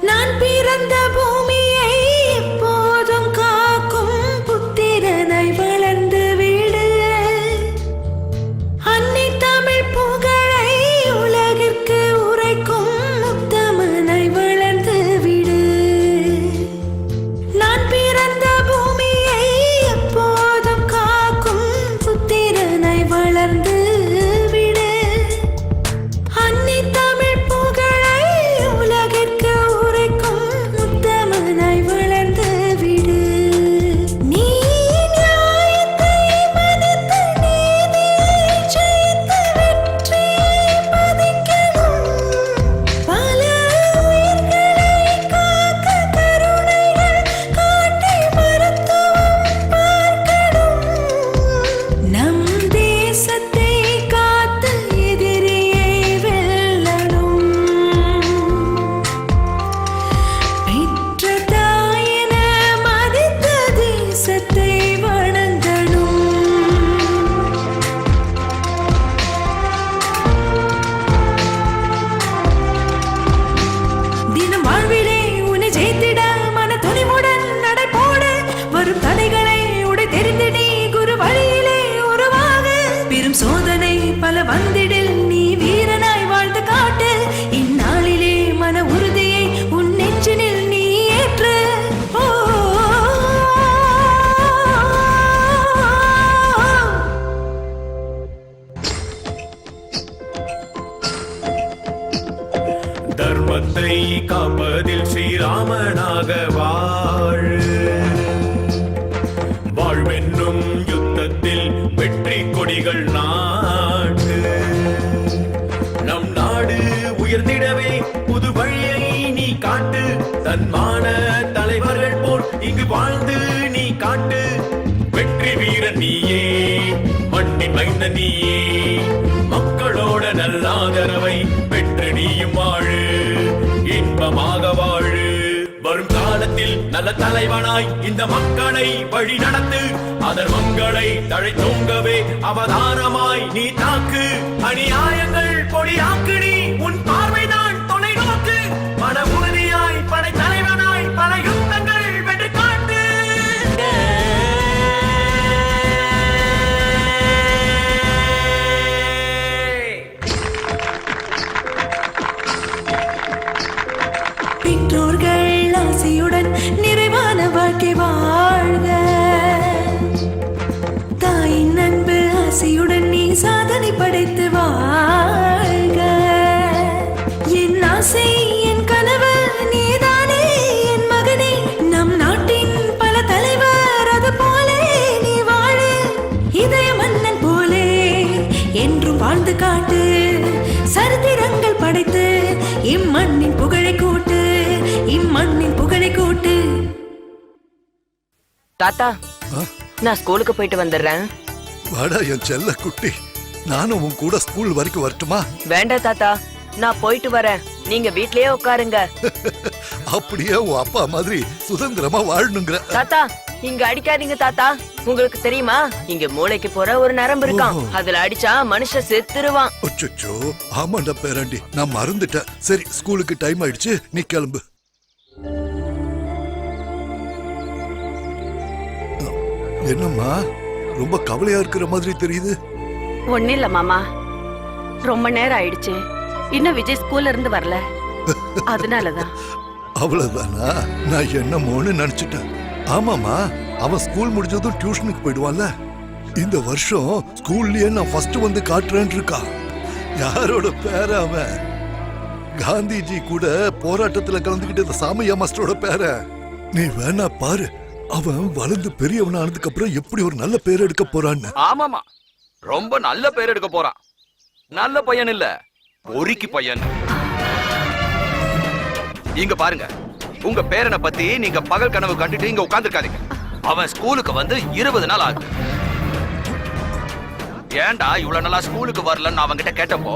நான் பிறந்த பூமியை எப்போதும் காக்கும் புத்திரனை வளர்ந்து விடு. அன்னை தமிழ் புகழை உலகிற்கு உரைக்கும் உத்தமனை வளர்ந்து விடு. நான் பிறந்த பூமியை எப்போதும் காக்கும் புத்திரனை வளர்ந்து விடு. அன்னை தமிழ் புகழை உலகிற்கு உரைக்கும் உத்தமனை வளர்ந்து விடு. நீ நியாயத்தை மதித்து நீதியை ஜெயித்து வெற்றியை பதிக்கணும். பல உயிர்களை காக்க கருணைகள் காட்டி மருத்துவம் பார்க்கணும். நம் தேசத்தை காத்து எதிரியை வெல்லணும். பெற்ற தாயென மதித்த தேசத்தை வணங்கணும். தினம் வாழ்விலே உன்னை ஜெயித்திட மன துணிவுடன் நடைபோட. வரும் தடைகளை உடை தெரிந்திடி குரு வழியிலே உருவாக. பெரும் சோதனை பல வந்திடில் நீ வீரனாய் வாழ்ந்து காட்டு. இந்நாளிலே மன உறுதியை உன் நெஞ்சினில் நீ ஏற்று. ஓ, தர்மத்தை காப்பதில் ஸ்ரீராமனாக வாழு. வாழ்வென்னும் யுத்தத்தில் வெற்றி கொடிகள் நாட்டு. நம் நாடு உயர்ந்திடவே புது வழியை நீ காட்டு. தன்மான தலைவர்கள் போல் இங்கு வாழ்ந்து நீ காட்டு. வெற்றி வீரன் நீயே, மண்ணின் மைந்த நீயே. மக்களோட நல்ல ஆதரவை பெற்று நீயும் வாழு, இன்பமாக வாழு. வரும் காலத்தில் நல்ல தலைவனாய் இந்த மக்களை வழி நடத்து. அதர்மங்களை தழைத்தோங்கவே அவதாரமாய் நீ தாக்கு. அநியாயங்கள் பொடியாக்கு நீ உன் பார்வைதான் தொலை நோக்கு. மன உறுதியாய் படை தலைவனாய் பல யுத்தங்கள் வென்று காட்டு. பெற்றோர்கள் ஆசையுடன் நிறைவான வாழ்க்கை வாழ்க. தாயின் அன்பு ஆசையுடன் நீ சாதனை படைத்து வாழ்க. என் ஆசை என் கனவு நீதானே என் மகனே. நம் நாட்டின் பல தலைவர் அது போலே நீ வாழு. இதய மன்னன் போலே என்றும் வாழ்ந்து காட்டு. சரித்திரங்கள் படைத்து இம்மண்ணின் புகழை கூட்டு. இம்மண்ணின் புகழை கூட்டு. தாத்தா, நான் ஸ்கூலுக்கு போயிட்டு வந்துடுறேன். வாடா என் செல்ல குட்டி, நானும் உன் கூட ஸ்கூல் வரைக்கும் வரட்டுமா? வேண்டாம் தாத்தா, நான் போயிட்டு வரேன். நீங்க வீட்லயே உட்காருங்க. அப்படியே உன் அப்பா மாதிரி சுதந்திரமா வாழணுங்கிற. தாத்தா, இங்க அடிக்காதீங்க தாத்தா. உங்களுக்கு தெரியுமா, இங்க மூளைக்கு போற ஒரு நரம்பு இருக்கான். அதுல அடிச்சா மனுஷன் செத்துருவான். அச்சோ, ஆமாண்டா பேராண்டி, நான் மறந்துட்டேன். சரி, ஸ்கூலுக்கு டைம் ஆயிடுச்சு, நீ கிளம்பு. என்னம்மா, ரொம்ப கவலையா இருக்கிற மாதிரி தெரியுது. ஒன்னும் இல்ல மாமா, ரொம்ப நேரம் ஆயிடுச்சு. இன்னும் விஜய் ஸ்கூல்ல இருந்து வரல, அதனாலதான். அவ்வளவுதானா? நான் என்னமோன்னு நினைச்சிட்டேன். ஆமாமா, அவன் ஸ்கூல் முடிஞ்சதும் டியூஷனுக்கு போயிடுவான்ல. இந்த வருஷம் ஸ்கூல்லயே நான் ஃபர்ஸ்ட் வந்து காட்டுறேன்னு இருக்கா. யாரோட பேர அவன்? காந்திஜி கூட போராட்டத்துல கலந்துகிட்ட சாமையா மாஸ்டரோட பேர. நீ வேணா பாரு, அவன் வளர்ந்து பெரியவனானதுக்கு அப்புறம் எப்படி ஒரு நல்ல பேர் எடுக்க போறான்னு. ஆமாமா, ரொம்ப நல்ல பேர் எடுக்க போறான். நல்ல பையன் இல்ல, பொறுக்கி பையன். இங்க பாருங்க, உங்க பேரனை பத்தி நீங்க பகல் கனவு கண்டுட்டு இங்க உட்கார்ந்துருக்காதீங்க. அவன் ஸ்கூலுக்கு வந்து 20 நாள் ஆகுது. ஏன்டா இவ்வளவு நாளா ஸ்கூலுக்கு வரலன்னு அவங்கிட்ட கேட்டப்போ,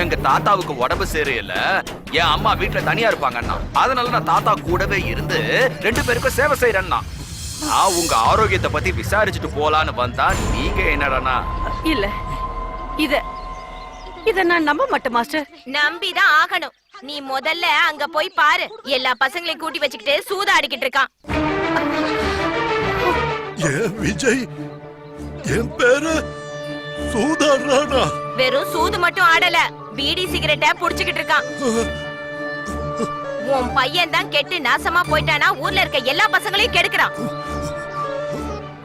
எங்க தாத்தாவுக்கு உடம்பு சரியில்ல, என் அம்மா வீட்டுல தனியா இருப்பாங்கன்னா, அதனால நான் தாத்தா கூடவே இருந்து 2 பேருக்கும் சேவை செய்யறேன்னா. நான் உங்க ஆரோக்கியத்தை பத்தி விசாரிச்சுட்டு போலான்னு வந்தா, நீங்க என்னடனா? இல்ல, இத நான் நம்ப மாட்டேன் மாஸ்டர். நம்பிதான் ஆகணும். நீ முதல்ல அங்க போய் பாரு. எல்லா பசங்களையும் கூட்டி வச்சுக்கிட்டு சூதாடிக்கிட்டு இருக்கான். ஏன் விஜய் என் பேரு சூதாடுறானா? வெறும் சூது மட்டும் ஆடல, பீடி சிகரெட்ட புடிச்சுக்கிட்டு இருக்கான். உன் பையன் தான் கெட்டு நாசமா போயிட்டானா ஊர்ல இருக்க எல்லா பசங்களையும் கெடுக்கிறான்.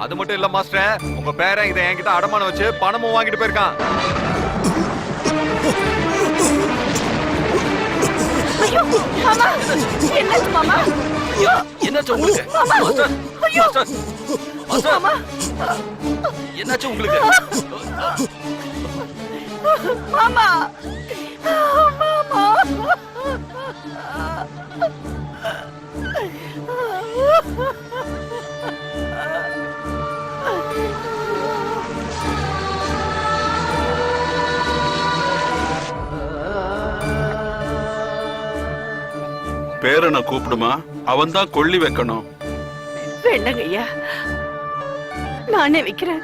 அது மட்டும் இல்ல மாஸ்டர், உங்க பேரன் இதை என்கிட்ட அடமானம் வச்சு பணமும் வாங்கிட்டு போயிருக்கான். ஐயோ மாமா, என்னாச்சு மாமா? என்னாச்சு உங்களுக்கு? மாஸ்டர், மாஸ்டர், மாமா, என்னாச்சு உங்களுக்கு? மாமா, மாமா. பேரனை கூப்பிடுமா, அவன் தான் கொள்ளி வைக்கணும். வேண்டாங்க ஐயா, நானே வைக்கிறேன்.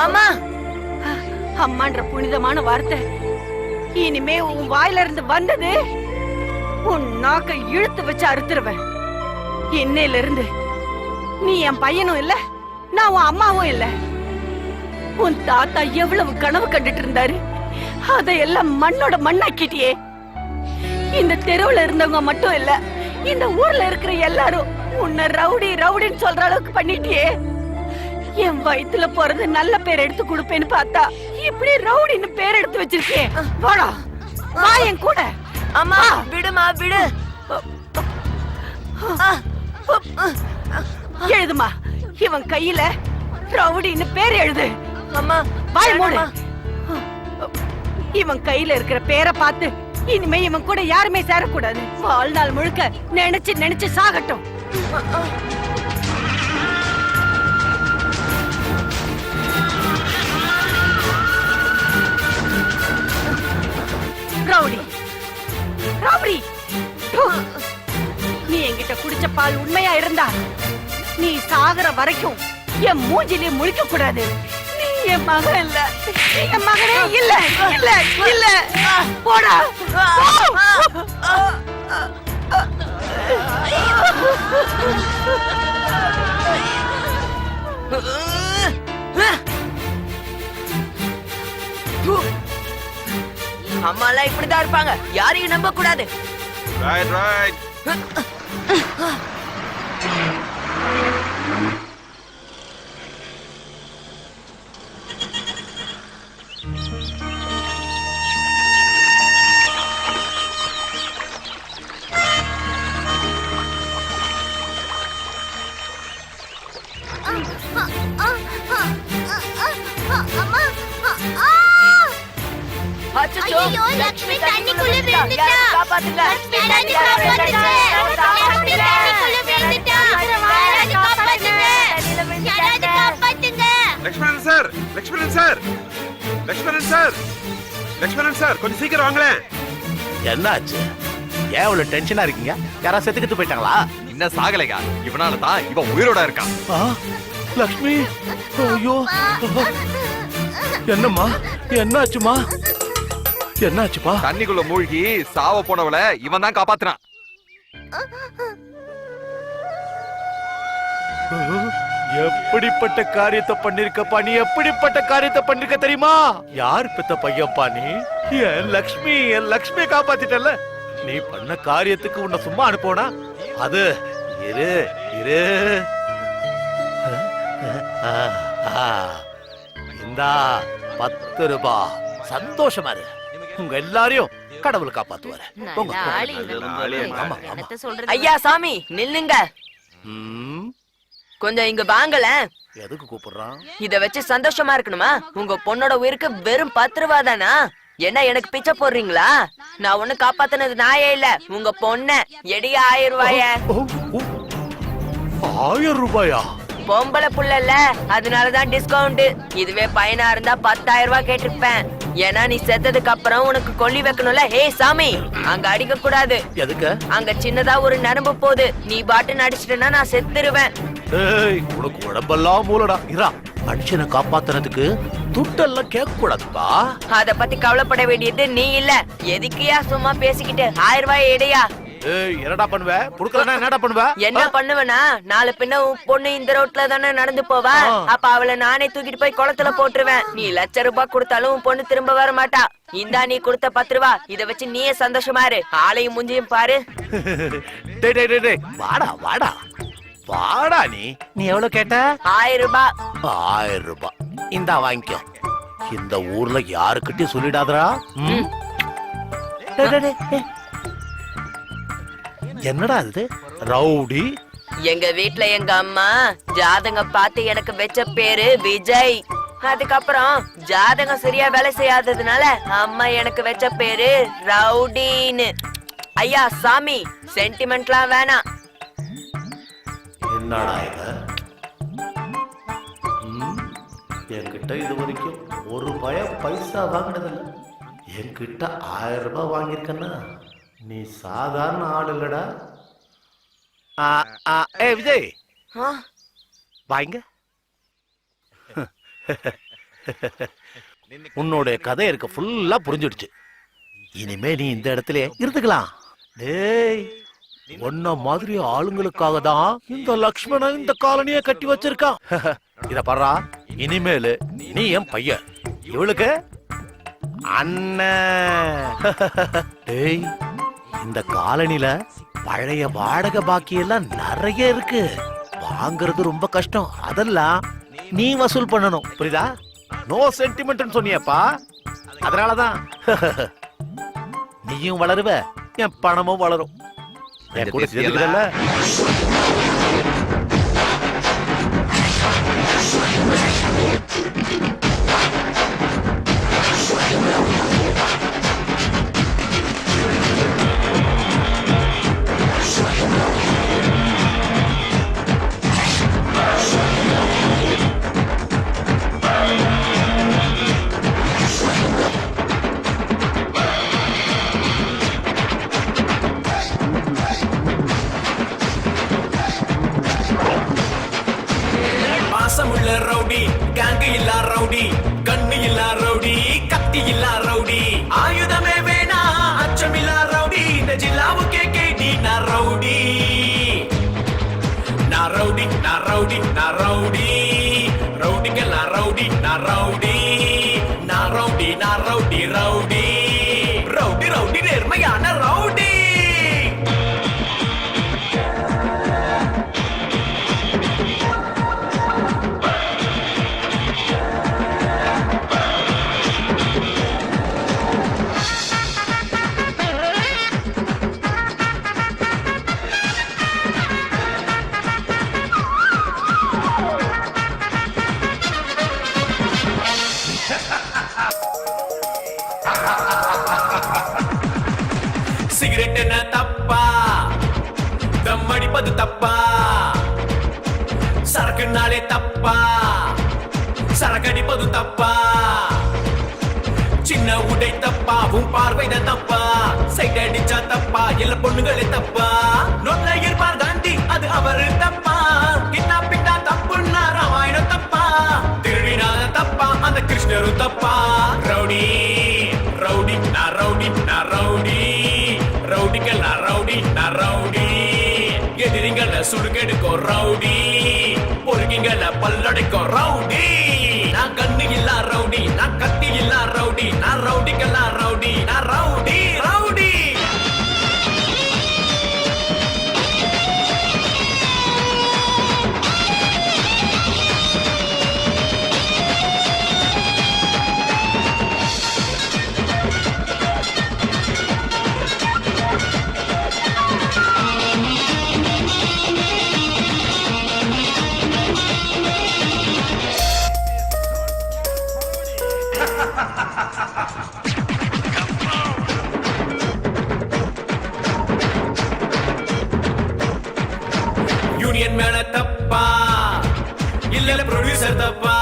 அம்மா, அம்மான்ற புனிதமான வார்த்தை இனிமே உன் வாயில இருந்து வந்தது, உன் நாக்க இழுத்து வச்சு அறுத்துருவேன். இன்னையில இருந்து நீ என் பையனும் இல்ல, நான் உன் அம்மாவும் இல்ல. உன் தாத்தா எவ்வளவு கனவு கண்டுட்டு இருந்தாரு, அதையெல்லாம் மண்ணோட மண்ணாக்கிட்டியே. இந்த தெருவுல இருந்தவங்க மட்டும் இல்ல, இந்த ஊர்ல இருக்கிற எல்லாரும் உன்னை ரவுடி ரவுடின்னு சொல்ற அளவுக்கு பண்ணிட்டியே. என் வயித்துல பிறந்து நல்ல பேர் எடுத்து கொடுப்பேன்னு பார்த்தா இப்படி ரவுடின்னு பேர் எடுத்து வச்சிருக்கேன். வாடா, வா என் கூட. அம்மா விடுமா, விடு. எழுதுமா, இவன் கையில ரவுடின்னு பேர் எழுது. அம்மா வாய் மூடு. இவன் கையில இருக்கிற பேரை பார்த்து இனிமே இவன் கூட யாருமே சேரக்கூடாது. வாழ்நாள் முழுக்க நினைச்சு நினைச்சு சாகட்டும். Rowdy, rowdy. நீ என்கிட்ட குடிச்ச பால் உண்மையா இருந்தா நீ சாகர வரைக்கும் என் மூஞ்சிலே முழிக்க கூடாது. நீ என் மகன் இல்ல, நீ என் மகனே இல்ல, இல்ல, இல்ல. போடா, அம்மா எல்லாம் இப்படிதான் இருப்பாங்க, யாரையும் நம்ப கூடாது. Right right. அச்சச்சோ, ஐயோ, லட்சுமி தண்ணிக்குள்ள விழுந்துட்டா. விழுந்துட்டா. யாராவது காப்பாத்துங்க. லட்சுமி காப்பாத்துங்க. லட்சுமி தண்ணிக்குள்ள விழுந்துட்டா. யாராவது காப்பாத்துங்க. யாராவது காப்பாத்துங்க. Lakshmanan sir, Lakshmanan sir, Lakshmanan sir, Lakshmanan sir, கொஞ்சம் சீக்கிரம் வாங்களேன். என்னாச்சு? ஏன் இவ்வளவு டென்ஷனா இருக்கீங்க? யாராவது செத்துக்கிட்டு போயிட்டாங்களா? இன்னும் சாகலைங்க, இவனால தான் இவன் உயிரோட இருக்கான். லக்ஷ்மி, ஐயோ, என்னம்மா, என்னாச்சுமா? என்னாச்சுப்பா? தண்ணிக்குள்ள மூழ்கி சாவ போனவள இவன் தான் காப்பாத்துறான். எப்படிப்பட்ட காரியத்தை பண்ணிருக்கப்பா நீ? எப்படிப்பட்ட காரியத்தை பண்ணிருக்க தெரியுமா? யார் பெத்த பையன்பா நீ? என் லக்ஷ்மியை காப்பாத்திட்டல. நீ பண்ண காரியத்துக்கு உன்னை சும்மா அனுப்போனா? அது இரு இரு. இந்தா 10 ரூபாய், சந்தோஷமா இரு. உங்க எல்லாரையும் கடவுள் காப்பாத்துவாரு. போங்க, நல்ல போங்க. ஆளு இந்த ஆமா, ஆமா. என்னத்த சொல்றது? ஐயா சாமி நில்லுங்க, ம், கொஞ்சம் இங்க வாங்கல. எதுக்கு கூப்பிடுறான்? இத வச்சு சந்தோஷமா இருக்கணுமா? உங்க பொண்ணோட உயிருக்கு வெறும் 10 ரூபா தானா? என்ன எனக்கு பிச்சை போடுறீங்களா? நான் ஒண்ணு காப்பாத்தினது நாயே இல்ல, உங்க பொண்ண. எடியா 1000 ரூபாய. ஓ, ஓ, 1000 ரூபாயா? பொம்பளை புள்ள இல்ல, அதனாலதான் டிஸ்கவுண்ட். இதுவே பையனா இருந்தா 10,000 ரூபாய் கேட்டிருப்பேன். ஏன்னா நீ செத்ததுக்கு அப்புறம் உனக்கு கொல்லி வைக்கணும்ல. ஹே சாமி, அங்க அடிக்க கூடாது. எதுக்கு? அங்க சின்னதா ஒரு நரம்பு போகுது. நீ பாட்டு நடிச்சிட்டேன்னா நான் செத்துருவேன். ஏய், உனக்கு உடம்பெல்லாம் மூலடா. இரா, மனுஷனை காப்பாத்துறதுக்கு துட்டெல்லாம் கேட்க கூடாதுப்பா. அத பத்தி கவலைப்பட வேண்டியது நீ இல்ல. எதுக்கியா சும்மா பேசிக்கிட்டு 1000 ரூபாய் எடையா? ஏய், என்னடா பண்ணுவ? குடுக்கலனா என்னடா பண்ணுவ? என்ன பண்ணுவேனா? நாலு பின்ன உன் பொண்ணு இந்த ரோட்ல தானே நடந்து போவா. அப்ப அவளை நானே தூக்கிட்டு போய் குளத்துல போட்டுருவேன். நீ ₹1,00,000 கொடுத்தாலும் உன் பொண்ணு திரும்ப வர மாட்டா. இந்தா நீ கொடுத்த 10 ரூபா. இத வச்சு நீயே சந்தோஷமா இரு. ஆளையும் முஞ்சியும் பாரு. டேய் டேய் டேய், வாடா வாடா வாடா. நீ எவ்வளவு கேட்ட? 1000 ரூபாய். 1000 ரூபாய். இந்தா வாங்கிக்கோ. இந்த ஊர்ல யாருக்கிட்டயும் சொல்லிடாதடா. டேய், டேய், டேய். என்னடா இது? ரவுடி? எங்க வீட்ல எங்க அம்மா ஜாதகம் பார்த்து எனக்கு வெச்ச பேரு விஜய். அதுக்கப்புறம் ஜாதகம் சரியா வேலை செய்யாததுனால அம்மா எனக்கு வெச்ச பேரு ரவுடின்னு. ஐயா சாமி, சென்டிமெண்ட்லாம் வேணாம். என்னடா இது? என்கிட்ட இது வரைக்கும் ஒரு பைசா வாங்கினதில்ல. என்கிட்ட 1000 ரூபாய் வாங்கியிருக்கன்னா நீ சாதாரண ஆள் இல்லடா. ஏ விஜய், ஆ, வாங்க. உன்னோட கதை இருக்க ஃபுல்லா புரிஞ்சிடுச்சு. இனிமே நீ இந்த இடத்துல இருந்துக்கலாம். டேய், உன்ன மாதிரி ஆளுங்களுக்காக தான் இந்த லக்ஷ்மணன் இந்த காலனியை கட்டி வச்சிருக்கான். இத பாரா, இனிமேலு நீ என் பையன், இவளுக்கு அண்ணன். டேய், இந்த காலனில பழைய வாடகை பாக்கி எல்லாம் நிறைய இருக்கு. வாங்குறது ரொம்ப கஷ்டம். அதெல்லாம் நீ வசூல் பண்ணணும், புரியுதா? நோ சென்டிமெண்ட் சொன்னியப்பா, அதனாலதான். நீயும் வளருவ, என் பணமும் வளரும். என் கூட சேர்ந்துக்கல. பாசமுள்ள ரவுடி, கேங்கு இல்லா ரவுடி, கண்ணு இல்லா ரவுடி, கத்தி இல்லா ரவுடி, ஆயுதமே வேணா அச்சமில்லா ரவுடி, இந்த ஜில்லாவுக்கே கேடி நான் ரவுடி. நான் ரவுடி, நான் ரவுடி, நான் ரவுடி, ரவுடிக்கெல்லாம் ரவுடி, நான் ரவுடி. நான் ரவுடி, நான் ரவுடி, ரவுடி, ரவுடி ரவுடி நேர்மையான ரவுடி. சிகரெட் என்ன தப்பா? தம் அடிப்பது தப்பா? சரக்குனாலே தப்பா? சரக்கடிப்பது தப்பா? சின்ன உடை தப்பா? உன் பார்வைத தப்பா? சைட் அடிச்சா தப்பா? எல்லா பொண்ணுகளே தப்பா? நோட்ல இருப்பார் காந்தி, அது அவரு தப்பா? கிட்டா பிட்டா தப்புன்னா ராமாயணம் தப்பா? திருடினாத தப்பா? அந்த கிருஷ்ணரும் தப்பா? ரவுடி ரவுடி, நான் ரவுடி, நான் ரவுடி, ரவுடிக்கெல்லாம் ரவுடி, நான் ரவுடி. எதிரிங்கள சுடுகெடுக்கோ ரவுடி, பொறுக்கிங்கள பல்லடைக்கோ ரவுடி. நான் கண்ணு இல்லா ரவுடி, நான் கத்தி இல்லா ரவுடி, நான் ரவுடிக்கெல்லாம் ரவுடி, நான் ரவுடி ரவுடி. யூனியன் மேல தப்பா? இல்ல ப்ரொடியூசர் தப்பா?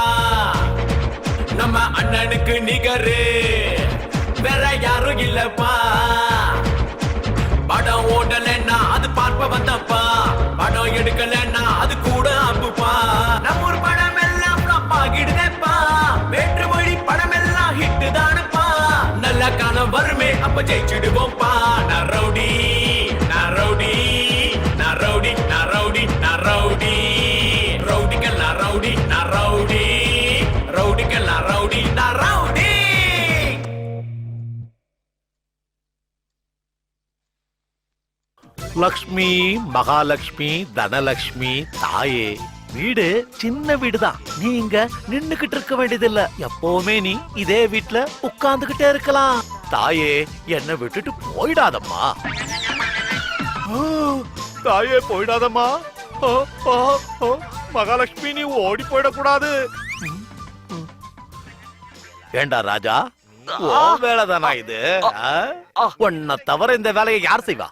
நம்ம அண்ணனுக்கு நிகரு இல்லப்பா. படம் ஓடலன்னா அது பார்ப்பவன் தப்பா, படம் எடுக்கலன்னா அது கூட அப்புப்பா. நம்ம ஊர் படம் எல்லாம் flop ஆகிடுதேப்பா, வேற்று மொழி படம் எல்லாம் ஹிட் தானப்பா. நல்ல காலம் வருமே அப்ப ஜெயிச்சிடுவோம்ப்பா. நான் ரவுடி, நான் ரவுடி, நான் ரவுடி, நான் ரவுடி, நான் ரவுடி. ரவுடிக்கெல்லாம் ரவுடி, நான் ரவுடி, ரவுடிக்கெல்லாம் ரவுடி, நான் ரவுடி. லக்ஷ்மி, மகாலட்சுமி, தனலட்சுமி, தாயே. வீடு சின்ன வீடுதான், நீங்க நின்னுகிட்டு இருக்க வேண்டியதில்ல. எப்பவுமே நீ இதே வீட்ல உட்கார்ந்துகிட்டே இருக்கலாம். தாயே, என்னை விட்டுட்டு போயிடாதம்மா. தாயே, போயிடாதம்மா. மகாலட்சுமி, நீ ஓடி போயிடக்கூடாது. ஏண்டா ராஜா, வேலைதானா இது? உன்னை தவிர இந்த வேலையை யார் செய்வா?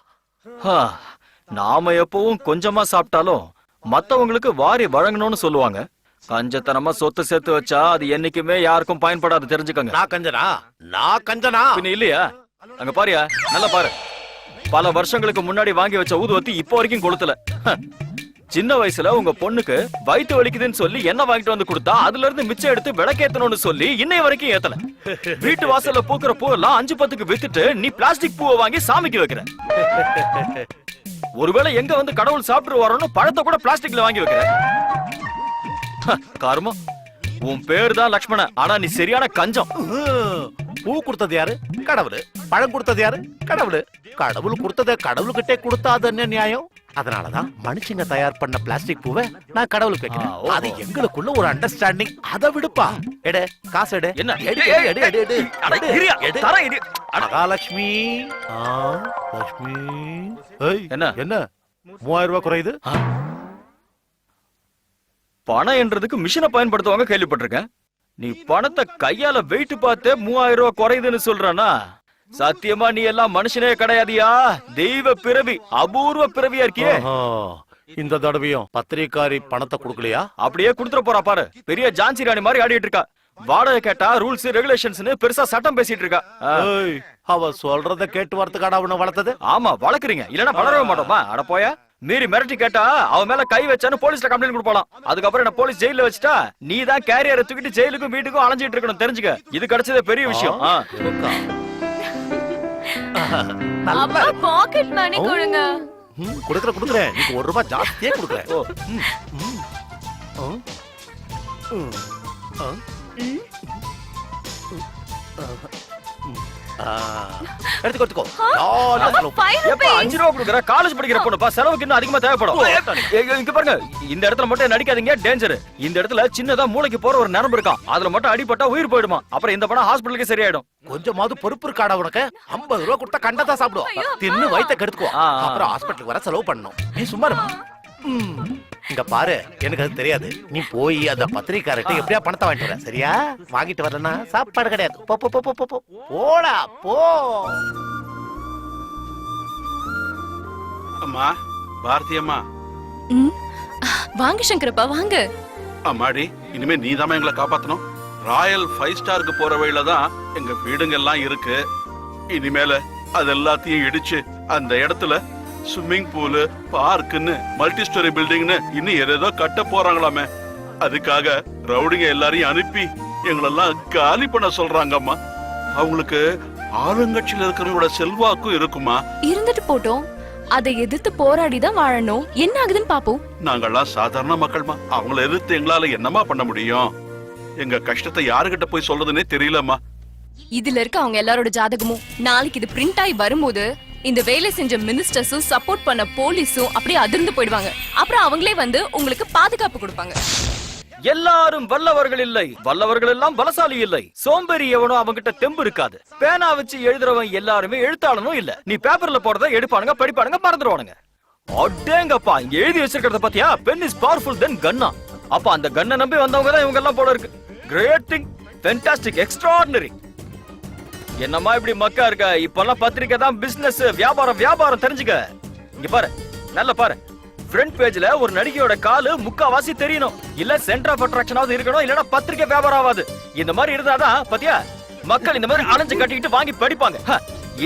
நாம எப்பவும் கொஞ்சமா சாப்பிட்டாலும் மத்தவங்களுக்கு வாரி வழங்கணும்னு சொல்லுவாங்க. கஞ்சத்தனமா சொத்து சேர்த்து வச்சா அது என்னைக்குமே யாருக்கும் பயன்படாது, தெரிஞ்சுக்கங்க. நான் கஞ்சனா? நான் கஞ்சனா? பின்ன இல்லையா? அங்க பாரியா, நல்லா பாரு. பல வருஷங்களுக்கு முன்னாடி வாங்கி வச்ச ஊதுவத்தி இப்போ வரைக்கும் கொளுத்தல. சின்ன வயசுல உங்க பொண்ணுக்கு வயிற்று வலிக்குதுன்னு சொல்லி என்ன வாங்கிட்டு வந்து கொடுத்தா அதுல இருந்து மிச்சம் எடுத்து விளக்கேத்தணும்னு சொல்லி இன்னை வரைக்கும் ஏத்தல. வீட்டு வாசல்ல பூக்கிற பூ எல்லாம் 5-10க்கு வித்துட்டு நீ பிளாஸ்டிக் பூவை வாங்கி சாமிக்கு வைக்கிற. ஒருவேளை எங்க வந்து கடவுள் சாப்பிட்டு வரோன்னு பழத்தை கூட பிளாஸ்டிக்ல வாங்கி வைக்கிற. காரணம் உன் பேரு தான் லக்ஷ்மண, ஆனா நீ சரியான கஞ்சம். பூ கொடுத்தது யாரு? கடவுள். பழம் கொடுத்தது யாரு? கடவுள். கடவுள் கொடுத்தத கடவுள்கிட்டே கொடுத்தா அது என்ன நியாயம்? அதனாலதான் மனுஷங்க தயார் பண்ண பிளாஸ்டிக் பூவை நான் கடவுளுக்கு வைக்கிறேன். அது எங்களுக்குள்ள ஒரு அண்டர்ஸ்டாண்டிங். அதை விடுப்பா. எடு, காசு எடு. என்ன? எடு, எடு, எடு, எடு, எடு. எடு. மகாலட்சுமி, லட்சுமி. ஏய், என்ன? என்ன 3000 ரூபாய் குறையுது? பணம் என்றதுக்கு மிஷினை பயன்படுத்துவாங்க கேள்விப்பட்டிருக்கேன். நீ பணத்தை கையால வெயிட் பார்த்து 3000 ரூபாய் குறையுதுன்னு சொல்றானா? சத்தியமா நீ எல்லாம் மனுஷனே கிடையாதியா, தெய்வ பிறவி, அபூர்வ பிறவியா இருக்கியே. இந்த தடவையும் பத்திரிகாரி பணத்தை கொடுக்கலையா? அப்படியே கொடுத்துட போறா பாரு. பெரிய ஜான்சி ராணி மாதிரி ஆடிட்டு இருக்கா. வாடகை கேட்டா ரூல்ஸ் ரெகுலேஷன்ஸ் பெருசா சட்டம் பேசிட்டு இருக்கா. அவ சொல்றத கேட்டு வரதுக்காடா அவனை வளர்த்தது? ஆமா, வளர்க்குறீங்க, இல்லன்னா வளரவே மாட்டோமா? அட போயா. மீறி மிரட்டி கேட்டா அவன் மேல கை வச்சான்னு போலீஸ்ல கம்ப்ளைண்ட் கொடுப்பான். அதுக்கப்புறம் என்ன போலீஸ் ஜெயில வச்சுட்டா நீ தான் கேரியரை தூக்கிட்டு ஜெயிலுக்கும் வீட்டுக்கும் அலைஞ்சிட்டு இருக்கணும், தெரிஞ்சுக்க. இது கிடைச்சதே பெரிய விஷயம். அப்பா பாக்கெட் மணி கொடுங்க. குடுக்குறேன். நீங்க 1 ரூபாய் ஜாஸ்தியே குடுக்குறேன். எடுத்துக்கோ. 5 ரூபா கொடுக்குற காலேஜ் படிக்கிற பொண்ணுப்பா, செலவுக்கு இன்னும் அதிகமா தேவைப்படும். இங்க பாருங்க, இந்த இடத்துல மட்டும் நடிக்காதீங்க, டேஞ்சர். இந்த இடத்துல சின்னதா மூளைக்கு போற ஒரு நரம்பு இருக்கான், அதுல மட்டும் அடிபட்டா உயிர் போயிடுமா. அப்புறம் இந்த படம் ஹாஸ்பிட்டலுக்கு சரியாயிடும். கொஞ்சமாவது பொறுப்பு இருக்காடா உனக்கு? 50 ரூபா கொடுத்தா கண்டதா சாப்பிடுவோம், தின்னு வயித்தை கெடுத்துக்கோ. அப்புறம் ஹாஸ்பிட்டலுக்கு வர செலவு பண்ணணும். நீ சும்மா இருமா. இங்க பாரு, எனக்கு அது தெரியாது. நீ போய் அந்த பத்திரிக்காரர்கிட்ட எப்படியா பணத்தை வாங்கிட்டு வர, சரியா? வாங்கிட்டு வரலன்னா சாப்பாடு கிடையாது. போ போ போ போ போ. போடா போ. அம்மா, பாரதி அம்மா. வாங்க சங்கரப்பா, வாங்க. அம்மாடி, இனிமே நீதாம்மா எங்களை காப்பாத்தணும். ராயல் 5 ஸ்டாருக்கு போற வழியில தான் எங்க வீடுங்க எல்லாம் இருக்கு. இனிமேல அது எல்லாத்தையும் இடிச்சு அந்த இடத்துல ஸ்விம்மிங் பூலு, பார்க்குன்னு, மல்டி ஸ்டோரி பில்டிங்னு இன்னும் ஏதேதோ கட்ட போறாங்களாமே. அதுக்காக ரவுடிங்க எல்லாரையும் அனுப்பி எங்களெல்லாம் காலி பண்ண சொல்றாங்கம்மா. அவங்களுக்கு ஆளுங்கட்சியில இருக்கிறவங்களோட செல்வாக்கும் இருக்குமா. இருந்துட்டு போட்டோம், அதை எதிர்த்து போராடிதான் வாழணும். என்ன ஆகுதுன்னு பாப்போம். நாங்கெல்லாம் சாதாரண மக்கள்மா, அவங்கள எதிர்த்து எங்களால என்னமா பண்ண முடியும்? எங்க கஷ்டத்தை யாருகிட்ட போய் சொல்றதுன்னே தெரியலம்மா. இதுல இருக்க அவங்க எல்லாரோட ஜாதகமும் நாளைக்கு இது பிரிண்ட் ஆகி வரும்போது இந்த வேலை செஞ்ச மினிஸ்டர்ஸும் சப்போர்ட் பண்ண போலீஸும் அப்படியே அதிர்ந்து போயிடுவாங்க. அப்புறம் அவங்களே வந்து உங்களுக்கு பாதுகாப்பு கொடுப்பாங்க. எல்லாரும் வல்லவர்கள் இல்லை, வல்லவர்கள் எல்லாம் பலசாலி இல்லை. சோம்பேறி எவனோ அவங்கிட்ட தெம்பு இருக்காது. பேனா வச்சு எழுதுறவன் எல்லாருமே எழுத்தாளனும் இல்ல. நீ பேப்பர்ல போறத எடுப்பானுங்க, படிப்பானுங்க, மறந்துடுவானுங்க. அடேங்கப்பா, இங்க எழுதி வச்சிருக்கிறத பாத்தியா? பென் இஸ் பவர்ஃபுல் தென் கன்னா. அப்ப அந்த கன்னை நம்பி வந்தவங்க தான் இவங்க எல்லாம் போல இருக்கு. Great thing, fantastic, extraordinary. என்னம்மா இப்படி மக்கா இருக்க? இப்பெல்லாம் பத்திரிக்கை தான் பிசினஸ், வியாபாரம், வியாபாரம், தெரிஞ்சுக்க. இங்க பாரு, நல்ல பாரு. ஃப்ரண்ட் பேஜ்ல ஒரு நடிகையோட காலு முக்காவாசி தெரியணும், இல்ல சென்டர் ஆஃப் அட்ராக்ஷனாவது இருக்கணும், இல்லனா பத்திரிக்கை வியாபாரம் ஆகாது. இந்த மாதிரி இருந்தாதான் பாத்தியா மக்கள் இந்த மாதிரி அலைஞ்சு கட்டிக்கிட்டு வாங்கி படிப்பாங்க.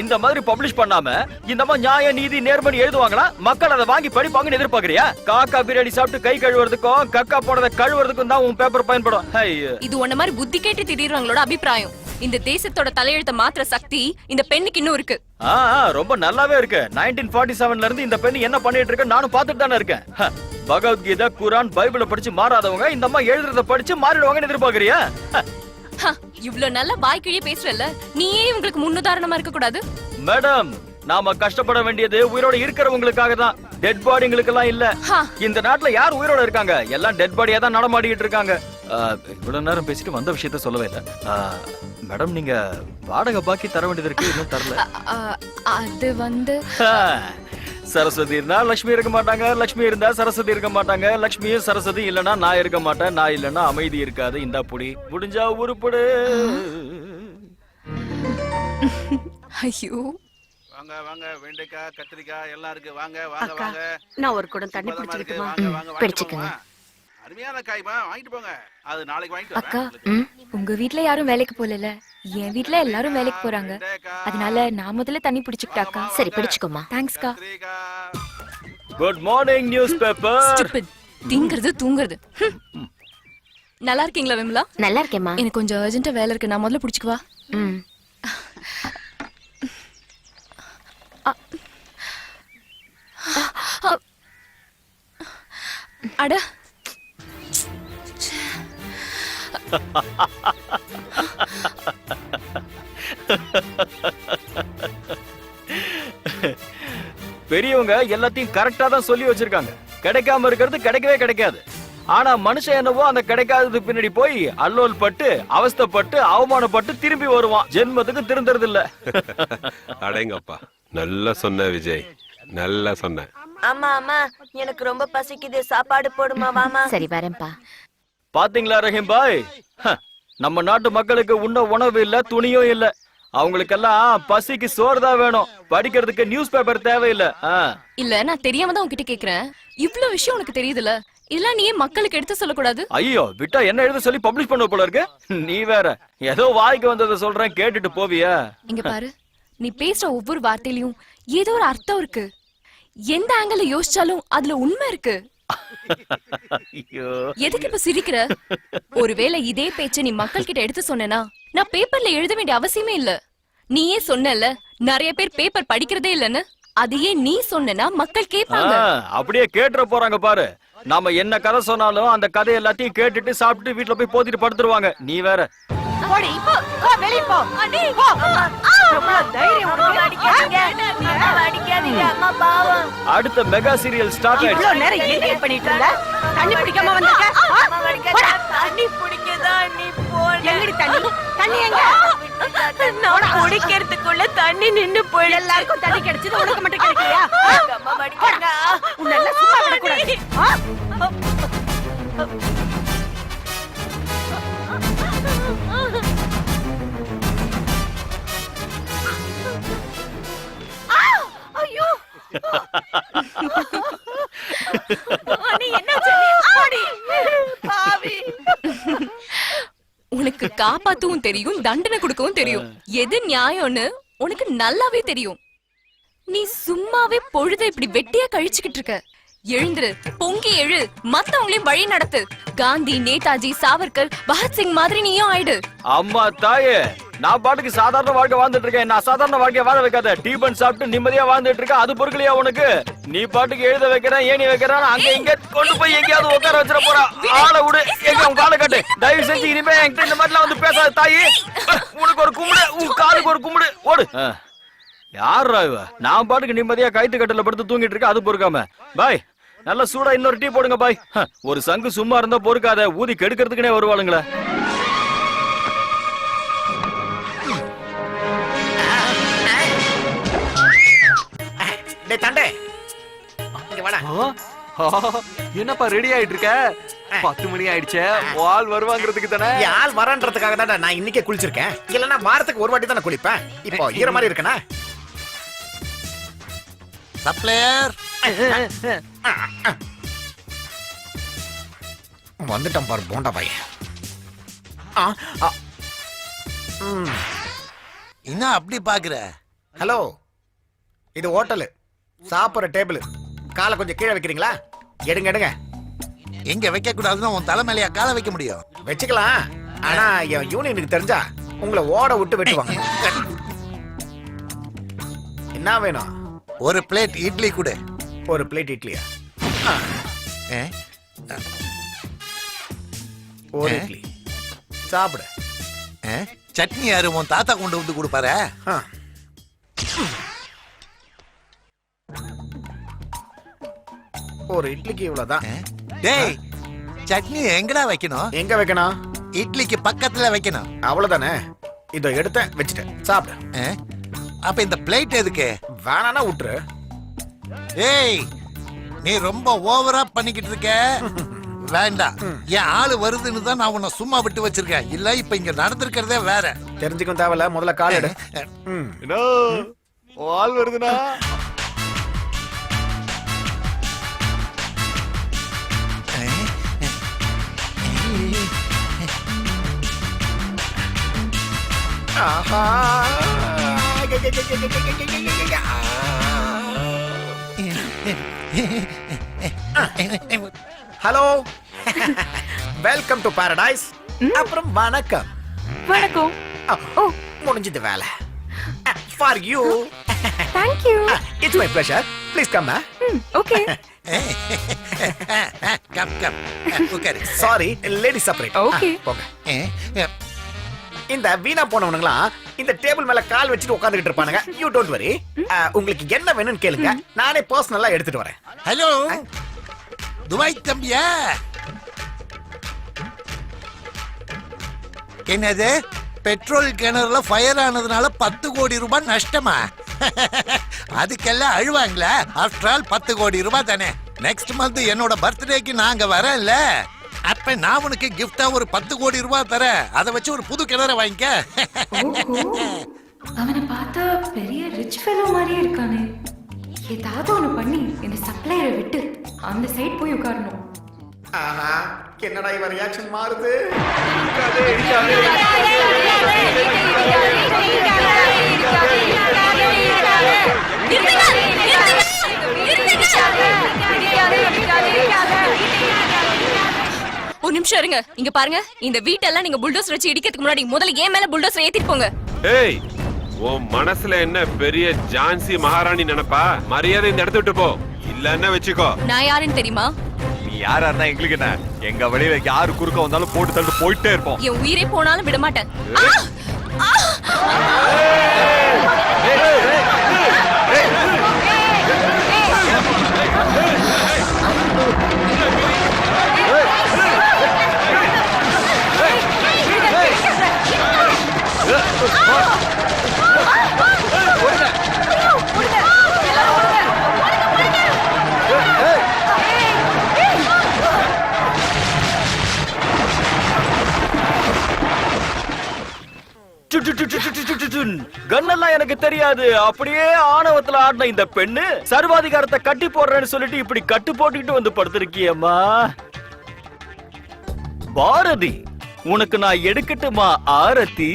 இந்த மாதிரி பப்ளிஷ் பண்ணாம இந்த மாதிரி நியாய நீதி நேர்மணி எழுதுவாங்களா? மக்கள் அதை வாங்கி படிப்பாங்கன்னு எதிர்பார்க்கறியா? காக்கா பிரியாணி சாப்பிட்டு கை கழுவுறதுக்கும் கக்கா போனதை கழுவுறதுக்கும் தான் உன் பேப்பர் பயன்படும். ஐயோ. இது உன்ன மாதிரி புத்தி கேட்டு திடீர்வங்களோட அபிப்பிராயம். இந்த தேசத்தோட தலையெழுத்த மாத்திர சக்தி இந்த பெண்ணுக்கு இன்னும் இருக்கு. ரொம்ப நல்லாவே இருக்கு. 1947ல இருந்து இந்த பெண் என்ன பண்ணிட்டு இருக்கு நானும் பார்த்துட்டு தானே இருக்கேன். பகவத்கீதை, குரான், பைபிளை படிச்சு மாறாதவங்க இந்த அம்மா எழுதுறத படிச்சு மாறிடுவாங்கன்னு எதிர்பார்க்கறியா? இவ்ளோ நல்ல வாய்க்கிழியே பேசுறல்ல, நீயே உங்களுக்கு முன்னுதாரணமா இருக்க கூடாது? மேடம், நாம கஷ்டப்பட வேண்டியது உயிரோட இருக்கிறவங்களுக்காக தான், டெட் பாடிங்களுக்கு எல்லாம் இல்ல. இந்த நாட்டுல யார் உயிரோட இருக்காங்க? எல்லாம் டெட் பாடியா தான் நடமாடிட்டு இருக்காங்க. இவ்வளவு நேரம் பேசிட்டு வந்த விஷயத்த சொல்லவே இல்ல. மேடம், நீங்க வாடகை பாக்கி தர வேண்டியது இருக்கு, இன்னும் தரல. அது வந்து சரஸ்வதி இருந்தா லட்சுமி இருக்க மாட்டாங்க, லட்சுமி இருந்தா சரஸ்வதி இருக்க மாட்டாங்க, லட்சுமியும் சரஸ்வதி இல்லனா நான் இருக்க மாட்டேன், நான் இல்லனா அமைதி இருக்காது. இந்த புடி முடிஞ்சா உருப்படு. ஐயோ, வாங்க வாங்க, வெண்டைக்காய், கத்திரிக்காய் எல்லாம் இருக்கு. வாங்க வாங்க வாங்க. நான் ஒரு குடம் தண்ணி பிடிச்சுக்கிட்டுமா? பிடிச்சுக்கங்க. அருமையான காய்மா, வாங்கிட்டு போங்க. அது நாளைக்கு வாங்கிட்டு அக்கா, வரேன். உங்க வீட்ல யாரும் வேலைக்கு போகல, என் வீட்ல எல்லாரும் வேலைக்கு போறாங்க. அதனால நான் முதல்ல தண்ணி பிடிச்சுக்கிட்டாக்கா. சரி, பிடிச்சுக்கோமா. தேங்க்ஸ்க்கா. Good morning newspaper. Stupid. திங்கிறது தூங்குறது. நல்லா இருக்கீங்களா விமலா? நல்லா இருக்கேம்மா. எனக்கு கொஞ்சம் அர்ஜென்ட்டா வேலை இருக்கு, நான் முதல்ல பிடிச்சுக்குவா. அட, பெரியவங்க எல்லாத்தையும் கரெக்டா தான் சொல்லி வச்சிருக்காங்க. கிடைக்காம இருக்கிறது கிடைக்கவே கிடைக்காது. ஆனா மனுஷன் என்னவோ அந்த கிடைக்காதது பின்னாடி போய் அல்லோல் பட்டு அவஸ்தைப்பட்டு அவமானப்பட்டு திரும்பி வருவான். ஜென்மத்துக்கு திருந்துறது இல்ல. அடேங்கப்பா, நல்லா சொன்ன விஜய், நல்லா சொன்ன. ஆமா ஆமா, எனக்கு ரொம்ப பசிக்குது, சாப்பாடு போடுமா வாமா. சரி, வரேன்ப்பா. பாத்தீங்களா ரஹீம் பாய், நம்ம நாட்டு மக்களுக்கு உண்ண உணவு இல்ல, துணியும் இல்ல. அவங்களுக்கெல்லாம் பசிக்கு சோறு தான் வேணும், படிக்கிறதுக்கு நியூஸ் பேப்பர் தேவையில்லை. இல்ல, நான் தெரியாம தான் உன்கிட்ட கேக்குறேன். இவ்ளோ விஷயம் உனக்கு தெரியுதுல, இதெல்லாம் நீ மக்களுக்கு எடுத்து சொல்லக்கூடாது? ஐயோ, விட்டா என்ன எழுத சொல்லி பப்ளிஷ் பண்ண போல இருக்கு. நீ வேற ஏதோ வாய்க்கு வந்ததை சொல்றேன், கேட்டுட்டு போவியா? இங்க பாரு, நீ பேசுற ஒவ்வொரு வார்த்தையிலயும் ஏதோ ஒரு அர்த்தம் இருக்கு. எந்த ஆங்கிள் யோசிச்சாலும் அதுல உண்மை இருக்கு. எதுக்கு இப்ப சிரிக்கிற? ஒருவேளை இதே பேச்ச நீ மக்கள் கிட்ட எடுத்து சொன்னா நான் பேப்பர்ல எழுத வேண்டிய அவசியமே இல்ல. நீயே சொன்னல, நிறைய பேர் பேப்பர் படிக்கிறதே இல்லன்னு. அதையே நீ சொன்னா மக்கள் கேட்பாங்க. அப்படியே கேட்டுற போறாங்க பாரு. நாம என்ன கதை சொன்னாலும் அந்த கதை எல்லாத்தையும் கேட்டுட்டு சாப்பிட்டு வீட்டுல போய் போத்திட்டு படுத்துருவாங்க. நீ வேற போடி, போ, வெளிய போ. போ. எவ்வளவு தைரியம் உனக்கு? அடிக்காதீங்க அம்மா, பாவம். அடுத்த மெகா சீரியல் ஸ்டார்ட் ஆயிடுச்சு. இவ்வளவு நேரம் என்ன பண்ணிட்டு இருந்த? தண்ணி பிடிக்காம வந்திருக்க? அம்மா வடிக்காத, தண்ணி பிடிக்கதா நீ போன. எங்கடி தண்ணி? தண்ணி எங்க? நான் குடிக்கிறதுக்குள்ள தண்ணி நின்னு போயிடுச்சு. எல்லாருக்கும் தண்ணி கிடைச்சது, உனக்கு மட்டும் கிடைக்கலையா? அம்மா வடிக்காத. உன்னை எல்லாம் சும்மா விடக்கூடாது. ஐயோ, நீ என்ன பாவி. உனக்கு காப்பாத்தவும் தெரியும், தண்டனை கொடுக்கவும் தெரியும். எது நியாயம்னு உனக்கு நல்லாவே தெரியும். நீ சும்மாவே பொழுதை இப்படி வெட்டியா கழிச்சுக்கிட்டு இருக்க. எழுந்துரு, பொங்கி எழு, மத்தவங்களையும் வழி நடத்து. காந்தி, நேதாஜி, சாவர்கர், பகத்சிங் மாதிரி நீயும் ஆயிடு. அம்மா தாயே, நான் பாட்டுக்கு சாதாரண வாழ்க்கை வாழ்ந்துட்டு இருக்கேன். நான் சாதாரண வாழ்க்கைய வாழ வைக்காத. டீபன் சாப்பிட்டு நிம்மதியா வாழ்ந்துட்டு இருக்க, அது பொறுக்கலையா உனக்கு? நீ பாட்டுக்கு எழுத வைக்கிறேன், ஏணி வைக்கிறேன், அங்க இங்க கொண்டு போய் எங்கேயாவது உட்கார வச்சிட போறா. ஆளை விடு, எங்க உன் காலை கட்டு. தயவு செஞ்சு இனிமே என்கிட்ட இந்த மாதிரிலாம் வந்து பேசாத தாயி. உனக்கு ஒரு கும்பிடு, உன் காலுக்கு ஒரு கும்பிடு, ஓடு. யாரா இவ? நான் பாட்டுக்கு நிம்மதியா கைத்து கட்டில படுத்து தூங்கிட்டு இருக்க, அது பொறுக்காம. பாய், நல்ல சூடா இன்னொரு டீ போடுங்க பாய். ஒரு சங்கு சும்மா இருந்தா பொறுக்காத, ஊதி கெடுக்கிறதுக்குனே வருவாளுங்களே. என்னப்பா ரெடி ஆயிட்டு இருக்க? 10 மணி ஆயிடுச்சே, ஆள் வருவாங்கிறதுக்கு தானே. ஆள் வரன்றதுக்காக தான் நான் இன்னைக்கே குளிச்சிருக்கேன். இல்லன்னா வாரத்துக்கு ஒரு வாட்டி தான் குளிப்பேன். இப்போ ஈர மாதிரி இருக்கனா? சப்ளையர் வந்துட்டான் பாரு போண்டா பையன். என்ன அப்படி பாக்குற? ஹலோ, இது ஹோட்டலு, சாப்பிடுற டேபிள். காலை கொஞ்சம் கீழே வைக்கிறீங்களா? எடுங்க எடுங்க. எங்க வைக்க கூடாதுன்னு உன் தலைமையிலையா காலை வைக்க முடியும்? வச்சுக்கலாம். ஆனா என் யூனியனுக்கு தெரிஞ்சா உங்களை ஓட விட்டு வெட்டுவாங்க. என்ன வேணும்? ஒரு பிளேட் இட்லி கொடு. ஒரு பிளேட் இட்லியா? ஏ? ஒரு இட்லி சாப்பிடு. ஏ? சட்னி யாரு உன் தாத்தா கொண்டு வந்து கொடுப்பாரு? ஒரு இட்லிக்கு இவ்வளவுதான். டேய், சட்னி எங்கடா வைக்கணும்? எங்க வைக்கணும்? இட்லிக்கு பக்கத்துல வைக்கணும். அவ்வளவுதானே. இதோ எடுத்தேன், வச்சுட்டேன், சாப்பிடு. ஏ? அப்ப இந்த பிளேட் எதுக்கு? வேணானா விட்டுரு. ஏய், நீ ரொம்ப ஓவரா பண்ணிக்கிட்டு இருக்க. வேண்டாம், என் ஆளு வருதுன்னு தான் நான் உன்னை சும்மா விட்டு வச்சிருக்கேன். இல்ல இப்ப இங்க நடந்திருக்கிறதே வேற. தெரிஞ்சுக்கும் தேவையில்ல, முதல்ல கால் எடு. ஆள் வருதுனா? ஆஹா. Hello, welcome to paradise. அப்புறம் வணக்கம். வணக்கம். முடிஞ்சது வேலை. For you. Thank you. It's my pleasure. Please come. Okay. Come come உட்காரு. Sorry, ladies separate. Okay. போங்க. இந்த வீணா போனவனுங்களாம் இந்த டேபிள் மேல கால் வச்சுட்டு உட்கார்ந்துட்டு இருப்பானுங்க. யூ டோன்ட் வரி. உங்களுக்கு என்ன வேணும்னு கேளுங்க, நானே பர்சனலா எடுத்துட்டு வரேன். ஹலோ, துபாய் தம்பியா? என்னது, பெட்ரோல் கிணறுல ஃபயர் ஆனதுனால 10 கோடி ரூபாய் நஷ்டமா? அதுக்கெல்லாம் அழுவாங்களா? ஆஃப்டர் ஆல் 10 கோடி ரூபாய் தானே. நெக்ஸ்ட் மந்த் என்னோட பர்த்டேக்கு நாங்க வரேன்ல, அப்ப நான் உனக்கு கிஃப்டா ஒரு 10 கோடி ரூபாய் தரேன். அதை வச்சு ஒரு புது கிணற வாங்கிக்க. அவனை பார்த்தா பெரிய ரிச் ஃபெலோ மாதிரியே இருக்கானே. ஏதாவது ஒண்ணு பண்ணி இந்த சப்ளையரை விட்டு அந்த சைடு போய் உட்காரணும். ஆஹா, என்னடா இவன் ரியாக்ஷன் மாறுது? ஒரு நிமிஷம் இருங்க. இங்க பாருங்க, இந்த வீட்டெல்லாம் நீங்க புல்டோசர் வச்சு இடிக்கிறதுக்கு முன்னாடி முதல்ல ஏன் மேல புல்டோசர் ஏத்திட்டு போங்க. ஏய், உன் மனசுல என்ன பெரிய ஜான்சி மகாராணி நினைப்பா? மரியாதை இந்த இடத்த விட்டு போ, இல்லன்னா வெச்சுக்கோ. நான் யாருன்னு தெரியுமா? நீ யாரா இருந்தா எங்களுக்கு என்ன? எங்க வழியில யாரு குறுக்க வந்தாலும் போட்டு தள்ளிட்டு போயிட்டே இருப்போம். என் உயிரே போனாலும் விட மாட்டேன். கண்ணெல்லாம் எனக்கு தெரியாது. அப்படியே ஆணவத்துல ஆடின இந்த பெண்ணு சர்வாதிகாரத்தை கட்டி போடுறேன்னு சொல்லிட்டு இப்படி கட்டு போட்டுக்கிட்டு வந்து படுத்திருக்கியம்மா. பாரதி, உனக்கு நான் எடுக்கட்டுமா ஆரத்தி?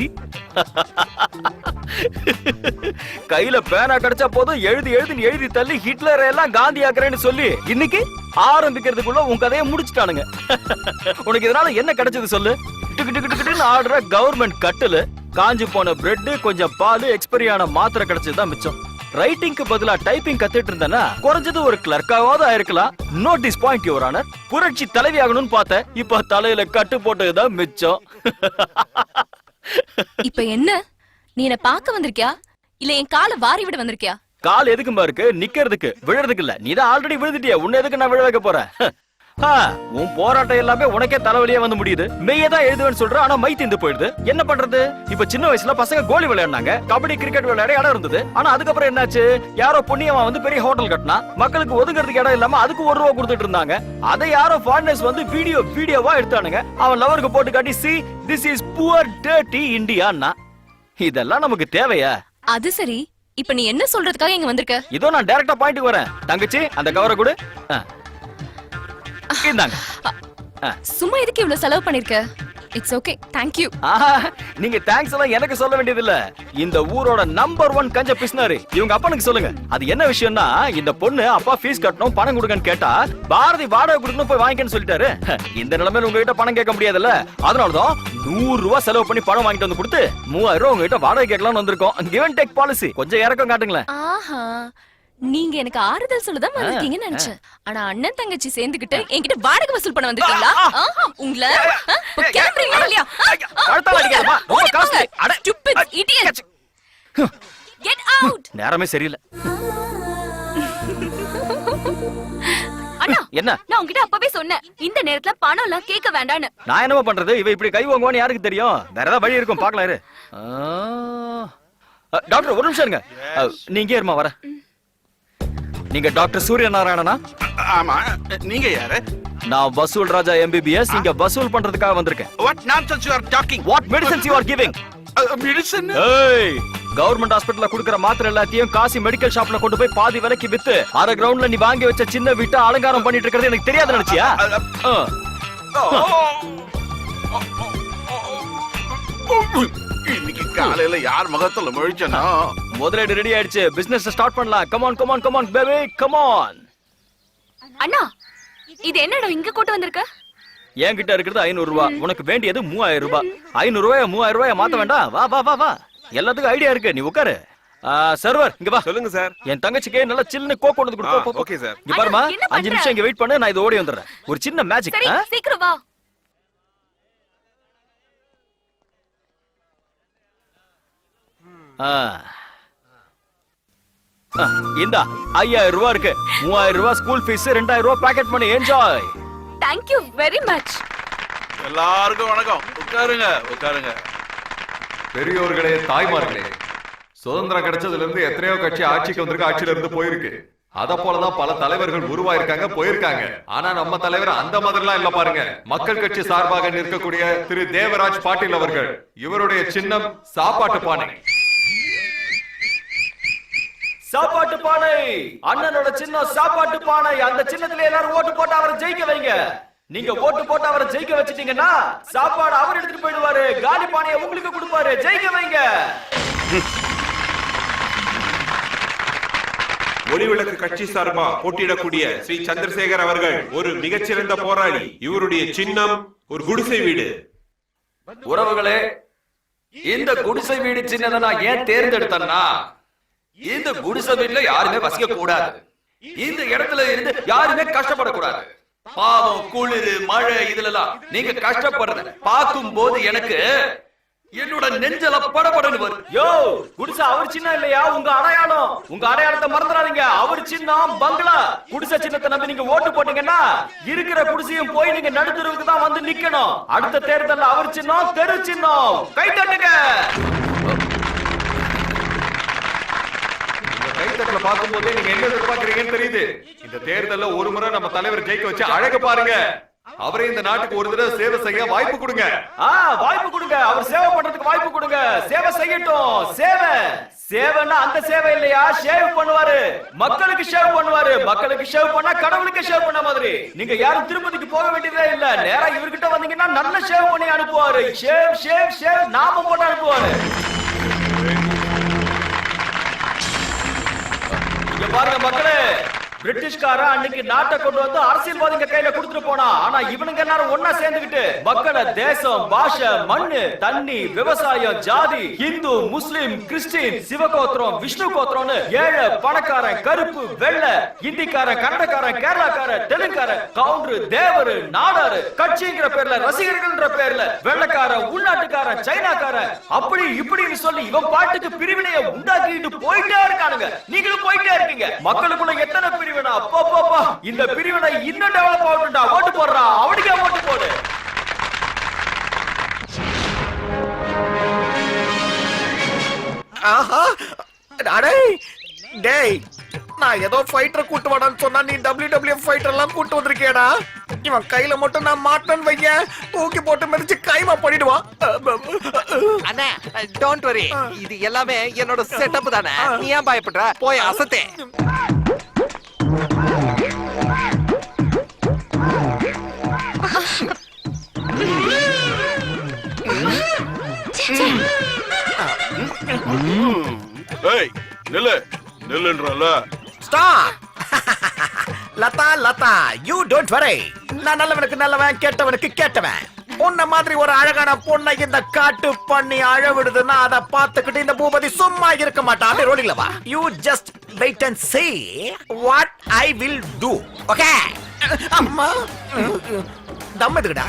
கையில பேனா கிடைச்சா போதும் எழுதி எழுதி தள்ளி ஹிட்லர் எல்லாம் காந்தி ஆக்குறேன்னு சொல்லி இன்னைக்கு ஆரம்பிக்கிறதுக்குள்ள உன் கதையை முடிச்சுட்டானுங்க. உனக்கு இதனால என்ன கிடைச்சது சொல்லு? ஆடுற கவர்மெண்ட் கட்டுல காஞ்சி போன பிரெட், கொஞ்சம் பால், எக்ஸ்பைரி ஆன மாத்திரை கிடைச்சதுதான் மிச்சம். ரைட்டிங்க்கு பதிலா டைப்பிங் கத்துட்டு இருந்தேன்னா குறைஞ்சது ஒரு கிளர்க்காவது ஆயிருக்கலாம். Notice point your honour. புரட்சி தலைவி ஆகணும்னு பார்த்தேன், இப்ப தலையில கட்டு போட்டதுதான் மிச்சம். இப்ப என்ன, நீ என்ன பார்க்க வந்திருக்கியா இல்ல என் காலை வாரி விட வந்திருக்கியா? கால் எதுக்குமா இருக்கு? நிக்கிறதுக்கு, விழுறதுக்கு இல்ல. நீதான் ஆல்ரெடி விழுந்துட்டியா, உன்ன எதுக்கு நான் விழ வைக்க போறேன்? உன் போராட்டம் எல்லாமே உனக்கே தலைவலியா வந்து முடியுது. மெய்யதான் எழுதுவேன்னு சொல்ற, ஆனா மை திந்து போயிடுது. என்ன பண்றது? இப்ப சின்ன வயசுல பசங்க கோலி விளையாடுனாங்க, கபடி, கிரிக்கெட் விளையாட இடம் இருந்தது. ஆனா அதுக்கப்புறம் என்னாச்சு? யாரோ புண்ணியமா வந்து பெரிய ஹோட்டல் கட்டினா, மக்களுக்கு ஒதுங்கிறதுக்கு இடம் இல்லாம அதுக்கு 1 ரூபா கொடுத்துட்டு இருந்தாங்க. அதை யாரோ ஃபாரினர்ஸ் வந்து வீடியோவா எடுத்தானுங்க. அவன் லவருக்கு போட்டு காட்டி, see this is poor dirty Indiaன்னா. இதெல்லாம் நமக்கு தேவையா? அது சரி, இப்ப நீ என்ன சொல்றதுக்காக இங்க வந்திருக்க? இதோ நான் டைரக்டா பாயிண்ட்க்கு வரேன். தங்கச்சி, அந்த கவரை கொடு. இந்தாங்க. சும்மா எதுக்கு இவ்வளவு செலவு பண்ணிருக்க? It's okay thank you. நீங்க தேங்க்ஸ் எல்லாம் எனக்கு சொல்ல வேண்டியது இல்ல. இந்த ஊரோட நம்பர் 1 கஞ்ச பிஸ்னரி இவங்க அப்பனுக்கு சொல்லுங்க. அது என்ன விஷயம்னா, இந்த பொண்ணு அப்பா ஃபீஸ் கட்டணும் பணம் கொடுங்கன்னு கேட்டா பாரதி வாடகை கொடுக்கணும் போய் வாங்கிக்கன்னு சொல்லிட்டாரு. இந்த நிலைமையில உங்ககிட்ட பணம் கேட்க முடியாதுல்ல, அதனாலதான் 100 ரூபாய் செலவு பண்ணி பணம் வாங்கிட்டு வந்து கொடுத்து 3000 ரூபாய் உங்ககிட்ட வாடகை கேட்கலாம்னு வந்திருக்கோம். Give and take policy. கொஞ்சம் இறக்கம் காட்டுங்களேன். ஆஹா, நீங்க எனக்கு ஆறுதல் சொல்லதான் வந்திருக்கீங்கன்னு நினைச்சேன். ஆனா அண்ணன் தங்கச்சி சேர்ந்துகிட்டு என்கிட்ட வாடகை வசூல் பண்ண வந்திருக்கீங்களா? உங்களை கிளம்புறீங்களா இல்லையா? Stupid idiot. Get out. நேரமே சரியில்லை. அண்ணா, என்ன? நான் உங்ககிட்ட அப்பவே சொன்னேன் இந்த நேரத்துல பணம் எல்லாம் கேட்க வேண்டான்னு. நான் என்னமா பண்றது? இவ இப்படி கை வாங்குவான்னு யாருக்கு தெரியும்? வேற ஏதாவது வழி இருக்கும், பாக்கலாம் இரு. டாக்டர் ஒரு நிமிஷம் இருங்க. நீங்க இருமா வர. நீங்க டாக்டர் சூரிய நாராயணனா? ஆமா, நீங்க யாரு? நான் வசூல் ராஜா MBBS. இங்க வசூல் பண்றதுக்காக வந்திருக்கேன். What nonsense you are talking? What medicines you are giving? Medicine? ஏய், கவர்மெண்ட் ஹாஸ்பிடல்ல குடுக்குற மாத்திரை எல்லாத்தையும் காசி மெடிக்கல் ஷாப்ல கொண்டு போய் பாதி விலைக்கு வித்து அரை கிரவுண்ட்ல நீ வாங்கி வச்ச சின்ன வீட்டை அலங்காரம் பண்ணிட்டு இருக்கிறது எனக்கு தெரியாது நினைச்சியா? இன்னைக்கு காலையில யார் முகத்துல முழிச்சனா? முதலீடு ரெடி ஆயிடுச்சு. பிசினஸ் ஸ்டார்ட் பண்ணலாம். Come on come on come on baby come on. அண்ணா, இது என்னடா இங்க கூட்டி வந்திருக்க? என்கிட்ட இருக்கிறது 500 ரூபாய். உனக்கு வேண்டியது 3000 ரூபாய். 500 ரூபாய் 3000 ரூபாய் மாத்த வேண்டாம். வா வா வா வா. எல்லாத்துக்கும் ஐடியா இருக்கு. நீ உட்காரு. சர்வர் இங்க வா. சொல்லுங்க சார். என் தங்கச்சிக்கு நல்ல சில்லுன்னு கோக் கொண்டு வந்து கொடு. Okay sir. இங்க பாருமா, 5 நிமிஷம் இங்க வெயிட் பண்ணு. நான் இது ஓடி வந்துடுறேன். ஒரு சின்ன மேஜிக். சரி சீக்கிரம் வா. இந்தா 5000 ரூபாய் இருக்கு. 3000 ரூபாய் ஸ்கூல் ஃபீஸ், 2000 ரூபாய் pocket money. Enjoy. Thank you very much. எல்லாருக்கும் வணக்கம். உட்காருங்க உட்காருங்க. பெரியோர்களே, தாய்மார்களே, சுதந்திரம் கிடைச்சதுல இருந்து எத்தனையோ கட்சி ஆட்சிக்கு வந்திருக்கு, ஆட்சியில இருந்து போயிருக்கு. அத போலதான் பல தலைவர்கள் உருவாயிருக்காங்க, போயிருக்காங்க. ஆனா நம்ம தலைவர் அந்த மாதிரிலாம் இல்ல பாருங்க. மக்கள் கட்சி சார்பாக நிற்கக்கூடிய திரு தேவராஜ் பாட்டீல் அவர்கள், இவருடைய சின்னம் சாப்பாட்டு பானை. சாப்பாட்டு பானை. அண்ணனோட சின்னம் சாப்பாட்டு பானை. அந்த சின்னத்துல எல்லாரும் ஓட்டு போட்டு அவரை ஜெயிக்க வைங்க. நீங்க ஓட்டு போட்டு அவரை ஜெயிக்க வச்சிட்டீங்கன்னா சாப்பாடு அவர் எடுத்துட்டு போயிடுவாரு. காலி பானையை உங்களுக்கு கொடுப்பாரு. ஜெயிக்க வைங்க. ஒளிவிளக்கு கட்சி சார்பா போட்டியிடக்கூடிய ஸ்ரீ சந்திரசேகர் அவர்கள் ஒரு மிகச்சிறந்த போராளி. இவருடைய சின்னம் ஒரு குடிசை வீடு. உறவுகளே, இந்த குடிசை வீடு சின்னதை நான் ஏன் தேர்ந்தெடுத்தேன்னா, இந்த குடிசை வீட்டுல யாருமே வசிக்க கூடாது. இந்த இடத்துல இருந்து யாருமே கஷ்டப்படக்கூடாது. பாவம், குளிர், மழை இதுலலாம் நீங்க கஷ்டப்படுறத பார்க்கும் போது எனக்கு என்னோட நெஞ்சல படபடன்னு வரும். யோ, குடிசை அவர் சின்னம் இல்லையா? உங்க அடையாளம். உங்க அடையாளத்தை மறந்துடாதீங்க. அவர் சின்னம் பங்களா. குடிசை சின்னத்தை நம்பி நீங்க ஓட்டு போட்டீங்கன்னா இருக்கிற குடிசையும் போய் நீங்க நடுத்தருவுக்கு தான் வந்து நிக்கணும். அடுத்த தேர்தல்ல அவர் சின்னம் தெரு சின்னம். கை தட்டுங்க. கைத்தட்டல பார்க்கும் போதே நீங்க என்ன எதிர்பார்க்கறீங்கன்னு தெரியுது. இந்த தேர்தல்ல ஒரு முறை நம்ம தலைவர் ஜெயிக்க வச்சு அழகு பாருங்க. அவரே இந்த நாட்டுக்கு ஒரு தடவை சேவை செய்ய வாய்ப்பு கொடுங்க. வாய்ப்பு கொடுங்க. அவர் சேவை பண்றதுக்கு வாய்ப்பு கொடுங்க. சேவை செய்யட்டும். சேவை சேவைன்னா அந்த சேவை இல்லையா? ஷேவ் பண்ணுவாரு. மக்களுக்கு ஷேவ் பண்ணுவாரு. மக்களுக்கு ஷேவ் பண்ணா கடவுளுக்கு ஷேவ் பண்ண மாதிரி. நீங்க யாரும் திருப்பதிக்கு போக வேண்டியதே இல்ல. நேரா இவர்கிட்ட வந்தீங்கன்னா நல்ல ஷேவ் பண்ணி அனுப்புவாரு. ஷேவ் ஷேவ் ஷேவ் நாம போட்டு அனுப்புவாரு. பாருங்க மக்களே, பிரிட்டிஷ்கார அன்னைக்கு நாட்டை கொண்டு வந்து அரசியல்வாதிங்க கையில கொடுத்துட்டு போனா. ஆனா இவனுங்க எல்லாரும் ஒன்னா சேர்ந்துகிட்டு மக்களை தேசம், பாஷை, மண்ணு, தண்ணி, விவசாயம், ஜாதி, இந்து, முஸ்லிம், கிறிஸ்டின், சிவகோத்திரம், விஷ்ணு கோத்திரம்னு ஏழை, பணக்காரன், கருப்பு, வெள்ளை, இந்திக்காரன், கன்னடக்காரன், கேரளாக்காரன், தெலுங்காரன், கவுண்டரு, தேவரு, நாடாரு, கட்சிங்கிற பேர்ல, ரசிகர்கள்ன்ற பேர்ல, வெள்ளக்காரன், உள்நாட்டுக்காரன், சைனாக்காரன், அப்படி இப்படின்னு சொல்லி இவன் பாட்டுக்கு பிரிவினையை உண்டாக்கிட்டு போயிட்டே இருக்கானுங்க. நீங்களும் போயிட்டே இருக்கீங்க. மக்களுக்குள்ள எத்தனை பிரிவினை! அப்பா, இந்த பிரிவினை இன்னும் டெவலப் ஆகட்டும்டா. ஓட்டு போடுறா. அவனுக்கே ஓட்டு போடு. ஆஹா, அடே டேய், நான் ஏதோ ஃபைட்டர் கூட்டு வாடான்னு சொன்னா நீ WWF ஃபைட்டர் எல்லாம் கூட்டு வந்திருக்கேடா. இவன் கையில மட்டும் நான் மாட்டேன்னு வைய, தூக்கி போட்டு மிதிச்சு கைமா பண்ணிடுவான். அண்ணா, டோன்ட் வரி. இது எல்லாமே என்னோட செட்டப் தானே. நீ ஏன் பயப்படுற? போய் அசத்தே. ஏய் நில்லு நில்லுன்றல stop. Latha Latha you don't worry. நான் நல்லவனுக்கு நல்லவன், கெட்டவனுக்கு கேட்டவன். உன்ன மாதிரி ஒரு அழகான பொண்ணை இந்த காட்டு பண்ணி அழவிடுதுன்னா அதை பார்த்துக்கிட்டு இந்த பூபதி சும்மா இருக்க மாட்டான். அப்படியே ரோலிங்ல வா. You just wait and see what I will do. Okay? அம்மா தம் எதுக்குடா?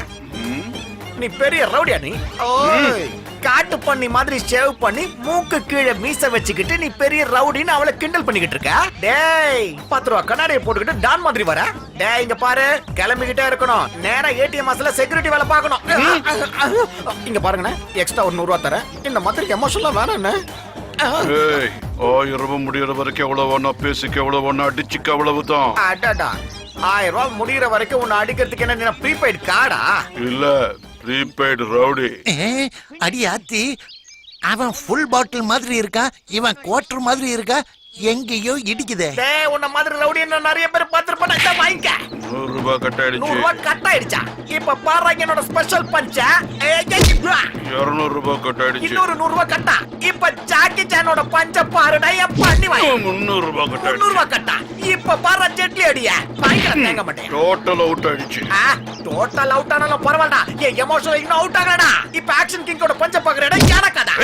நீ பெரிய ரவுடியா நீ? ஓய் காட்டு பண்ணி மாதிரி ஷேவ் பண்ணி மூக்கு கீழே மீச வச்சுக்கிட்டு நீ பெரிய ரவுடின்னு அவளை கிண்டல் பண்ணிக்கிட்டு இருக்க. டேய் 10 ரூபா கண்ணாடியை போட்டுக்கிட்டு டான் மாதிரி வர. டேய் இங்க பாரு, கிளம்பிக்கிட்டே இருக்கணும். நேரா ஏடிஎம் மாசல செக்யூரிட்டி வேலை பார்க்கணும். இங்க பாருங்கண்ணே, எக்ஸ்ட்ரா ஒரு 100 ரூபா தரேன். இந்த மாதிரி எமோஷனலா வேணாண்ணே. ஏய் 1000 ரூபாய் முடியற வரைக்கும் எவ்வளவு வேணா பேசிக்க, எவ்வளவு வேணா அடிச்சுக்க, அவ்வளவுதான். அடடா 1000 ரூபாய் முடியற வரைக்கும் உன்னை அடிக்கிறதுக்கு என்ன ப்ரீபெய்ட் கார்டா? இல்ல ப்ரீபெய்டு ரவுடி. அடி ஆத்தி, அவன் ஃபுல் பாட்டில் மாதிரி இருக்கா, இவன் குவார்டர் மாதிரி இருக்கா, எங்கேயோ இடிக்குதே. டேய் உன்ன மாதிரி ரவுடி நான் நிறைய பேர் பார்த்திருப்பேன். இத வாங்கிக்க. 100 ரூபாய் கட்டாயிடுச்சு. 100 ரூபாய் கட்டாயிடுச்சா? இப்ப பாரு என்னோட ஸ்பெஷல் பஞ்ச. 200 ரூபாய் கட்டாயிடுச்சு. இன்னொரு 100 ரூபாய் கட்டா. இப்ப ஜாக்கி சானோட பஞ்ச பாருடா, என் பண்ணி வாங்க. 300 ரூபாய் 300 கட்டாயிடுச்சு. ரூபாய் கட்டா. இப்ப பாரு ஜெட்லி அடியா. பயங்கர தேங்க மாட்டேன். டோட்டல் அவுட் ஆயிடுச்சு. டோட்டல் அவுட் ஆனாலும் பரவாயில்லடா. ஏன் எமோஷனல் இன்னும் அவுட் ஆகலடா. இப்ப ஆக்ஷன் கிங்கோட பஞ்ச பாக்குறடா, எனக்கடா.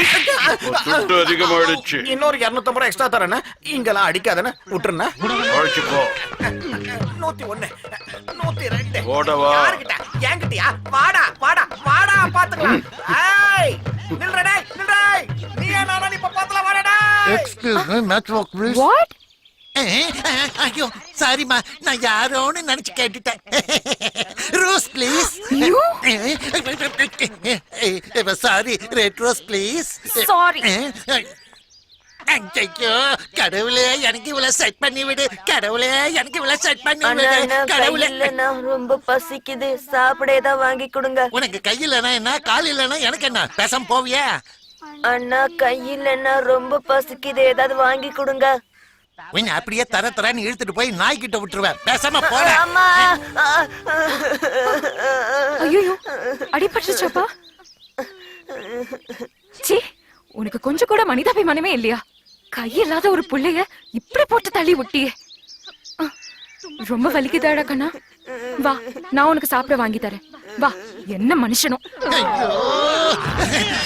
துட்டு அதிகமாயிடுச்சு. இன்னொரு 250 ரூபாய் எக்ஸ்ட்ரா தரேன். இங்கலாம் அடிக்காதன விட்டுறேன். அடிச்சு போ. 101 102 ஓடவா. யார்கிட்ட? என்கிட்டயா? வாடா வாடா வாடா பாத்துக்கலாம். ஏய் நில்றடா நில்றா. நீ நானா இப்ப பாத்தலாம் வாடா. Excuse me, network please. What? ஐயோ சாரிமா, நான் யாரோன்னு நினைச்சு கேட்டுட்டேன். Rose please. Sorry, red rose please. Sorry. ஐயோ கடவுளே, எனக்கு இவ்வளவு செட் பண்ணி விடு. கடவுளே, எனக்கு இவ்வளவு செட் பண்ணி அண்ணா விடு. அண்ணா, கடவுளே, கையிலண்ணா, ரொம்ப பசிக்குது, சாப்பிட ஏதாவது வாங்கி கொடுங்க. உனக்கு கை இல்லைன்னா என்ன, கால் இல்லைன்னா எனக்கு என்ன, பேசாம போவியா? அண்ணா கையிலண்ணா, ரொம்ப பசிக்குது, ஏதாவது வாங்கி கொடுங்க. உன்னை அப்படியே தரன்னு இழுத்துட்டு போய் நாய்கிட்ட விட்டுருவேன். பேசாம போற. அம்மா. ஐயோ அடிபட்டுச்சப்பா. சீ, உனக்கு கொஞ்சம் கூட மனிதாபிமானமே இல்லையா? கையில்லாத ஒரு புள்ளைய இப்படி போட்டு தள்ளி விட்டியே. ரொம்ப வலிக்குதாடா கண்ணா. வா, நான் உனக்கு சாப்பிட வாங்கி தரேன். வா. என்ன மனுஷனும். ஐயோ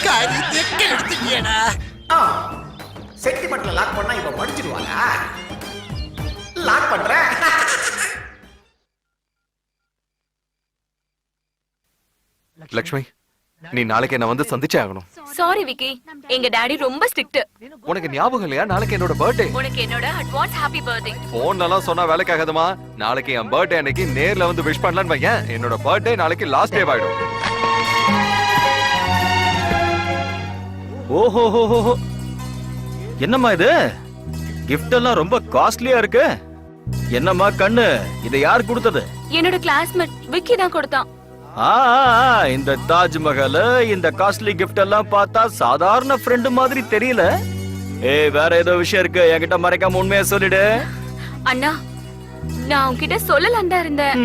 காரியத்தை கெடுத்துட்டியேடா. சென்டிமெண்ட்ல லாக் பண்ணா இப்ப மடிச்சிடுவாங்க. லாக் பண்றேன். லக்ஷ்மி, நீ நாளைக்கு என்ன வந்து சந்திச்சே ஆகணும். சாரி விக்கி, எங்க டாடி ரொம்ப ஸ்ட்ரிக்ட். உனக்கு ஞாபகம் இல்லையா, நாளைக்கு என்னோட பர்த்டே. உனக்கு என்னோட அட்வான்ஸ் ஹாப்பி பர்த்டே. போன்ல எல்லாம் சொன்னா வேலைக்கு ஆகாதுமா. நாளைக்கு என் பர்த்டே அன்னைக்கு நேர்ல வந்து விஷ் பண்ணலான்னு வையேன். என்னோட பர்த்டே நாளைக்கு லாஸ்ட் டே ஆயிடும். ஓஹோ, என்னம்மா இது? கிஃப்ட் எல்லாம் ரொம்ப காஸ்ட்லியா இருக்கு. என்னம்மா கண்ணு, இதை யார் கொடுத்தது? என்னோட கிளாஸ்மேட் விக்கி தான் கொடுத்தான். இந்த தாஜ்மஹால், இந்த காஸ்ட்லி கிஃப்ட் எல்லாம் பார்த்தா சாதாரண ஃப்ரெண்ட் மாதிரி தெரியல. வேற ஏதோ விஷயம் இருக்கு, என்கிட்ட மறைக்காம உண்மையா சொல்லிடு. அண்ணா, நான் உன்கிட்ட சொல்லலாம் தான் இருந்தேன்.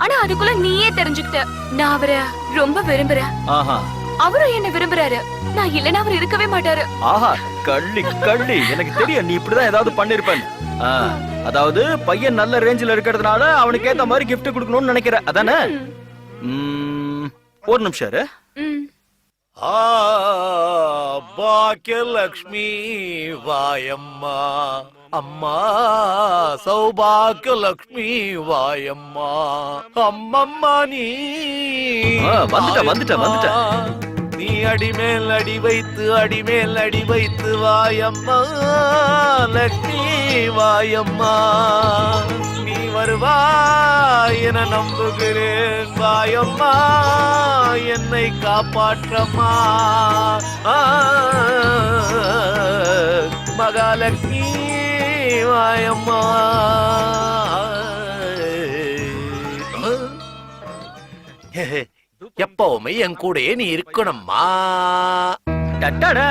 ஆனா அதுக்குள்ள நீயே தெரிஞ்சுக்கிட்ட. நான் அவரை ரொம்ப விரும்புறேன். ஆஹா, அவரும் என்ன விரும்புறாரு. நான் இல்லனா அவர் இருக்கவே மாட்டாரு. ஆஹா, கள்ளி கள்ளி, எனக்கு தெரியும் நீ இப்படிதான் ஏதாவது பண்ணிருப்பேன். அதாவது பையன் நல்ல ரேஞ்சில இருக்கிறதுனால அவனுக்கு ஏத்த மாதிரி கிஃப்ட் கொடுக்கணும்னு நினைக்கிற, அதானே? ஒரு நிமிஷம் இரு. பாக்கியலக்ஷ்மி வாயம்மா, அம்மா சௌபாக்கியலக்ஷ்மி வாயம்மா, அம்மம்மா நீ வந்துட்டேன். நீ அடிமேல் அடி வைத்து வாயம்மா லக்ஷ்மி வாயம்மா. நீ வருவாய் என நம்புகிறேன் வாயம்மா, என்னை காப்பாற்றம்மா மகாலட்சுமி வாயம்மா. எப்பவுமே என் கூடயே நீ இருக்கணும்மா. 10,000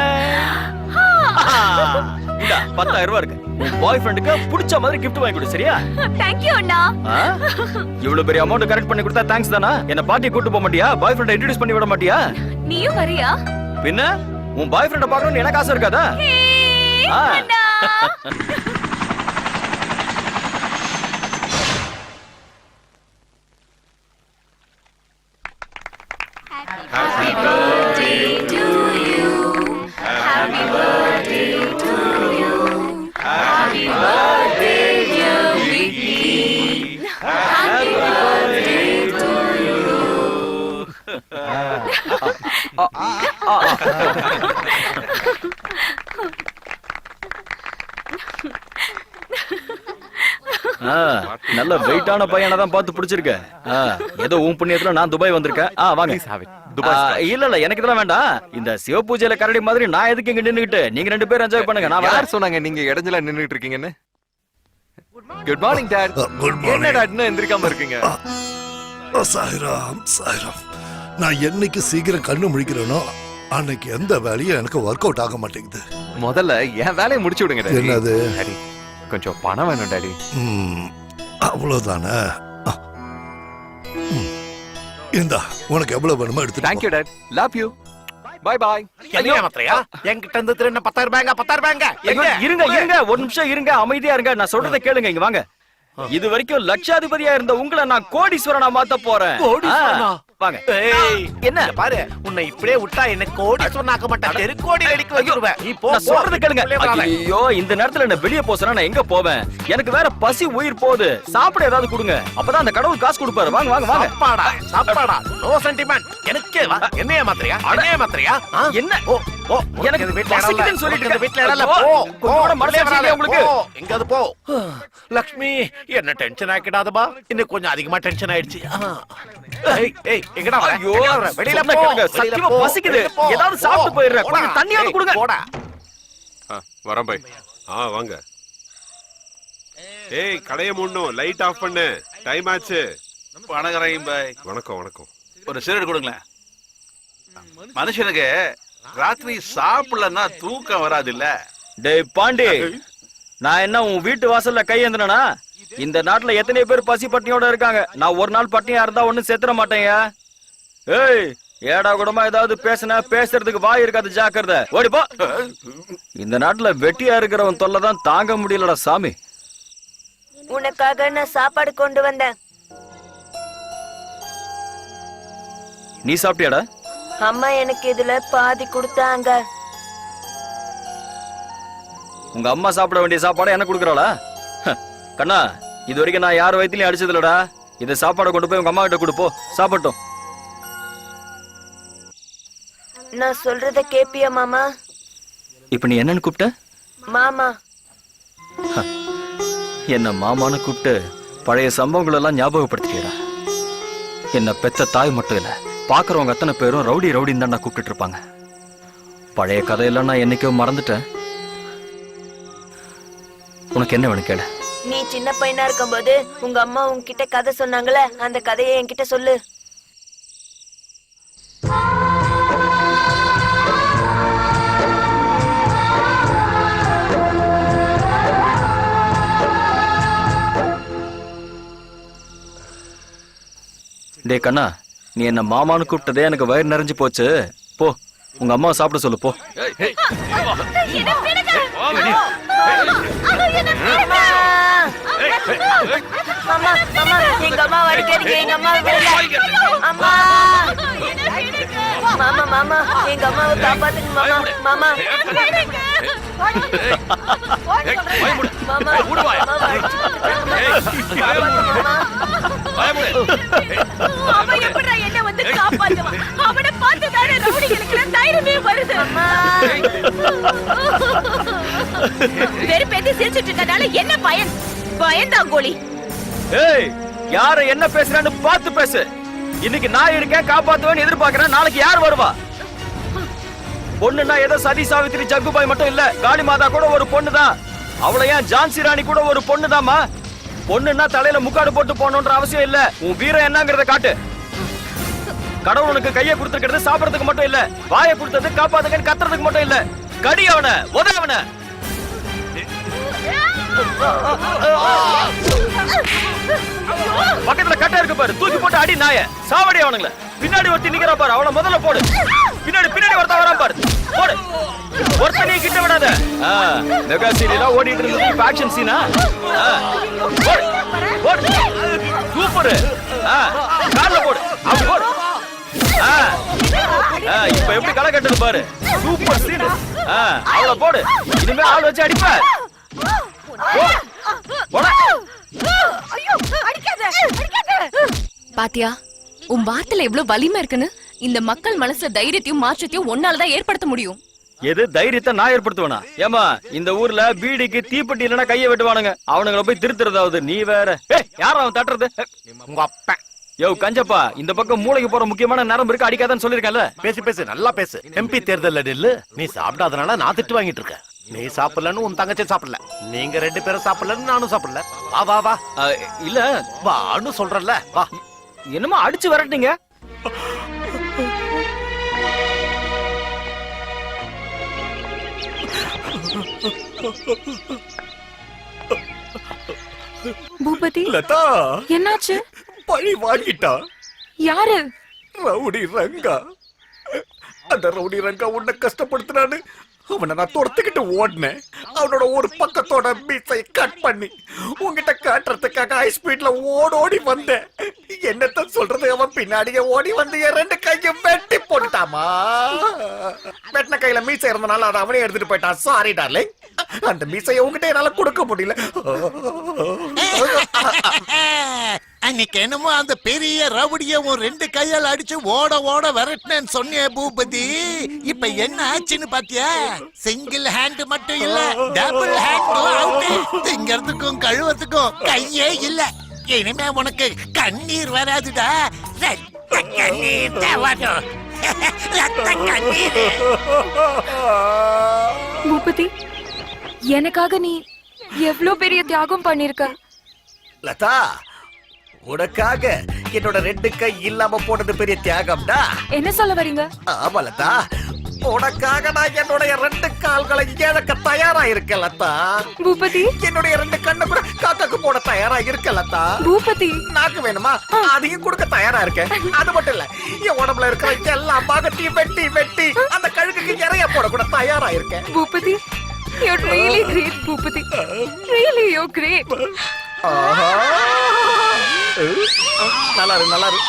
ரூபாய் இருக்கு. உன் பாய் ஃப்ரெண்டுக்கு பிடிச்ச மாதிரி கிஃப்ட் வாங்கி கொடு, சரியா? தேங்க் யூ அண்ணா. இவ்வளவு பெரிய அமௌண்ட் கரெக்ட் பண்ணி கொடுத்தா தேங்க்ஸ் தானா? என்ன பார்ட்டி கூட்டு போக மாட்டியா? பாய் ஃப்ரெண்ட் இன்ட்ரோடியூஸ் பண்ணி விட மாட்டியா? நீயும் வரியா? பின்ன உன் பாய் ஃப்ரெண்ட பார்க்கணும்னு எனக்கு ஆசை இருக்காதா? ஆ. நல்ல வெயிட்டான பையனை தான் பார்த்து பிடிச்சிருக்க. ஏதோ உன் புண்ணியத்துல நான் துபாய் வந்திருக்கேன். வாங்க. இல்ல இல்ல எனக்கு இதெல்லாம் வேண்டாம். இந்த சிவ பூஜையில கரடி மாதிரி நான் எதுக்கு இங்க நின்னுகிட்டு? நீங்க 2 பேரும் என்ஜாய் பண்ணுங்க. நான் யார் சொன்னாங்க நீங்க இடைஞ்சல நின்னுட்டு இருக்கீங்கன்னு? Good morning dot. என்ன டாட் இன்னும் எந்திரிக்காம இருக்கீங்க? சாய்ராம் சாய்ராம். நான் என்னைக்கு சீக்கிரம் கண்ணு முழிக்கிறேனோ அன்னைக்கு எந்த வேலையும் எனக்கு ஒர்க் அவுட் ஆக மாட்டேங்குது. முதல்ல என் வேலையை முடிச்சு விடுங்க டாடி. என்னது? டாடி கொஞ்சம் பணம் வேணும் டாடி. அவ்வளவுதானே? இந்தா உனக்கு எவ்வளவு வேணுமோ எடுத்து. Thank you dad. Love you. Bye bye. ஐயோ மாத்திரையா என்கிட்ட இருந்து திருண்ண 10,000 ரூபாய்ங்க. இருங்க இருங்க ஒரு நிமிஷம் இருங்க, அமைதியா இருங்க. நான் சொல்றதை கேளுங்க. இங்க வாங்க. இது வரைக்கும் லட்சாதிபதியா இருந்த உங்களை நான் கோடீஸ்வரனா மாத்த போறேன். வாங்க. என்ன பாரு, உன்னை இப்படியே விட்டா என்ன கோடி சொன்னாக்க மாட்டேன், தெரு கோடி அடிக்க வச்சிருவேன். நீ போ. நான் சொல்றது கேளுங்க. ஐயோ இந்த நேரத்துல என்ன வெளிய போறேன்னா நான் எங்க போவேன்? எனக்கு வேற பசி உயிர் போகுது. சாப்பிட ஏதாவது கொடுங்க. அப்பதான் அந்த கடவுள் காசு கொடுப்பாரு. வாங்க வாங்க வாங்க. சாப்பாடா சாப்பாடா? No sentiment. எனக்கே என்னைய மாத்திரையா? என்னைய மாத்திரையா? என்ன? ஓ ஓ எனக்கு பசிக்குதுன்னு சொல்லிட்டு வீட்ல இல்ல. போ கூட மனசே வரல உங்களுக்கு. எங்கது போ. லக்ஷ்மி என்ன டென்ஷன் ஆக்கிடாதபா. இன்னும் கொஞ்சம் அதிகமா டென்ஷன் ஆயிடுச்சு. ஏய் ஏய் எங்கடா வர? ஐயோ வெளியில போ. சத்தியமா பசிக்குது. ஏதாவது சாப்பிட்டு போயிடுறேன். கொஞ்சம் தண்ணியாவது கொடுங்க. போடா. வரேன் பை. வாங்க. ஏய் கடையை மூடணும். லைட் ஆஃப் பண்ணு. டைம் ஆச்சு. வணக்கம் பை. வணக்கம் வணக்கம். ஒரு சிகரெட் கொடுங்களேன். மனுஷனுக்கு ராத்திரி சாப்பிடலன்னா தூக்கம் வராது இல்ல? டேய் பாண்டி, நான் என்ன உன் வீட்டு வாசல்ல கையேந்தினா? இந்த நாட்டுல எத்தனை பேர் பசி பட்டினியோட இருக்காங்க. நான் ஒரு நாள் பட்டினியா இருந்தா ஒண்ணும் செத்துற மாட்டேங்க. ஏய் ஏடா கூடமா ஏதாவது பேசுறதுக்கு வாய் இருக்காது, ஜாக்கிரதை. ஓடிப்போ. இந்த நாட்டுல வெட்டியா இருக்கிறவன் தொல்லை தான் தாங்க முடியலடா சாமி. உனக்காக நான் சாப்பாடு கொண்டு வந்தேன். நீ சாப்பிட்டியாடா? அம்மா எனக்கு இதுல பாதி கொடுத்தாங்க. உங்க அம்மா சாப்பிட வேண்டிய சாப்பாடு எனக்கு கொடுக்கறாளா? கண்ணா, இது வரைக்கும் நான் யார் வயித்திலையும் அடிச்சது இல்லடா. இதை சாப்பாடை கொண்டு போய் உங்க அம்மா கிட்ட கொடுப்போ, சாப்பிட்டோம். நான் சொல்றத கேப்பியா மாமா? இப்ப நீ என்னன்னு கூப்பிட்ட? மாமா. என்ன மாமான்னு கூப்பிட்டு பழைய சம்பவங்கள் எல்லாம் ஞாபகப்படுத்திட்டா. என்ன பெத்த தாய் மட்டும் இல்ல, பாக்குறவங்க அத்தனை பேரும் ரவுடி ரவுடின்னு தான் கூப்பிட்டு இருப்பாங்க. பழைய கதையெல்லாம் நான் என்னைக்கோ மறந்துட்டேன். உனக்கு என்ன வேணும் கேளு. நீ சின்ன பையனா இருக்கும்போது உங்க அம்மா உன்கிட்ட கதை சொன்னாங்களே, அந்த கதையை என்கிட்ட சொல்லு. டே கண்ணா, நீ என்ன மாமான்னு கூப்பிட்டதே எனக்கு வயிறு நிறைஞ்சு போச்சு. போ உங்க அம்மா சாப்பிட சொல்லு போ. மாமா மாமா எங்க அம்மா வடிக்கிறீங்க. எங்க அம்மா அம்மா மாமா மாமா எங்க அம்மாவை காப்பாத்துங்க மாமா. மாமா என்ன வந்து காப்பாத்துவான்? அவனை பார்த்துதானே ரவுடிகளுக்கு தைரியமே வருது. வெறும் பேசி சிரிச்சிட்டு இருக்கனால என்ன பயன்? பயந்தான் கோழி. ஏய் யார என்ன பேசுறான்னு பார்த்து பேசு. இன்னைக்கு நான் இருக்கேன், காப்பாத்துவேன்னு எதிர்பார்க்கிறேன். நாளைக்கு யார் வருவா? பொண்ணுன்னா ஏதோ சதி சாவித்திரி ஜக்குபாய் மட்டும் இல்ல, காளி மாதா கூட ஒரு பொண்ணு தான். அவளை ஏன் ஜான்சி ராணி கூட ஒரு பொண்ணு தாமா. பொண்ணுன்னா தலையில முக்காடு போட்டு போகணுன்ற அவசியம் இல்ல. உன் வீரம் என்னங்கறத காட்டு. கடவுள் உனக்கு கையை கொடுத்துருக்கிறது சாப்பிடறதுக்கு மட்டும் இல்ல, வாயை கொடுத்தது காப்பாத்துங்கன்னு கத்துறதுக்கு மட்டும் இல்ல. கடி அவனை, உத அவனை. பக்கத்துல கட்டை இருக்கு பாரு, தூக்கி போட்டு அடி நாய. சாவடி அவனுங்கள. பின்னாடி ஒருத்தி நிக்கிறா பாரு, அவளை முதல்ல போடு. பின்னாடி பின்னாடி ஒருத்தன் வரான் பாரு. போடு. ஒருத்தனே கிட்ட விடாத. மெகா சீரியலா ஓடிட்டு இருந்தது இப்ப ஆக்ஷன் சீனா. போடு. போடு. சூப்பர். கால்ல போடு. அப்படி போடு. இப்ப எப்படி களை கட்டுது பாரு. Super scene. அவள போடு. இனிமே ஆள் வச்சு அடிப்ப. பாத்தியா உன் வார்த்தையில எவ்வளவு வலிமை இருக்குன்னு. இந்த மக்கள் மனசுல தைரியத்தையும் மாற்றத்தையும் ஒன்னாலதான் ஏற்படுத்த முடியும். எது தைரியத்தை நான் ஏற்படுத்துவேனா? ஏமா இந்த ஊர்ல பீடிக்கு தீப்பெட்டி இல்லைன்னா கைய வெட்டுவானுங்க. அவனுங்களை போய் திருத்துறதாவது நீ வேற. யாரும் அவன் தட்டுறது? உங்க அப்பா. யோ கஞ்சப்பா, இந்த பக்கம் மூளைக்கு போற முக்கியமான நரம்பு இருக்கு, அடிக்காதான்னு சொல்லிருக்கேன்ல. பேசு நல்லா பேசு. MP தேர்தல்ல நில்லு. நீ சாப்பிடாதனால நான் திட்டு வாங்கிட்டு இருக்கேன். நீ சாப்பிடலன்னு உன் தங்கச்சி சாப்பிடல, நீங்க 2 பேரும் சாப்பிடலன்னு நானும் சாப்பிடல. வா வா வா. இல்ல வான்னு சொல்றல. வா. என்னமா அடிச்சு வரட்டீங்க? பூபதி, லதா என்னாச்சு? பழி வாங்கிட்டா. யாரு? ரவுடி ரங்கா. அந்த ரவுடி ரங்கா உன்னை கஷ்டப்படுத்தினான்னு அவனை நான் துரத்துக்கிட்டு ஓடினேன். அவனோட ஒரு பக்கத்தோட மீசை கட் பண்ணி உங்ககிட்ட காட்டுறதுக்காக ஹை ஸ்பீட்ல ஓடி வந்தேன். என்னத்த சொல்றது, அவன் பின்னாடியே ஓடி வந்து என் 2 கையும் வெட்டி போட்டுட்டாமா. வெட்டின கையில மீசை இருந்தனால அதை அவனே எடுத்துட்டு போயிட்டான். சாரி டார்லிங், அந்த மீசையை உங்ககிட்ட என்னால கொடுக்க முடியல. அன்னைக்கு என்னமோ அந்த பெரிய ரவுடிய உன் 2 கையால் அடிச்சு ஓட ஓட விரட்டினேன்னு சொன்னியே பூபதி. இப்ப என்ன ஆச்சுன்னு பாத்தியா? சிங்கிள் ஹேண்ட் மட்டும் இல்ல, டபுள் ஹேண்ட். திங்கிறதுக்கும் கழுவத்துக்கும் கையே இல்ல. இனிமே உனக்கு கண்ணீர் வராதுடா. ரத்த கண்ணீர் தேவணும். ரத்த கண்ணீர். பூபதி, எனக்காக நீ எவ்வளவு பெரிய தியாகம் பண்ணிருக்க. லதா, உனக்காக என்னோட 2 கை இல்லாம போனது பெரிய தியாகம்டா. என்ன சொல்ல வரீங்க? ஆமா லதா, உனக்காக நான் என்னுடைய 2 கால்களை இழக்க தயாரா இருக்கேன் லதா. பூபதி, என்னுடைய 2 கண்ணு கூட காக்காக்கு போட தயாரா இருக்கேன் லதா. பூபதி, நாக்கு வேணுமா? அதையும் கொடுக்க தயாரா இருக்கேன். அது மட்டும் இல்ல, என் உடம்புல இருக்கிற எல்லா பாகத்தையும் வெட்டி வெட்டி அந்த கழுகுக்கு இறைய போட கூட தயாரா இருக்கேன். Boopathi, you're really great, Boopathi. Really, you're great. நல்லா இரு, நல்லா இரு.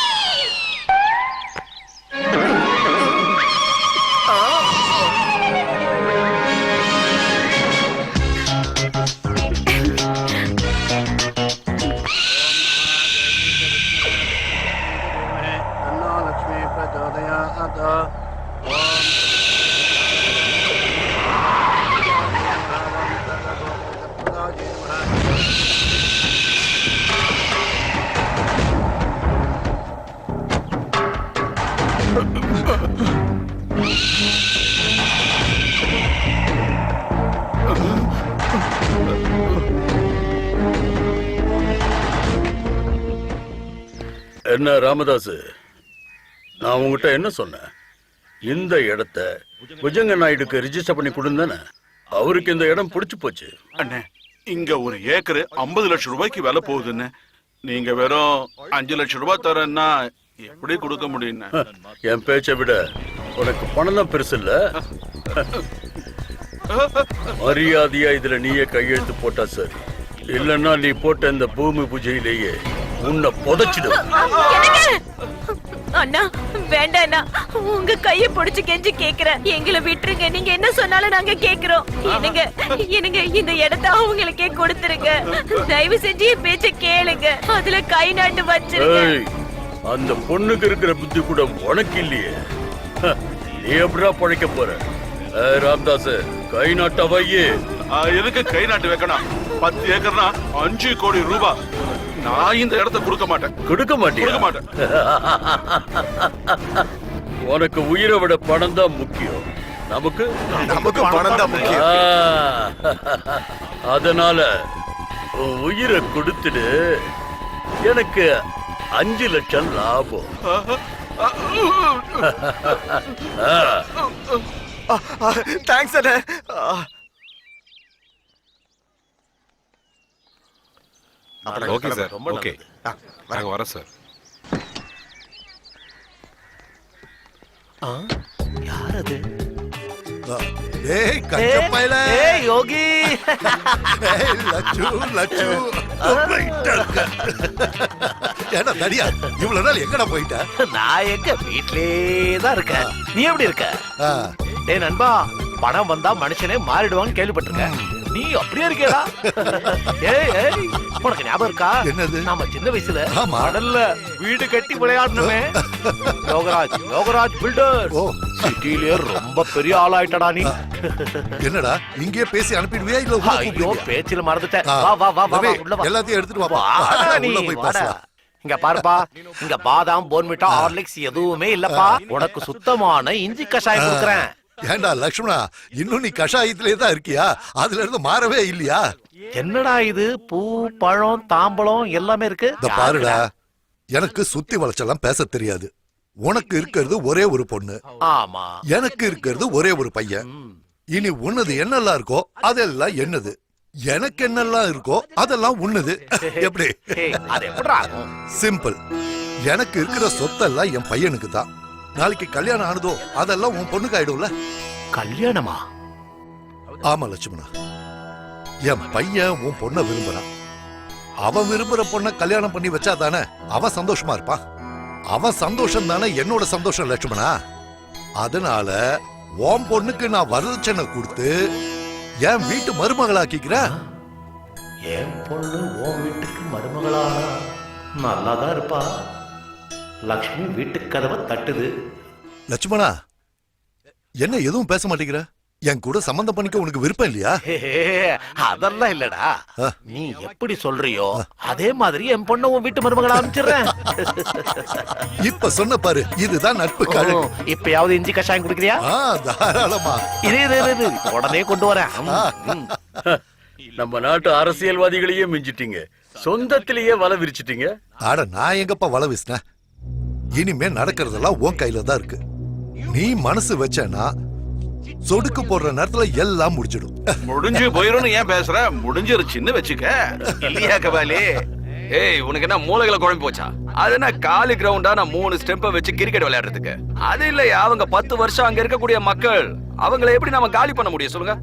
லட்சுமி பிரச்சோதயாத். என்ன ராமதாஸ், நான் உங்ககிட்ட என்ன சொன்னேன்? இந்த இடத்த புஜங்க நாயுடுக்கு ரிஜிஸ்டர் பண்ணி கொடுந்தானே. அவருக்கு இந்த இடம் பிடிச்சு போச்சு. அண்ணே, இங்க ஒரு ஏக்கர் 50 லட்சம் ரூபாய்க்கு விலை போகுதுன்னு. நீங்க வெறும் 5 லட்சம் ரூபாய் தரேன்னா எப்படி கொடுக்க முடியும்? என் பேச்சை விட உனக்கு பணம் தான் பெருசு இல்ல. மரியாதையா இதுல நீயே கையெழுத்து போட்டா சரி. இல்லன்னா நீ போட்ட இந்த பூமி பூஜையிலேயே உன்னை புதைச்சிடும். அண்ணா வேண்டாண்ணா, உங்க கைய பிடிச்சு கெஞ்சி கேக்குறேன், எங்களை விட்டுருங்க. நீங்க என்ன சொன்னாலும் நாங்க கேக்குறோம். எனக்கு இந்த இடத்த அவங்களுக்கே கொடுத்துருங்க. தயவு செஞ்சு என் பேச்ச கேளுங்க. அதுல கை நாட்டு வச்சிருங்க. அந்த பொண்ணுக்கு இருக்கிற புத்தி கூட உனக்கு இல்லையே. நீ எப்படா பழைக்க போற? ராம்தாஸ், கை நாட்ட வையே. எதுக்கு கை நாட்டு வைக்கணும்? 10 ஏக்கர்னா 5 கோடி ரூபாய். நான் இந்த இடத்தை கொடுக்க மாட்டேன். கொடுக்க மாட்டேன். உனக்கு உயிரை விட பணம் தான் முக்கியம். நமக்கு பணம் தான் முக்கியம். அதனால உயிரை கொடுத்துடு. எனக்கு 5 லட்சம் லாபம். தேங்க்ஸ் அண்ணே. Okay sir, okay. நாங்க வரோம் சார். யாரது? ஏய் கஞ்சப்பையில ஏய் யோகி. ஏய் லச்சு லச்சு போயிட்டா இருக்க. ஏடா தடியா இவ்வளவு நாள் எங்கடா போயிட்ட? நான் எங்க வீட்லயே தான் இருக்கேன். நீ எப்படி இருக்க? டேய் நண்பா, பணம் வந்தா மனுஷனே மாறிடுவான்னு கேள்விப்பட்டிருக்கேன். நீ அப்படியே இருக்கேடா. ஏய் ஏய், உனக்கு ஞாபகம் இருக்கா? என்னது? நாம சின்ன வயசுல ஆமா. கடல்ல வீடு கட்டி விளையாடணுமே. யோகராஜ் பில்டர். ஓ சிட்டிலேயே ரொம்ப பெரிய ஆளாயிட்டடா நீ. என்னடா இங்கே பேசி அனுப்பிடுவியா இல்ல உள்ள ஐயோ கூப்பிடுவியா? பேச்சில மறந்துட்டேன். வா வா வா வா ரவி, உள்ள வா. எல்லாத்தையும் எடுத்துட்டு வா வாடா நீ, உள்ள போய் வாடா. பேசலாம். இங்க பாருப்பா, இங்க பாதாம் போர்மிட்டா ஹார்லிக்ஸ் எதுவுமே இல்லப்பா. உனக்கு சுத்தமான இஞ்சி கஷாயம் கொடுக்கறேன். ஏண்டா லக்ஷ்மணா இன்னும் நீ கஷாயத்திலே தான் இருக்கியா? அதுல இருந்து மாறவே இல்லையா? என்னடா இது, பூ பழம் தாம்பழம் எல்லாமே இருக்கு. இந்த பாருடா, எனக்கு சுத்தி வளைச்செல்லாம் பேச தெரியாது. உனக்கு இருக்கிறது ஒரே ஒரு பொண்ணு, ஆமா. எனக்கு இருக்கிறது ஒரே ஒரு பையன். இனி உன்னது என்னெல்லாம் இருக்கோ அதெல்லாம் என்னது, எனக்கு என்னெல்லாம் இருக்கோ அதெல்லாம் உன்னது. எப்படி? ஏய், அது எப்படிடா? சிம்பிள். எனக்கு இருக்கிற சொத்தெல்லாம் என் பையனுக்கு தான். நாளைக்கு கல்யாணம் ஆனதோ அதெல்லாம் உன் பொண்ணுக்கு ஆயிடும்ல. கல்யாணமா? ஆமா லட்சுமணா, என் பையன் உன் பொண்ணை விரும்புறான். அவன் விரும்புற பொண்ணை கல்யாணம் பண்ணி வச்சா தானே அவன் சந்தோஷமா இருப்பான். அவன் சந்தோஷம் தானே என்னோட சந்தோஷம் லட்சுமணா. அதனால உன் பொண்ணுக்கு நான் வரதட்சணை கொடுத்து என் வீட்டு மருமகளாக்கிக்கிறேன். என் பொண்ணு உன் வீட்டுக்கு மருமகளானா நல்லாதான் இருப்பா. லக்ஷ்மி வீட்டு கதவை தட்டுது. லட்சுமணா என்ன எதுவும் பேச மாட்டேங்கிற? என் கூட சம்பந்தம் பண்ணிக்க உனக்கு விருப்பம் இல்லையா? அதெல்லாம் இல்லடா. நீ எப்படி சொல்றியோ அதே மாதிரி என் பொண்ணு உன் வீட்டு மருமகளை அமைச்சிடுறேன். இப்ப சொன்ன பாரு, இதுதான் நட்பு காடு. இப்பயாவது இஞ்சி கஷாயம் குடிக்கிறியா? தாராளமா. இது உடனே கொண்டு வரேன். நம்ம நாட்டு அரசியல்வாதிகளையே மிஞ்சிட்டீங்க, சொந்தத்திலேயே வலை விரிச்சிட்டீங்க. ஆட நான் எங்கப்பா வலை வீசினேன்? இனிமே நடக்கிறதெல்லாம் உன் கையில தான் இருக்கு. நீ மனசு வச்சனா சொடுக்கு போடுற நேரத்துல எல்லாம் முடிஞ்சிடும். முடிஞ்சு போயிரும் ஏன் பேசுற? முடிஞ்சிருச்சுன்னு வச்சுக்க. இல்லையா கபாலி? ஏய், உனக்கு என்ன மூளைகளை குழம்பு போச்சா? அது என்ன காலி கிரவுண்டா நான் 3 ஸ்டெம்ப வச்சு கிரிக்கெட் விளையாடுறதுக்கு? அது இல்லையா, அவங்க 10 வருஷம் அங்க இருக்கக்கூடிய மக்கள், அவங்களை எப்படி நாம காலி பண்ண முடியும் சொல்லுங்க?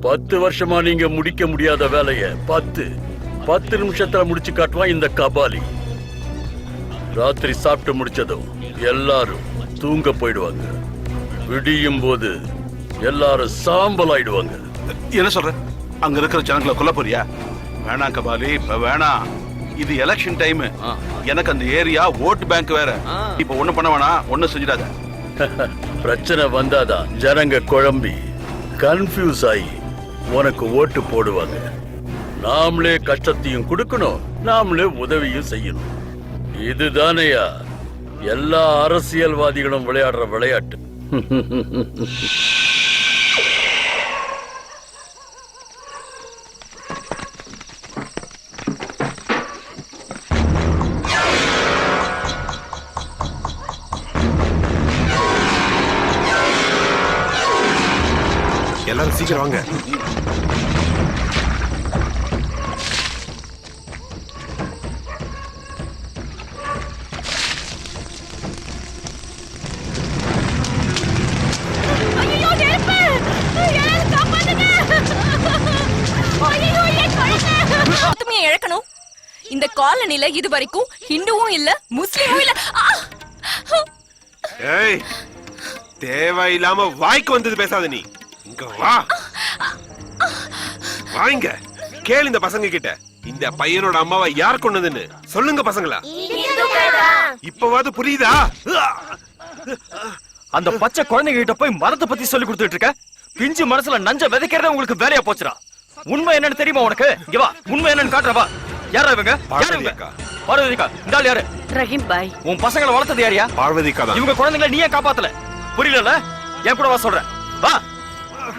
10 வருஷமா நீங்க முடிக்க முடியாத வேலைய 10 நிமிஷத்துல முடிச்சு காட்டுவான் இந்த கபாலி. ராத்திரி சாப்பிட்டு முடிச்சதும் எல்லாரும் தூங்க போயிடுவாங்க. விடியும் போது எல்லாரும் சாம்பல் ஆயிடுவாங்க. என்ன சொல்ற? அங்க இருக்கிற ஜனங்களை கொல்ல போறியா? வேணாம் கபாலி, இப்ப வேணாம். இது எலெக்ஷன் டைம். எனக்கு அந்த ஏரியா ஓட்டு பேங்க் வேற. இப்ப ஒண்ணு பண்ண வேணாம், ஒண்ணு செஞ்சிடாத. பிரச்சனை வந்தாதான் ஜனங்க குழம்பி கன்ஃபியூஸ் ஆகி உனக்கு ஓட்டு போடுவாங்க. நாமளே கஷ்டத்தையும் கொடுக்கணும், நாமளே உதவியும் செய்யணும். இதுதானையா எல்லா அரசியல்வாதிகளும் விளையாடுற விளையாட்டு. எல்லாரும் சீக்கிரம் வாங்க. இழக்கணும். இந்த காலனில இது வரைக்கும் ஹிந்துவும் இல்ல முஸ்லிமும் இல்ல. ஏய், தேவையில்லாம வாய்க்கு வந்தது பேசாத. நீ இங்க வா. வாங்க, கேளு இந்த பசங்க கிட்ட. இந்த பையனோட அம்மாவை யார் கொண்டதுன்னு சொல்லுங்க பசங்களா. இப்பவாது புரியுதா? அந்த பச்சை குழந்தைங்க கிட்ட போய் மரத்தை பத்தி சொல்லி கொடுத்துட்டு இருக்க. பிஞ்சு மனசுல நஞ்ச விதைக்கிறத உங்களுக்கு வேலையா போச்சுடா. உண்மை என்னன்னு தெரியுமா உனக்கு? இங்க வா, உண்மை என்னன்னு காட்டுறவா. யாரா இவங்க? பார்வதிக்கா. இந்த ஆள் யாரு? ரஹீம் பாய். உன் பசங்களை வளர்த்தது யாரியா? பார்வதிக்கா தான். இவங்க குழந்தைங்களை நீயே காப்பாத்தல, புரியல? என் கூட வா சொல்றேன். வா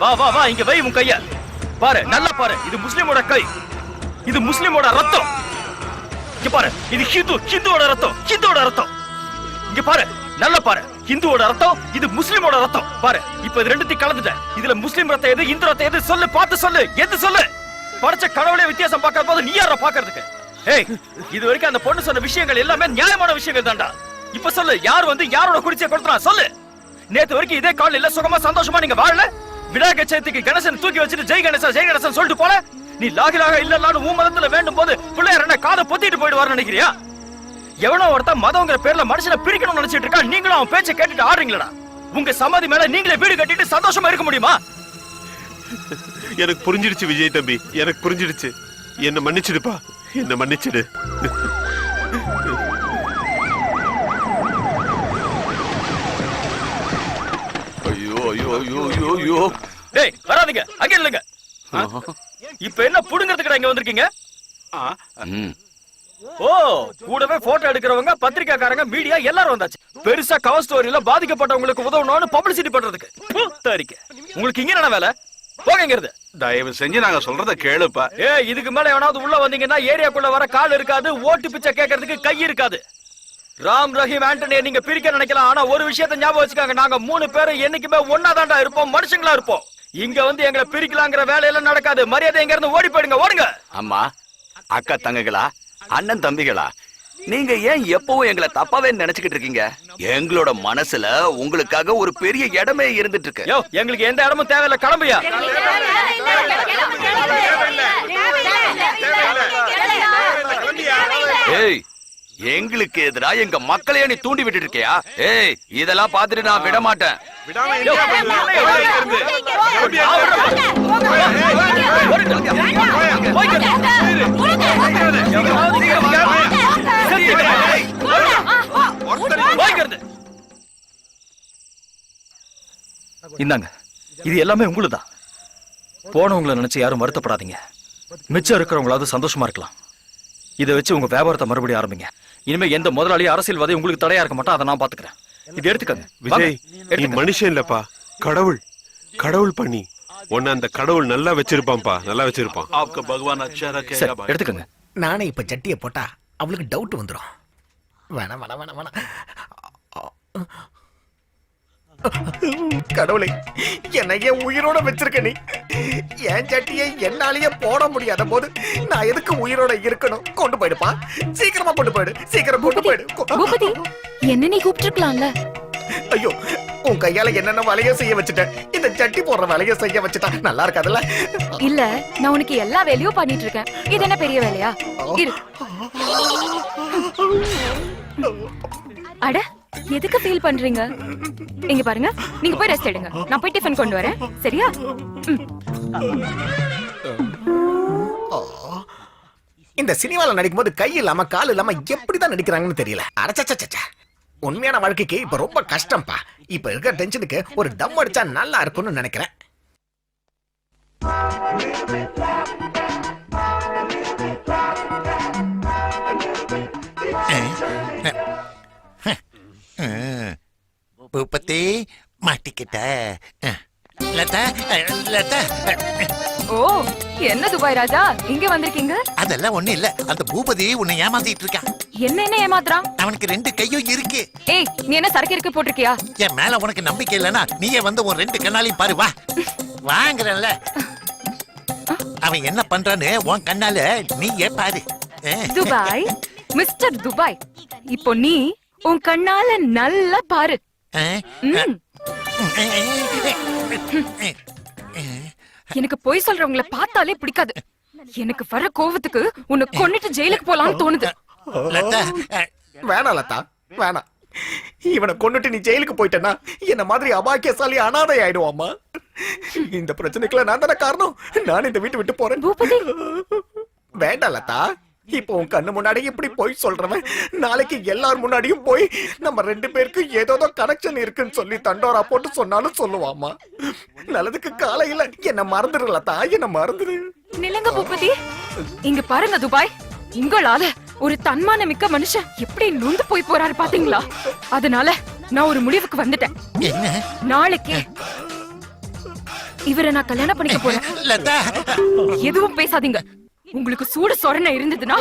வா வா வா, இங்க வை உன் கைய. பாரு, நல்லா பாரு, இது முஸ்லிமோட கை, இது முஸ்லிமோட ரத்தம். இங்க பாரு, இது ஹிந்துவோட ரத்தம், ஹிந்துவோட ரத்தம். இங்க பாரு, நல்லா பாரு, ஹிந்துவோட ரத்தம், இது முஸ்லிமோட ரத்தம். பாரு, இப்ப இது ரெண்டுத்தையும் கலந்துட்ட. இதுல முஸ்லிம் ரத்தம் எது, இந்து ரத்தம் எது? சொல்லு, பார்த்து சொல்லு, எது சொல்லு. படைச்ச கடவுளே வித்தியாசம் பார்க்காத போது நீ யார பாக்குறதுக்கு? ஏய், இது வரைக்கும் அந்த பொண்ணு சொன்ன விஷயங்கள் எல்லாமே நியாயமான விஷயங்கள் தான்டா. இப்ப சொல்லு, யார் வந்து யாரோட குடிச்சை கொடுத்தா? சொல்லு. நேத்து வரைக்கும் இதே காலையில சுகமா சந்தோஷமா நீங்க வாழல. விநாயகர் சதுர்த்திக்கு கணேசன் தூக்கி வச்சுட்டு ஜெய் கணேசன் சொல்லிட்டு போல. நீ லாகிலாக இல்லன்னு உன் மதத்துல வேண்டும் போது பிள்ளையார் என்ன காதை பொத்திட்டு போயிடுவாரு நினைக்கிறியா? எவனோ ஒருத்தன் மதங்கிற பேர்ல மனுஷனை பிரிக்கணும்னு நினைச்சிட்டு இருக்கா. நீங்களும் அவன் பேச்சை கேட்டுட்டு ஆடுறீங்களா? உங்க சமாதி மேல நீங்களே வீடு கட்டிட்டு சந்தோஷமா இருக்க முடியுமா? எனக்கு புரிஞ்சிடுச்சு விஜய் தம்பி, எனக்கு புரிஞ்சிடுச்சு. என்ன மன்னிச்சிடுப்பா, என்ன மன்னிச்சிடு. ஐயோ ஐயோ ஐயோ ஐயோ ஐயோ. டேய் வராதீங்க, அங்க இல்லங்க. இப்ப என்ன புடுங்கிறதுக்கு இங்க வந்திருக்கீங்க? ஓ, கூடவே போட்டோ எடுக்கிறவங்க, பத்திரிக்கைக்காரங்க, மீடியா எல்லாரும் வந்தாச்சு. பெருசா கவர் ஸ்டோரியில பாதிக்கப்பட்டவங்களுக்கு உதவணும்னு பப்ளிசிட்டி பண்றதுக்கு. உங்களுக்கு இங்க என்ன வேலை? போகிறது. தயவு செஞ்சு நாங்க சொல்றத கேளுப்பா. இதுக்கு மேல எவனாவது உள்ள வந்தீங்கன்னா ஏரியாக்குள்ள வர கால் இருக்காது, ஓட்டு பிச்சை கேட்கறதுக்கு கை இருக்காது. ராம் ரஹீம் ஆண்டனியை நீங்க பிரிக்க நினைக்கலாம், ஆனா ஒரு விஷயத்தை ஞாபகம் வச்சுக்காங்க. நாங்க 3 பேரும் என்னைக்குமே ஒன்னாதான்டா இருப்போம், மனுஷங்களா இருப்போம். இங்க வந்து எங்களை பிரிக்கலாங்கிற வேலையெல்லாம் நடக்காது. மரியாதை எங்க இருந்து ஓடி போயிடுங்க, ஓடுங்க. அம்மா, அக்கா தங்கங்களா, அண்ணன் தம்பிகளா, நீங்க ஏன் எப்பவும் எங்களை தப்பாவே நினைச்சுக்கிட்டு இருக்கீங்க? எங்களோட மனசுல உங்களுக்காக ஒரு பெரிய இடமே இருந்துட்டு இருக்கு. எங்களுக்கு எந்த இடமும் தேவையில்ல, கிளம்பியா. ஏய், எங்களுக்கு எதிரா எங்க மக்களையே நீ தூண்டி விட்டு இருக்கியா? ஏய், இதெல்லாம் பார்த்துட்டு நான் விட மாட்டேன். இந்தாங்க, இது எல்லாமே உங்களுதான். போனவங்களை நினைச்சு யாரும் வருத்தப்படாதீங்க. மிச்சம் இருக்கிறவங்களாவது சந்தோஷமா இருக்கலாம். இதை வச்சு உங்க வியாபாரத்தை மறுபடியும் ஆரம்பிங்க. இனிமே எந்த முதலாளி அரசியல்வாதி உங்களுக்கு தடையா இருக்க மாட்டா, அதை நான் பாத்துக்கிறேன். இது எடுத்துக்கங்க. விஜய், நீ மனுஷன் இல்லப்பா, கடவுள். கடவுள் பண்ணி உன்னை அந்த கடவுள் நல்லா வச்சிருப்பான்பா, நல்லா வச்சிருப்பான். आपका भगवान अच्छा रखेगा भाई. எடுத்துக்கங்க. நானே இப்ப சட்டியை போட்டா அவளுக்கு டவுட் வந்துடும். வேணாம் வேணாம் வேணாம் வேணாம். கடவுளே, என்னையே உயிரோட வச்சிருக்க நீ. என் சட்டியை என்னாலேயே போட முடியாத போது நான் எதுக்கு உயிரோட இருக்கணும்? கொண்டு போயிடுப்பா, சீக்கிரமா கொண்டு போயிடு, சீக்கிரம் கொண்டு போயிடு. பூபதி, என்ன நீ கூப்பிட்டுருக்கலாம்ல? ஐயோ, உன் கையால என்னென்ன வேலையை செய்ய வச்சுட்டேன். இந்த சட்டி போடுற வேலையை செய்ய வச்சுட்டா நல்லா இருக்காதுல்ல? இல்ல, நான் உனக்கு எல்லா வேலையும் பண்ணிட்டு இருக்கேன். இது என்ன பெரிய வேலையா? இரு. அட, எதுக்கு ஃபீல் பண்றீங்க? இங்க பாருங்க, நீங்க போய் ரெஸ்ட் எடுங்க. நான் போய் டிஃபன் கொண்டு வரேன், சரியா? இந்த சினிமால நடிக்கும் போது கை இல்லாம கால் இல்லாம எப்படிதான் நடிக்கிறாங்கன்னு தெரியல. அடச்சச்சச்ச, உண்மையான வாழ்க்கைக்கு இப்ப ரொம்ப கஷ்டம்ப்பா. இப்ப இருக்க டென்ஷனுக்கு ஒரு டம் அடிச்சா நல்லா இருக்கும்னு நினைக்கிறேன். பூபதி, மாட்டிக்கிட்ட. லதா, லதா. ஓ, என்ன துபாய் ராஜா இங்க வந்திருக்கீங்க? அதெல்லாம் ஒண்ணு இல்ல, அந்த பூபதி உன்னை ஏமாத்திட்டு இருக்கான். என்ன ஏமாத்துறான்? அவனுக்கு 2 கையும் இருக்கு. ஏய், நீ என்ன சரக்கு இருக்கு போட்டிருக்கியா? என் மேல உனக்கு நம்பிக்கை இல்லனா நீயே வந்து உன் 2 கண்ணாலையும் பாரு. வா, வாங்குறேன்ல. அவன் என்ன பண்றான்னு உன் கண்ணால நீயே பாரு. துபாய், மிஸ்டர் துபாய், இப்போ நீ உன் கண்ணால நல்லா பாரு. எனக்கு பொய் சொல்றவங்கள பார்த்தாலே பிடிக்காது. எனக்கு வர கோவத்துக்கு உன்னை கொன்னுட்டு ஜெயிலுக்கு போலாம்னு தோணுது. வேணாம் லதா, வேணாம். இவனை கொன்னுட்டு நீ ஜெயிலுக்கு போயிட்டேன்னா என்ன மாதிரி அபாக்கியசாலி அனாதை ஆயிடுவாமா. இந்த பிரச்சனைக்குள்ள நான் தானே காரணம். நான் இந்த வீட்டு விட்டு போறேன். வேண்டாம் லதா, இப்போ உன் கண்ணு முன்னாடி இப்படி போய் சொல்றவன் நாளைக்கு எல்லார் முன்னாடியும் போய் நம்ம 2 பேருக்கு ஏதோ கனெக்ஷன் இருக்குன்னு சொல்லி தண்டோரா போட்டு சொன்னாலும் சொல்லுவாமா. நல்லதுக்கு காலையில என்ன மறந்துடுலதா, என்ன மறந்துடு. நிலங்க பூபதி, இங்க பாருங்க துபாய், உங்களால ஒரு தன்மான மிக்க மனுஷன் எப்படி நொந்து போய் போறாரு பாத்தீங்களா? அதனால நான் ஒரு முடிவுக்கு வந்துட்டேன். நாளைக்கு இவரை நான் கல்யாணம் பண்ணிக்க போறேன். எதுவும் பேசாதீங்க. உங்களுக்கு சூடு சொரணை இருந்ததுன்னா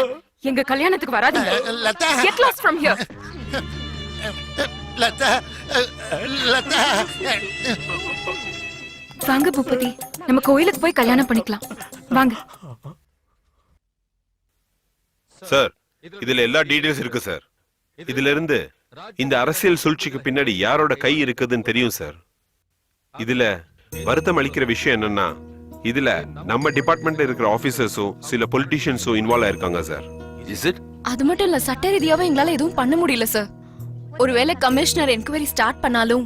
எங்க கல்யாணத்துக்கு வராதீங்க. Get lost from here. வாங்க பூபதி, நம்ம கோயிலுக்கு போய் கல்யாணம் பண்ணிக்கலாம். வாங்க. சார், இதுல எல்லா டீடைல்ஸ் இருக்கு சார். இதுல இருந்து இந்த அரசியல் சூழ்ச்சிக்கு பின்னாடி யாரோட கை இருக்குதுன்னு தெரியும் சார். இதுல வருத்தம் அளிக்கிற விஷயம் என்னன்னா, இதுல நம்ம டிபார்ட்மெண்ட்ல இருக்கிற ஆபீசர்ஸும் சில பொலிட்டிஷியன்ஸும் இன்வால்வ் ஆயிருக்காங்க சார். அது மட்டும் இல்ல, சட்ட ரீதியாவே எங்களால எதுவும் பண்ண முடியல சார். ஒருவேளை கமிஷனர் என்கொயரி ஸ்டார்ட் பண்ணாலும்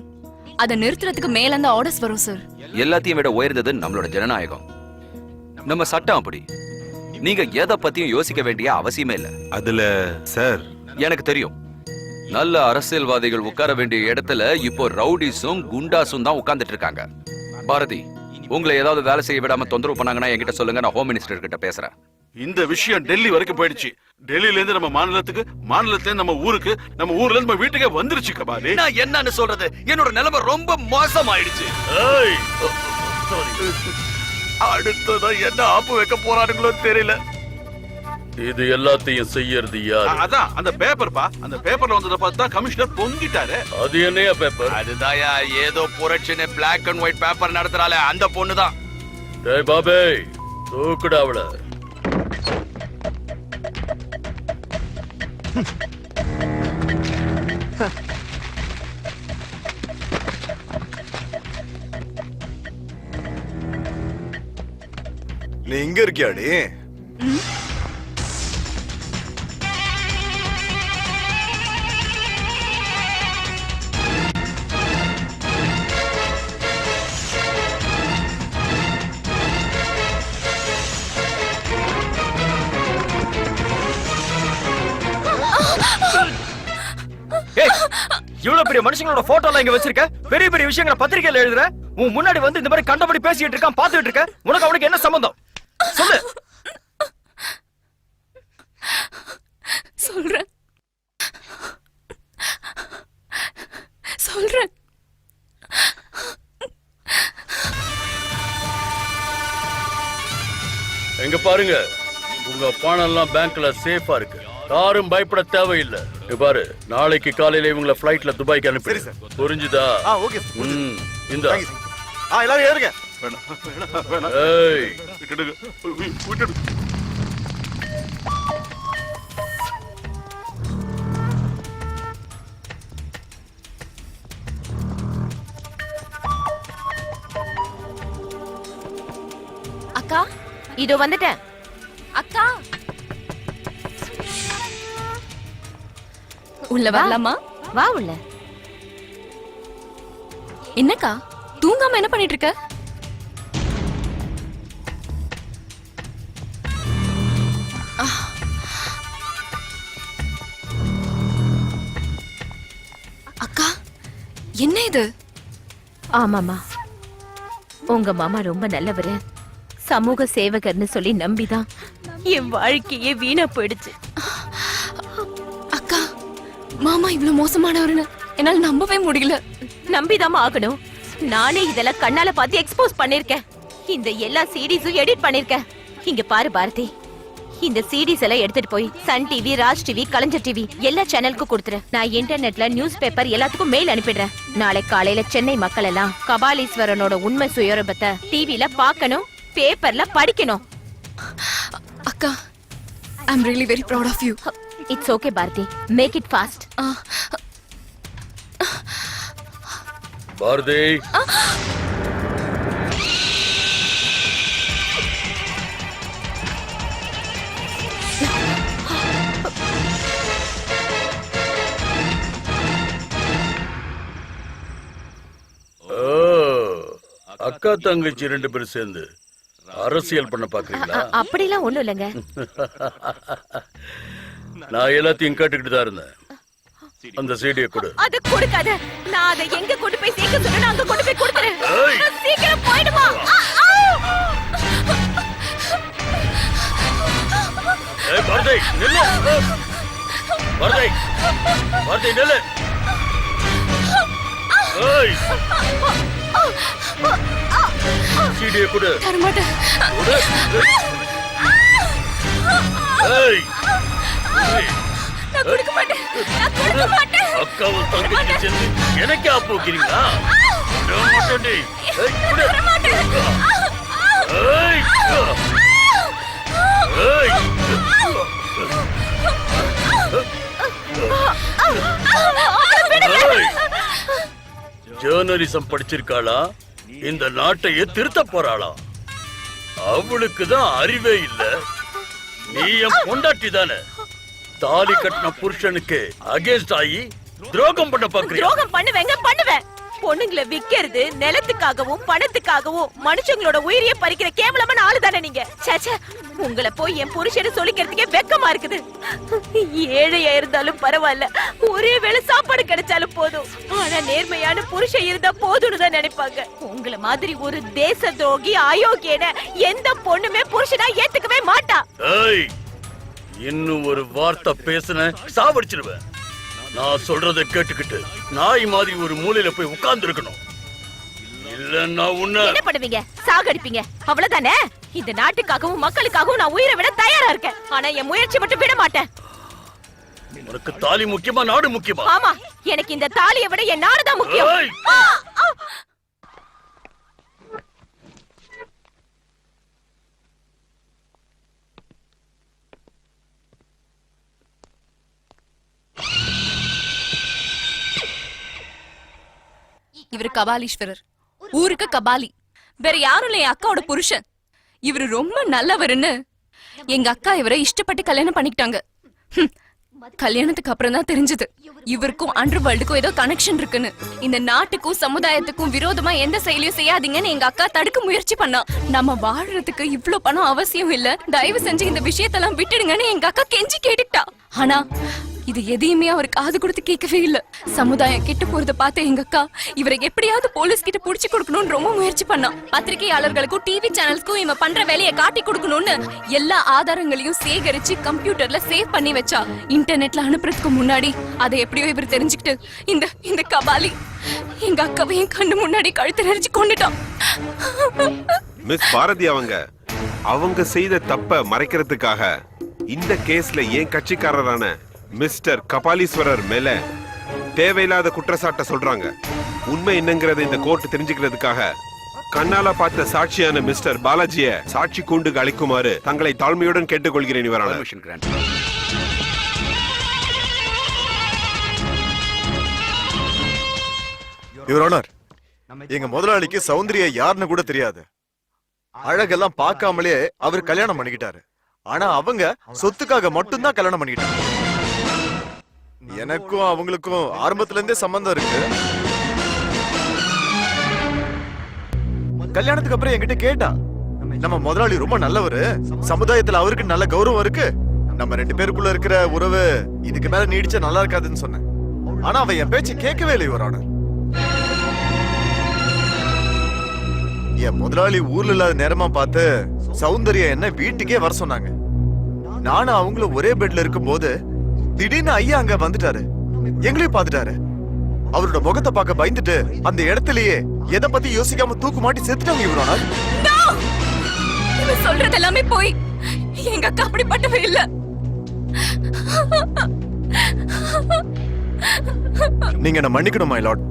அதை நிறுத்துறதுக்கு மேல இருந்து ஆர்டர்ஸ் வரும் சார். எல்லாத்தையும் விட உயர்ந்தது நம்மளோட ஜனநாயகம், நம்ம சட்டம். அப்படி நீங்க எதை பத்தியும் யோசிக்க வேண்டிய அவசியமே இல்ல. அதுல சார் எனக்கு தெரியும், நல்ல அரசியல்வாதிகள் உட்கார வேண்டிய இடத்துல இப்போ ரவுடிஸும் குண்டாஸும் தான் உட்கார்ந்துட்டு இருக்காங்க. பாரதி, உங்களை ஏதாவது வேலை செய்ய விடாம தொந்தரவு பண்ணாங்கன்னா என்கிட்ட சொல்லுங்க, நான் ஹோம் மினிஸ்டர் கிட்ட பேசுறேன். இந்த விஷயம் டெல்லி வரைக்கும் போயிடுச்சு. டெல்லியில இருந்து நம்ம மாநிலத்துக்கு, மாநிலத்துல இருந்து நம்ம ஊருக்கு, நம்ம ஊர்ல இருந்து நம்ம வீட்டுக்கே வந்துருச்சு. கபாலி, நான் என்னன்னு சொல்றது, என்னோட நிலைமை ரொம்ப மோசமாயிடுச்சு. அடுத்ததான் என்ன ஆப்பு வைக்க போறானுங்களோ தெரியல. இது எல்லாத்தையும் செய்யறது யார்? அதான் அந்த பேப்பர் பா. அந்த பேப்பர்ல வந்தத பார்த்தா கமிஷனர் பொங்கிட்டாரு. அது என்னையா பேப்பர்? அதுதாயா ஏதோ புரட்சின்னு பிளாக் அண்ட் ஒயிட் பேப்பர் நடத்துறாளே அந்த பொண்ணுதான். டேய் பாபே, தூக்குடா அவள. நீ இங்க இருக்கியாடி? இவ்வளவு பெரிய மனுஷங்களோட போட்டோ எல்லாம் இங்க வச்சிருக்க, பெரிய பெரிய விஷயங்களை பத்திரிகையில எழுதுற, உன் முன்னாடி வந்து இந்த மாதிரி கண்டபடி பேசிட்டு இருக்கான், பாத்துட்டு இருக்க. உனக்கு அவனுக்கு என்ன சம்பந்தம் சொல்லு? சொல்றேன் சொல்றேன். எங்க பாருங்க, உங்க பணம் எல்லாம் பேங்க்ல சேஃபா இருக்கு, யாரும் பயப்பட தேவையில்லை. பாரு, நாளைக்கு காலையில இவங்களை ஃபிளைட்ல துபாய்க்கு அனுப்பி. புரிஞ்சுதா? ஓகே. இந்த எல்லாரும் ஏறுங்க. ஏய், விட்டுடு. அக்கா, இதோ வந்துட்டேன். அக்கா, உள்ள வரலாமா? வா உள்ள. என்னக்கா தூங்காம என்ன பண்ணிட்டு இருக்க? அக்கா, என்ன இது? ஆமாமா, உங்க மாமா ரொம்ப நல்லவரு, சமூக சேவகர்னு சொல்லி நம்பிதான் என் வாழ்க்கையே வீணா போயிடுச்சு. அக்கா, மாமா இவ்வளவு மோசமானவருன்னு என்னால நம்பவே முடியல. நம்பிதாமா ஆகணும். நானே இதெல்லாம் கண்ணால பார்த்து எக்ஸ்போஸ் பண்ணிருக்கேன். இந்த எல்லா சீடிஸும் எடிட் பண்ணிருக்கேன். இங்க பாரு பாரதி, இந்த சீடிஸ் எல்லாம் எடுத்துட்டு போய் சன் டிவி, ராஜ் டிவி, கலைஞர் டிவி எல்லா சேனலுக்கும் கொடுத்துரு. நான் இன்டர்நெட்ல நியூஸ் பேப்பர் எல்லாத்துக்கும் மெயில் அனுப்பிடுறேன். நாளை காலையில சென்னை மக்கள் எல்லாம் கபாலீஸ்வரனோட உண்மை சுயரூபத்தை டிவில பார்க்கணும், பேப்பர்ல படிக்கணும். அக்கா, I am really very proud of you. It's okay Bharathi, make it fast. Bharathi, அக்கா தங்கச்சி ரெண்டு பேரும் சேர்ந்து அரசியல் பண்ண பாக்குறீங்களா? அப்படிலாம் ஒண்ணும் இல்லைங்க. நான் எல்லாத்தையும் கேட்டுக்கிட்டு தான் இருந்தேன். அந்த சீடியை கொடு. அத கொடுக்காத. நான் அதை எங்க கொண்டு போய் சேர்க்க சொன்னா அங்க கொண்டு போய் கொடுத்துறேன். சீக்கிரம் போய்டுமா. ஏய் பாரதி, நில்லு. பாரதி, பாரதி நில்லு. ஏய், சீடியை கொடு. தர மாட்டேன். ஏய், நான் கொடுக்க மாட்டேன். நான் கொடுக்க மாட்டேன். அக்காவும் தங்கச்சி சேர்ந்து எனக்கு ஆப்பு வைக்கிறீங்களா? மாட்டேன். தர மாட்டேன். ஏய், ஏய். ஜேர்னலிசம் படிச்சிருக்காளா, இந்த நாட்டையே திருத்த போறாளா? அவளுக்கு தான் அறிவே இல்ல. நீ என் பொண்டாட்டி தானே, தாலி கட்டின புருஷனுக்கு அகேன்ஸ்ட் ஆகி துரோகம் பண்ண பாக்குறியா? துரோகம் பண்ணுவேன். பொண்ணுங்களை விக்கிறது நிலத்துக்காகவும் பணத்துக்காகவும் மனுஷங்களோட உயிரியை பறிக்கிற கேவலமான ஆளு தானே நீங்க. சேச்சே, உங்களை போய் என் புருஷனை சொல்லிக்கிறதுக்கே வெக்கமா இருக்குது. ஏழையா இருந்தாலும் பரவாயில்ல, ஒரே வேளை சாப்பாடு கிடைச்சாலும் போதும். ஆனா நேர்மையான புருஷன் இருந்தா போதும்னு தான் நினைப்பாங்க. உங்களை மாதிரி ஒரு தேச துரோகி அயோக்கியன எந்த பொண்ணுமே புருஷனா ஏத்துக்கவே மாட்டா. ஏய், இன்னும் ஒரு வார்த்தை பேசுன சாவடிச்சிருவேன். நான் சொல்றத கேட்டுக்கிட்டு நாய் மாதிரி ஒரு மூலையில போய் உட்கார்ந்து இருக்கணும். இல்லன்னா உன்ன என்ன பண்ணுவீங்க? சாகடிப்பீங்க, அவ்வளவுதானே. இந்த நாட்டுக்காகவும் மக்களுக்காகவும் நான் உயிரை விட தயாரா இருக்கேன். ஆனா என் முயற்சி மட்டும் விட மாட்டேன். உனக்கு தாலி முக்கியமா, நாடு முக்கியமா? ஆமா, எனக்கு இந்த தாலியை விட என் நாடுதான் முக்கியம். ஏய்! இவரு கபாலீஸ்வரர், ஊருக்கு கபாலி. வேற யாரும் இல்ல, என் அக்காவோட புருஷன். இவரு ரொம்ப நல்லவருன்னு எங்க அக்கா இவரை இஷ்டப்பட்டு கல்யாணம் பண்ணிக்கிட்டாங்க. கல்யாணத்துக்கு அப்புறம் தான் தெரிஞ்சது இவருக்கும் அண்டர் வேர்ல்டுக்கும் ஏதோ கனெக்ஷன் இருக்குன்னு. இந்த நாட்டுக்கும் சமுதாயத்துக்கும் விரோதமா எந்த செயலையும் செய்யாதீங்கன்னு எங்க அக்கா தடுக்க முயற்சி பண்ணா. நம்ம வாழறதுக்கு இவ்ளோ பணம் அவசியம் இல்ல, தயவு செஞ்சு இந்த விஷயத்தெல்லாம் விட்டுடுங்கன்னு எங்க அக்கா கெஞ்சி கேட்டுட்டா. ஆனா இது எதையுமே அவர் காது கொடுத்து கேட்கவே இல்ல. சமுதாயம் கெட்டு போறத பார்த்த எங்க அக்கா இவரை எப்படியாவது போலீஸ் கிட்ட புடிச்சு கொடுக்கணும்னு ரொம்ப முயற்சி பண்ணா. பத்திரிகையாளர்களுக்கும் டிவி சேனல்ஸ்க்கும் இவன் பண்ற வேலையை காட்டி கொடுக்கணும்னு எல்லா ஆதாரங்களையும் சேகரிச்சு கம்ப்யூட்டர்ல சேவ் பண்ணி வச்சா. இன்டர்நெட்ல அனுப்புறதுக்கு முன்னாடி அதை எப்படியோ இவர் தெரிஞ்சுக்கிட்டு இந்த கபாலி எங்க அக்காவை என் கண்ணு முன்னாடி கழுத்து நெரிச்சு கொண்டுட்டான். மிஸ் பாரதி அவங்க செய்த தப்ப மறைக்கிறதுக்காக இந்த கேஸ்ல ஏன் கட்சிக்காரரான மிஸ்டர் கபாலீஸ்வரர் மேல தேவையில்லாத குற்றச்சாட்ட சொல்றாங்க. உண்மை என்னங்கறத இந்த கோர்ட் தெரிஞ்சுக்கிறதுக்காக கண்ணால பார்த்த சாட்சியான மிஸ்டர் பாலாஜிய சாட்சி கூண்டுக்கு அழைக்குமாறு தங்களை தாழ்மையுடன் கேட்டுக்கொள்கிறேன். யுவர் ஆனர், எங்க முதலாளிக்கு சௌந்தர்யா யாருன்னு கூட தெரியாது. அழகெல்லாம் பார்க்காமலே அவர் கல்யாணம் பண்ணிக்கிட்டாரு. ஆனா அவங்க சொத்துக்காக மட்டும்தான் கல்யாணம் பண்ணிக்கிட்டாங்க. எனக்கும் அவங்களுக்கும் ஆரம்பத்துல இருந்தே சம்பந்தம் இருக்கு. கல்யாணத்துக்கு அப்புறம் என்கிட்ட கேட்டா, நம்ம முதலாளி ரொம்ப நல்லவரு, சமுதாயத்துல அவருக்கு நல்ல கௌரவம் இருக்கு, நம்ம 2 பேருக்குள்ள இருக்கிற உறவு இதுக்கு மேல நீடிச்சா நல்லா இருக்காதுன்னு சொன்னேன். ஆனா அவ என் பேச்சு கேட்கவே இல்லை யுவர் ஆனர். என் முதலாளி ஊர்ல இல்லாத நேரமா பார்த்து சௌந்தர்யா என்ன வீட்டுக்கே வர சொன்னாங்க. நானும் அவங்களும் ஒரே பெட்ல இருக்கும் போது திடீர்னு ஐயா அங்க வந்துட்டாரு. எங்களையும் பாத்துட்டாரு. அவரோட முகத்தை பார்க்க பயந்துட்டு அந்த இடத்துலயே எதை பத்தி யோசிக்காம தூக்கு மாட்டி செத்துட்டாங்க யுவர் ஆனர். சொல்றது எல்லாமே போய், எங்க அக்கா அப்படிப்பட்டவே இல்ல. நீங்க என்ன மன்னிக்கணும் மை லார்ட்.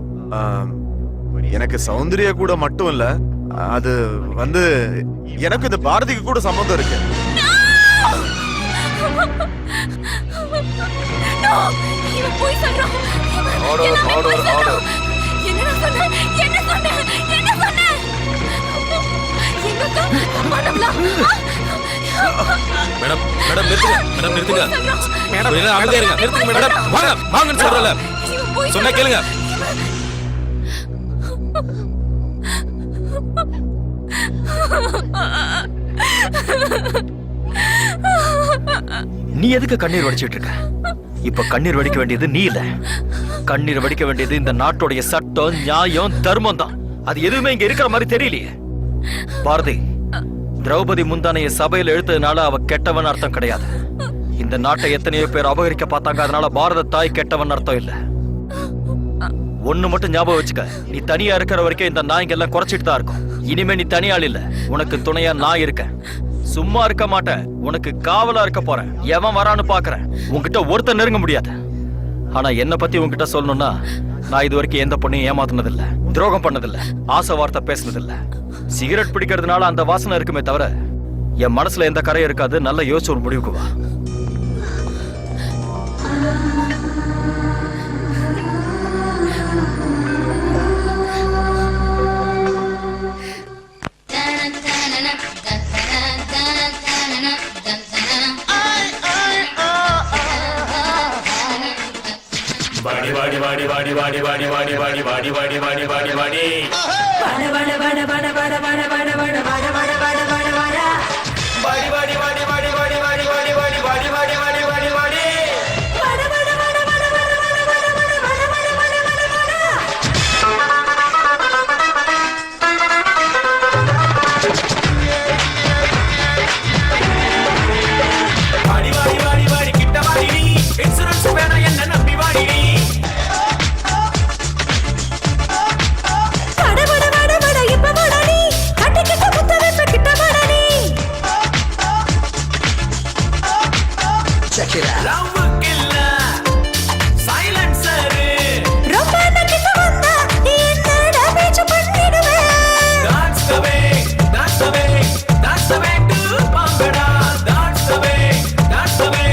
எனக்கு சௌந்தர்யா கூட மட்டும் இல்ல, அது எனக்கு இந்த பாரதிக்கு கூட சம்பந்தம் இருக்கு. மேடம் மேடம் நிறுத்துங்க, மேடம் நிறுத்துங்க, மேடம் அமைதியா இருங்க, நிறுத்துங்க மேடம், வாங்க வாங்கன்னு சொல்றல, சொன்னா கேளுங்க. நீ எதுக்கு கண்ணீர் வடிச்சிட்டு இருக்க? இப்ப கண்ணீர் வடிக்க வேண்டியது நீ இல்ல, கண்ணீர் வடிக்க வேண்டியது இந்த நாட்டுடைய சட்டம், நியாயம், தர்மம் தான். அது எதுவுமே இங்க இருக்கிற மாதிரி தெரியலையே. பாரதி, திரௌபதி முந்தானைய சபையில எழுத்ததுனால அவ கெட்டவன் அர்த்தம் கிடையாது. இந்த நாட்டை எத்தனையோ பேர் அபகரிக்க பார்த்தாங்க, அதனால பாரத தாய் கெட்டவன் அர்த்தம் இல்ல. ஒண்ணு மட்டும் ஞாபகம் வச்சுக்க, நீ தனியா இருக்கிற வரைக்கும் இந்த நாய்ங்க எல்லாம் குறைச்சிட்டு தான் இருக்கும். இனிமே நீ தனியாள் இல்ல, உனக்கு துணையா நான் இருக்கேன். சும்மா இருக்க மாட்டேன், உனக்கு காவலா இருக்க போறேன். எவன் வரான்னு பாக்குறேன். உன்கிட்ட ஒருத்தர் நெருங்க முடியாது. ஆனா என்ன பத்தி உன்கிட்ட சொல்லணும்னா, நான் இது வரைக்கும் எந்த பொண்ணையும் ஏமாத்தினதில்ல, துரோகம் பண்ணதில்ல, ஆசை வார்த்தை பேசினதில்ல. சிகரெட் பிடிக்கிறதுனால அந்த வாசனை இருக்குமே தவிர என் மனசுல எந்த கரையும் இருக்காது. நல்ல யோசிச்சு ஒரு முடிவுக்கு வா. வாடி வாடி வாடி வாடி வாடி வாடி வாடி வாடி வாடி வாடி வாடி வட வட வட வட வட வட வட வட வட வட வட வட வட வாடி வாடி வாடி வாடி வாடி வாடி வாடி வாடி வாடி வாடி வாடி வாடி வாடி வட வட வட வட வட வட வட வட வட வட வட வட வாடி வாடி வாடி வாடி கிட்ட வாடி நீ இன்சூரன்ஸ் வேணா என்ன நம்பி வாடி நீ வட வட வட வட இப்ப வட நீ கட்டிக்கிட்ட முத்தவே கிட்ட வட நீ Check it out. லவ் கில்ல சைலன்சர் ரொம்ப கிட்ட வந்தா நீ என்னடா பேச்சு பண்ணிடுவே that's the way that's the way that's the way to bhangra that's the way that's the way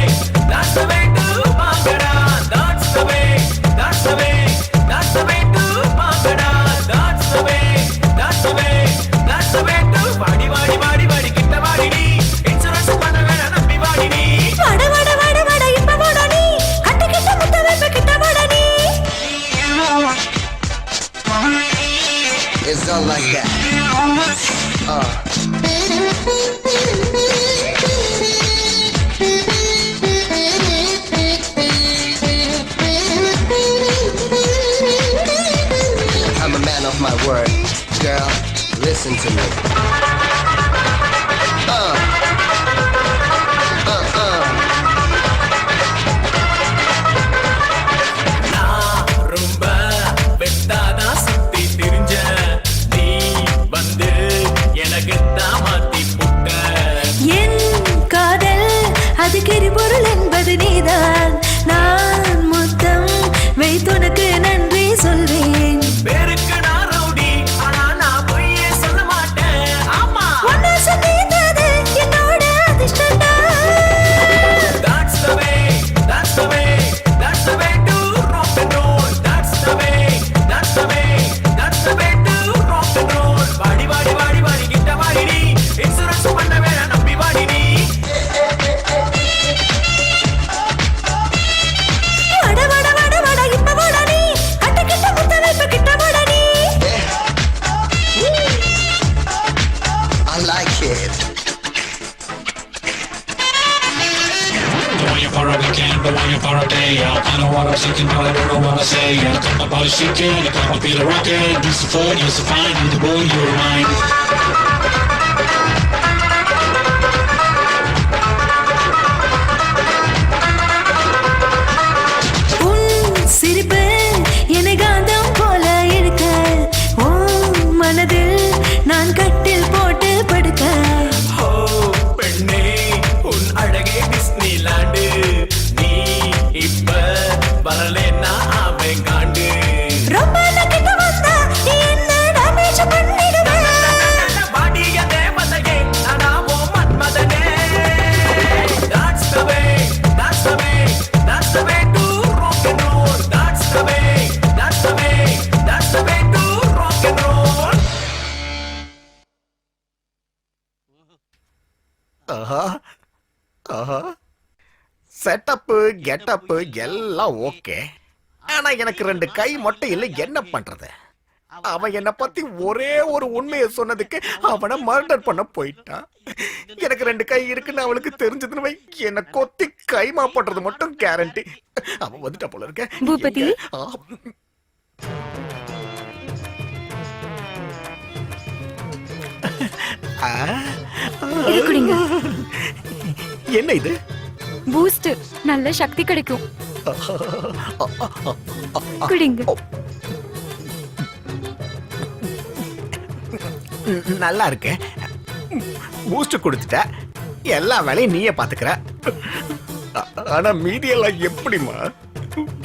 that's the way to bhangra that's the way that's the way that's the way to bhangra that's the way that's the way that's the way to வாடி வாடி வாடி வாடி கிட்ட வாடி நீ insurance பண்ண வேணா நம்பி வாடி நீ வட வட வட வட இப்ப வட நீ கட்டிக்கிட்ட முத்தவே கிட்ட வட நீ It's all like that. I'm a man of my word. Girl, listen to me. நான் ரொம்ப வெத்தாதான் சுத்தி திரிஞ்ச நீ வந்து எனக்கு தான் மாத்தி புட்ட என் காதல் அது கிரிபொருள் என்பது நீதான் நான் மொத்தம் வைத்துனக்கு நன்றி சொல்வேன் பேருக்கு நான் ரவுடி ஆனா நான் பொய்யே சொல்ல மாட்டேன் ஆமா ஒன்னா சந்தித்தது என்னோட அதிர்ஷ்டம்டா that's the way that's the way that's the way to rock and roll that's the way that's the way that's the way to rock and roll வாடி வாடி வாடி வாடி கிட்ட வாடி நீ இன்சூரன்ஸ் பண்ண வேணா நம்பி வாடி நீ வட வட வட வட இப்ப வட நீ கட்டிக்கிட்ட முத்தவே கிட்ட வட நீ I like it. The way you for a weekend, the way you for a day. I know what I'm thinking, but I don't know what I say. I got my body shaking, I got my feet rocking. You're so fun, you're so fine, you're the boy, you're mine. உன் சிரிப்பு என்னை காந்தம் போல இழுக்க உன் மனதில் நான் கட்டில் போட்டு படுக்க ஓ பெண்ணே உன் அழகே டிஸ்னிலாண்டு நீ இப்ப வரலேன்னா அவன் காண்டு ரொம்ப கிட்ட வந்தா நீ என்னடா பேச்சு பண்ணிடுவே வாடிய தேவதையே நானாவோ மன்மதனே that's the way that's the way that's the way to rock and roll that's the way that's the way that's the way to rock and roll ஆஹா ஆஹா செட்டப்பு கெட்டப்பு எல்லாம் ஓகே ஆனா எனக்கு 2 கை மட்டும் இல்லை என்ன பண்றது அவன் என்ன பத்தி ஒரே ஒரு உண்மையை சொன்னதுக்கு அவனை மர்டர் பண்ண போயிட்டான் எனக்கு 2 கை இருக்குன்னு அவளுக்கு தெரிஞ்சதுன்னு வை என்ன கொத்தி கைமா பண்றது மட்டும் கேரண்டி அவன் வந்துட்டா போல இருக்க பூபதி. ஆ. ஆ. இது குடிங்க. என்ன இது பூஸ்ட் நல்ல சக்தி கிடைக்கும் குடிங்க. நல்லா இருக்கு பூஸ்ட் கொடுத்துட்ட எல்லா வேலையும் நீயே பாத்துக்கிற ஆனா மீதியெல்லாம் எப்படிமா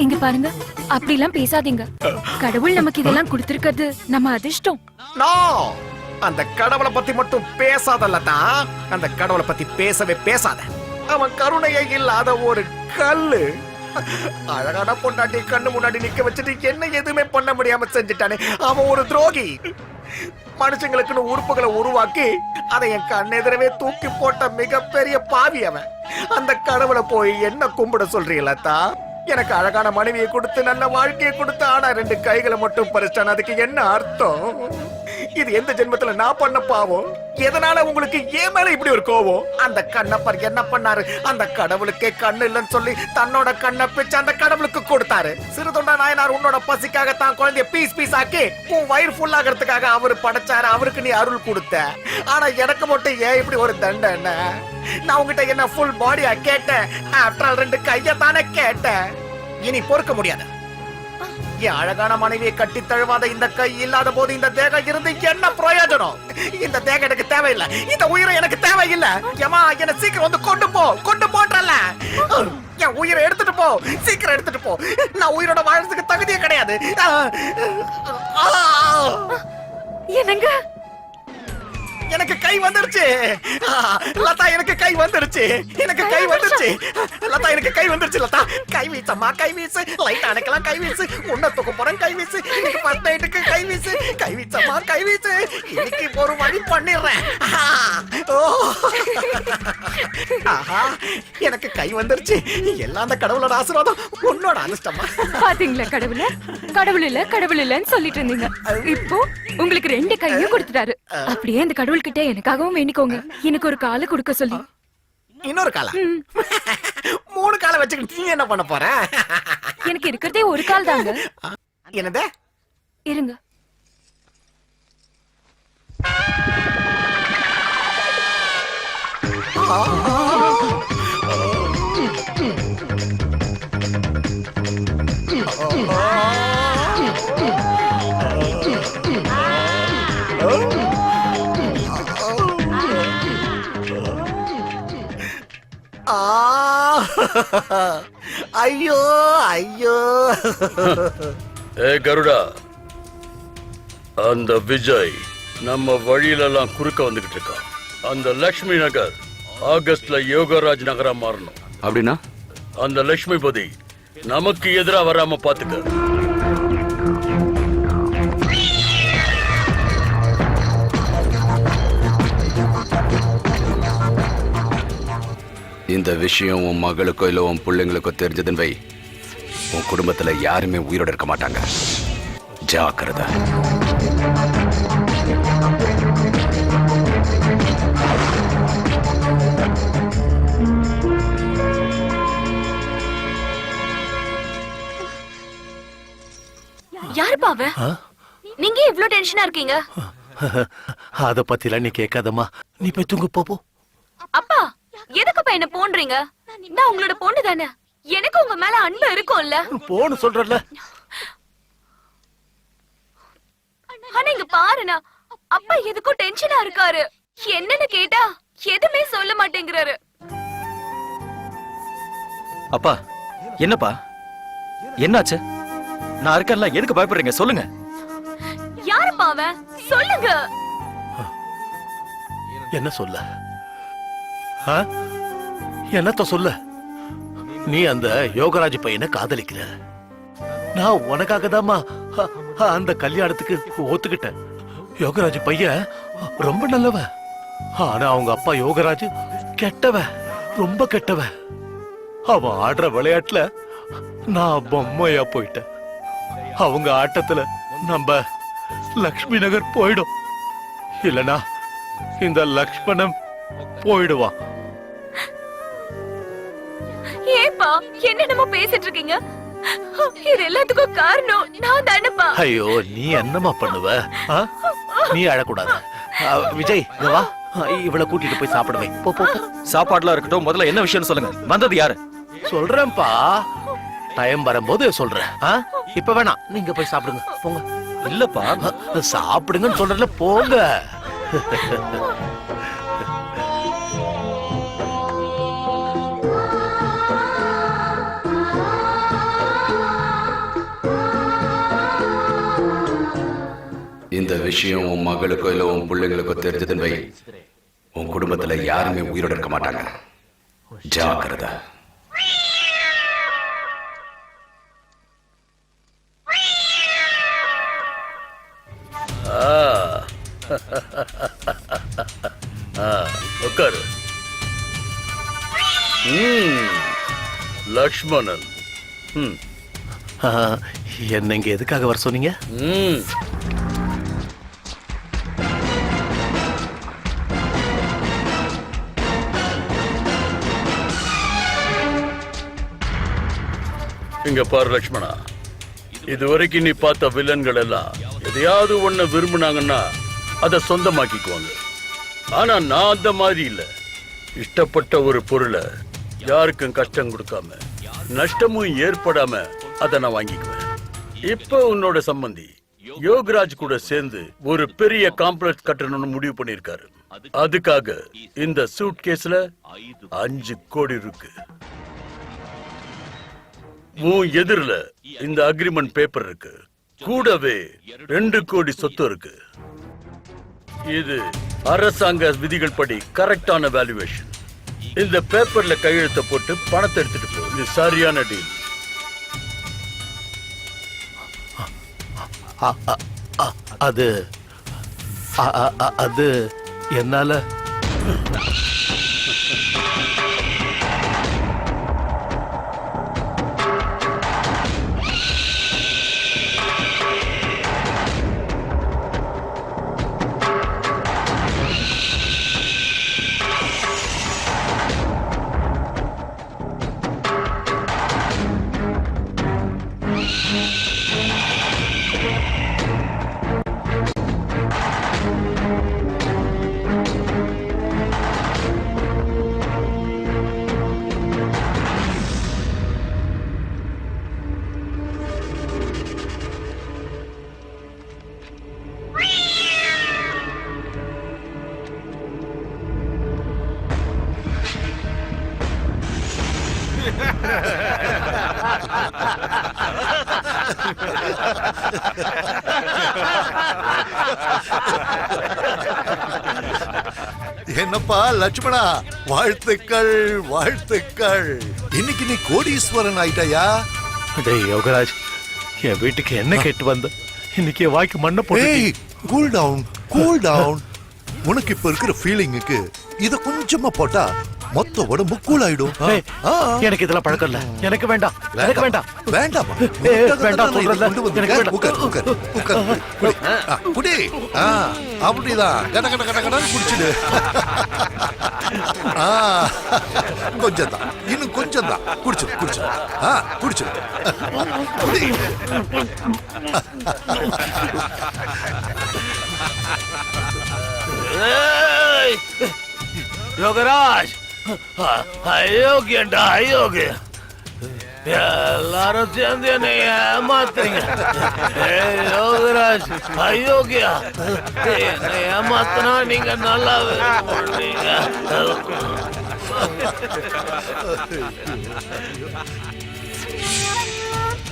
இங்க பாருங்க அப்படிலாம் பேசாதீங்க கடவுள் நமக்கு இதெல்லாம் கொடுத்திருக்கிறது நம்ம அதிர்ஷ்டம் நோ அந்த கடவுளை பத்தி மட்டும் பேசாதல்ல தான் அந்த கடவுளை பத்தி பேசவே பேசாத அவன் கருணையே இல்லாத ஒரு கல்லு அழகான பொண்டாட்டி கண்ணு முன்னாடி நிக்க வச்சுட்டு என்ன எதுவுமே பண்ண முடியாம செஞ்சுட்டானே அவன் ஒரு துரோகி மனுஷங்களுக்குன்னு உறுப்புகளை உருவாக்கி அதை என் கண்ணெதிரவே தூக்கி போட்ட மிகப்பெரிய பாவி அவன் அந்த கடவுளை போய் என்ன கும்பிட சொல்றீங்களா எனக்கு அழகான மனைவியை கொடுத்து நல்ல வாழ்க்கையை கொடுத்து ஆனா 2 கைகளை மட்டும் பறிச்சான். அதுக்கு என்ன அர்த்தம்? இது எந்த ஜென்மத்துல நான் பண்ண பாவம்? எதனால உங்களுக்கு ஏன் மேல இப்படி ஒரு கோவம்? அந்த கண்ணப்பர் என்ன பண்ணாரு? அந்த கடவுளுக்கே கண்ணு இல்லைன்னு சொல்லி தன்னோட கண்ணை பிச்சு அந்த கடவுளுக்கு கொடுத்தாரு. சிறுதொண்டா நாயனார் உன்னோட பசிக்காக தான் குழந்தைய பீஸ் பீஸ் ஆக்கி உன் வயிறு ஃபுல் ஆகிறதுக்காக அவரு படைச்சாரு. அவருக்கு நீ அருள் கொடுத்த. ஆனா எனக்கு மட்டும் ஏன் இப்படி ஒரு தண்டனை? நான் உங்ககிட்ட என்ன ஃபுல் பாடியா கேட்டேன்? ஆஃப்டர் ஆல் 2 கையை தானே கேட்டேன். இனி பொறுக்க முடியாது. என் அழகான மனைவியை கட்டி தழுவாத இந்த கை இல்லாத போது இந்த தேகம் இருந்து என்ன பிரயோஜனம்? இந்த தேகம் எனக்கு தேவையில்லை. இந்த உயிரை எனக்கு தேவையில்லை. ஏமா என்ன சீக்கிரம் வந்து கொண்டு போன்றல. என் உயிரை எடுத்துட்டு போ, சீக்கிரம் எடுத்துட்டு போ. நான் உயிரோட வாழறதுக்கு தகுதியே கிடையாது. என்னங்க? எனக்கு கை வந்துருச்சு லதா. எனக்கு கை வந்துருச்சு. லதா எனக்கு கை வந்துருச்சு. லதா கை வீசம்மா, கை வீசு. லைட் அணைக்கலாம், கை வீசு. உன்ன தூக்க போறேன், கை வீசு. இன்னைக்கு ஃபர்ஸ்ட் நைட்டுக்கு கை வீசு. கை வீசம்மா, கை வீசு. இன்னைக்கு ஒரு வழி பண்ணிடுறேன். எனக்கு கை வந்துருச்சு. எல்லாம் அந்த கடவுளோட ஆசீர்வாதம், உன்னோட அதிர்ஷ்டமா. பாத்தீங்களா கடவுள் இல்லன்னு சொல்லிட்டு இருந்தீங்க. இப்போ உங்களுக்கு 2 கையும் கொடுத்துட்டாரு. அப்படியே அந்த கடவுள் கிட்ட எனக்காகவும் வேண்டிக்கோங்க, எனக்கு ஒரு காலை கொடுக்க சொல்லி. இன்னொரு காலா? 3 காலை வச்சுக்கிட்டு நீ என்ன பண்ண போற? எனக்கு இருக்கிறதே ஒரு கால் தாங்க. என்னது? இருங்க. ஐயோ ஐயோ. கருடா, அந்த விஜய் நம்ம வழியிலெல்லாம் குறுக்க வந்துகிட்டு இருக்கான். அந்த லட்சுமி நகர் ஆகஸ்ட்ல யோகராஜ் நகரா மாறணும். அப்படின்னா அந்த லட்சுமிபதி நமக்கு எதிரா வராம பாத்துக்க. இந்த விஷயம் உன் மகளுக்கோ இல்ல உன் பிள்ளைங்களுக்கோ தெரிஞ்சதுன்னு வை, உன் குடும்பத்துல யாருமே உயிரோட இருக்க மாட்டாங்க. ஜாக்கிரதை. யாருப்பா அவ? நீங்க இவ்ளோ டென்ஷனா இருக்கீங்க? அத பத்திலாம் நீ கேட்காதம்மா, நீ போய் தூங்கு போ. அப்பா எதுக்குப்பா என்ன போன்றீங்க? நான் உங்களோட பொண்ணு தானே, எனக்கு உங்க மேல அன்பு இருக்கும்ல. போன்னு சொல்றல. ஆனா இங்க பாருண்ணா, அப்பா எதுக்கும் டென்ஷனா இருக்காரு. என்னன்னு கேட்டா எதுவுமே சொல்ல மாட்டேங்கிறாரு. அப்பா என்னப்பா என்னாச்சு? நான் இருக்கேன்ல, எதுக்கு பயப்படுறீங்க? சொல்லுங்க. யாருப்பா அவன்? சொல்லுங்க. என்ன சொல்ல? என்னத்த சொல்ல? நீ அந்த யோகராஜ் பையனை காதலிக்கிற. நான் உனக்காக தாமா அந்த கல்யாணத்துக்கு ஒத்துக்கிட்டேன். யோகராஜ் பையன் ரொம்ப நல்லவன். ஆனா அவங்க அப்பா யோகராஜ் கெட்டவன், ரொம்ப கெட்டவன். அவன் ஆடுற விளையாட்டுல நான் பொம்மையா போயிட்டேன். அவங்க ஆட்டத்துல நம்ம லக்ஷ்மி நகர் போயிடும். இல்லனா இந்த லக்ஷ்மணன் போயிடுவான். ஏப்பா என்னென்னமோ பேசிட்டு இருக்கீங்க? இது எல்லாத்துக்கும் காரணம் நான் தானேப்பா. ஐயோ, நீ என்னமா பண்ணுவ? நீ அழக்கூடாது. விஜய் இங்க வா, இவளை கூட்டிட்டு போய் சாப்பிடுவே. போ போ. சாப்பாடுலாம் இருக்கட்டும், முதல்ல என்ன விஷயம்னு சொல்லுங்க. வந்தது யாரு? சொல்றேன்ப்பா, டைம் வரும்போது சொல்றேன். இப்ப வேணாம், நீங்க போய் சாப்பிடுங்க போங்க. இல்லப்பா சாப்பிடுங்கன்னு சொல்றல, போங்க. இந்த விஷயம் உன் மகளுக்கோ இல்ல உன் பிள்ளைங்களுக்கோ தெரிஞ்சதுன்னு வை, உன் குடும்பத்துல யாருமே உயிரோட இருக்க மாட்டாங்க. ஜாக்கிரதை. உட்காரு. லக்ஷ்மணன், ம். என்ன இங்க எதுக்காக வர சொன்னீங்க? ம். இங்க பாரு லக்ஷ்மணா, இதுவரைக்கும் நீ பார்த்த வில்லன்கள் எல்லாம் எதையாவது ஒண்ணு விரும்புனாங்கன்னா அதை சொந்தமாக்கிக்குவாங்க. ஆனா நான் அந்த மாதிரி இல்ல. இஷ்டப்பட்ட ஒரு பொருளை யாருக்கும் கஷ்டம் கொடுக்காம நஷ்டமும் ஏற்படாம அதை நான் வாங்கிக்குவேன். இப்ப உன்னோட சம்பந்தி யோகராஜ் கூட சேர்ந்து ஒரு பெரிய காம்ப்ளெக்ஸ் கட்டணும்னு முடிவு பண்ணிருக்காரு. அதுக்காக இந்த சூட் கேஸ்ல 5 கோடி இருக்கு. உன் எதிரில இந்த அக்ரிமெண்ட் பேப்பர் இருக்கு. கூடவே 2 கோடி சொத்து இருக்கு. இது அரசாங்க விதிகள் படி கரெக்டான வேல்யூவேஷன். இந்த பேப்பர்ல கையெழுத்த போட்டு பணத்தை எடுத்துட்டு போ. இது சரியான டீல். அது என்னால என்னப்பா லட்சுமணா, வாழ்த்துக்கள் வாழ்த்துக்கள். இன்னைக்கு நீ கோடீஸ்வரன் ஆயிட்டாயா? டேய் யோகராஜ், என் வீட்டுக்கு என்ன கேட்டு வந்த? இன்னைக்கு என் வாய்க்கு மண்ணை போட்டு. Cool down cool down. உனக்கு இப்ப இருக்கிற ஃபீலிங்குக்கு இத கொஞ்சமா போட்டா மொத்த உடம்பு கூல் ஆயிடும். எனக்கு இதெல்லாம் பழக்கம் இல்ல. எனக்கு வேண்டாம், எனக்கு வேண்டாம். வேண்டாம் வேண்டாம் சொல்றல. எனக்கு வேண்டாம். உட்கார் உட்கார் உட்கார். குடி. அப்படிதான் கட கட கட கடன்னு குடிச்சிடு. கொஞ்சம் தான், இன்னும் கொஞ்சம் தான். குடிச்சிடு குடிச்சிடு. குடிச்சிடு. யோகராஜ், அயோக்கியண்டா அயோக்கிய. எல்லாரும் சேர்ந்து என்னை ஏமாத்துறீங்க. யோகராஜ் அயோக்கியா, என்னை ஏமாத்தினா நீங்க நல்லா பண்ணுவீங்க.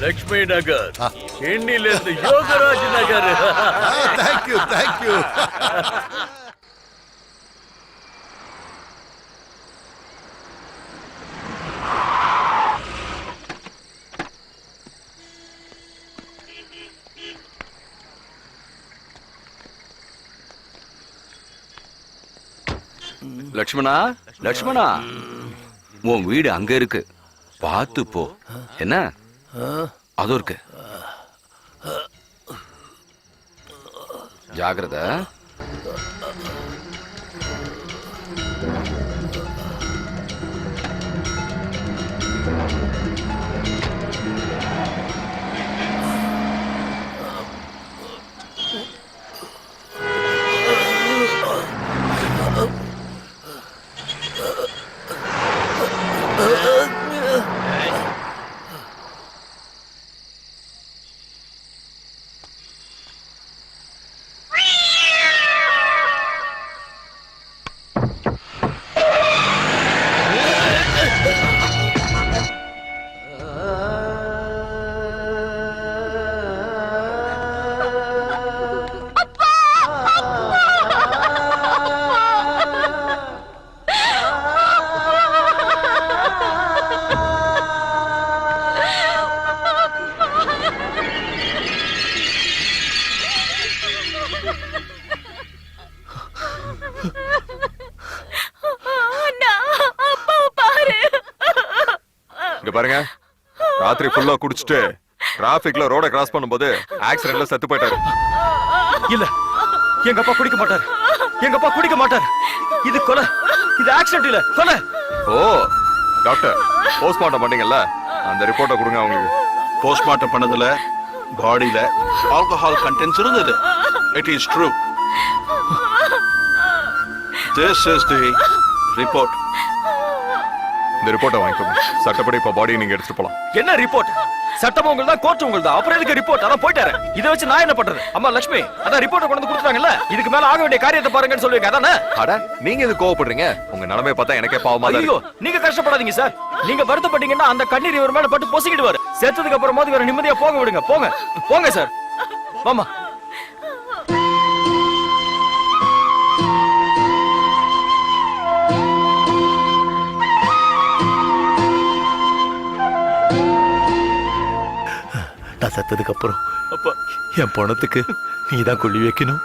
லக்ஷ்மி நகர் இன்னில இருந்து யோகராஜ் நகர். Thank you thank you. லக்ஷ்மணா, லக்ஷ்மணா, உன் வீடு அங்க இருக்கு, பார்த்து போ. என்ன அதுவும் இருக்கு, ஜாகிரதை. பாருங்க, ராத்திரி ஃபுல்லா குடிச்சிட்டு டிராபிக்ல ரோட கிராஸ் பண்ணும்போது ஆக்சிடென்ட்ல செத்து போயிட்டாரு. இல்ல, எங்க அப்பா குடிக்க மாட்டார். எங்க அப்பா குடிக்க மாட்டார். இது கொலை. இது ஆக்சிடென்ட் இல்ல, கொலை. ஓ டாக்டர், போஸ்ட்மார்ட்டம் பண்ணீங்கல்ல, அந்த ரிப்போர்ட்டை கொடுங்க அவங்களுக்கு. போஸ்ட்மார்ட்டம் பண்ணதுல பாடியில ஆல்கஹால் கண்டென்ட்ஸ் இருந்தது. It is true. This is the report. இந்த ரிப்போர்ட்டை வாங்கிக்கோங்க. சட்டப்படி இப்ப பாடியை நீங்க எடுத்துட்டு போலாம். என்ன ரிப்போர்ட்? சட்டம் உங்களுதான், கோர்ட் உங்களுதான். அப்புறம் எதுக்கு ரிப்போர்ட்? அதான் போயிட்டாரு. இதை வச்சு நான் என்ன பண்றது? அம்மா லட்சுமி, அதான் ரிப்போர்ட் கொண்டு கொடுத்தாங்கல்ல, இதுக்கு மேல ஆக வேண்டிய காரியத்தை பாருங்கன்னு சொல்லுவீங்க, அதானே? அட, நீங்க இது கோவப்படுறீங்க? உங்க நிலைமையை பார்த்தா எனக்கே பாவமா தான் ஐயோ, இருக்கு. நீங்க கஷ்டப்படாதீங்க சார். நீங்க வருத்தப்பட்டீங்கன்னா அந்த கண்ணீர் இவர் மேல பட்டு பொசிக்கிடுவாரு. செத்ததுக்கு அப்புறமா வேற நிம்மதியா போக விடுங்க. போங்க போங்க சார். மாமா, நான் செத்ததுக்கு அப்புறம் என் பணத்துக்கு நீதான் கொள்ளி வைக்கணும்.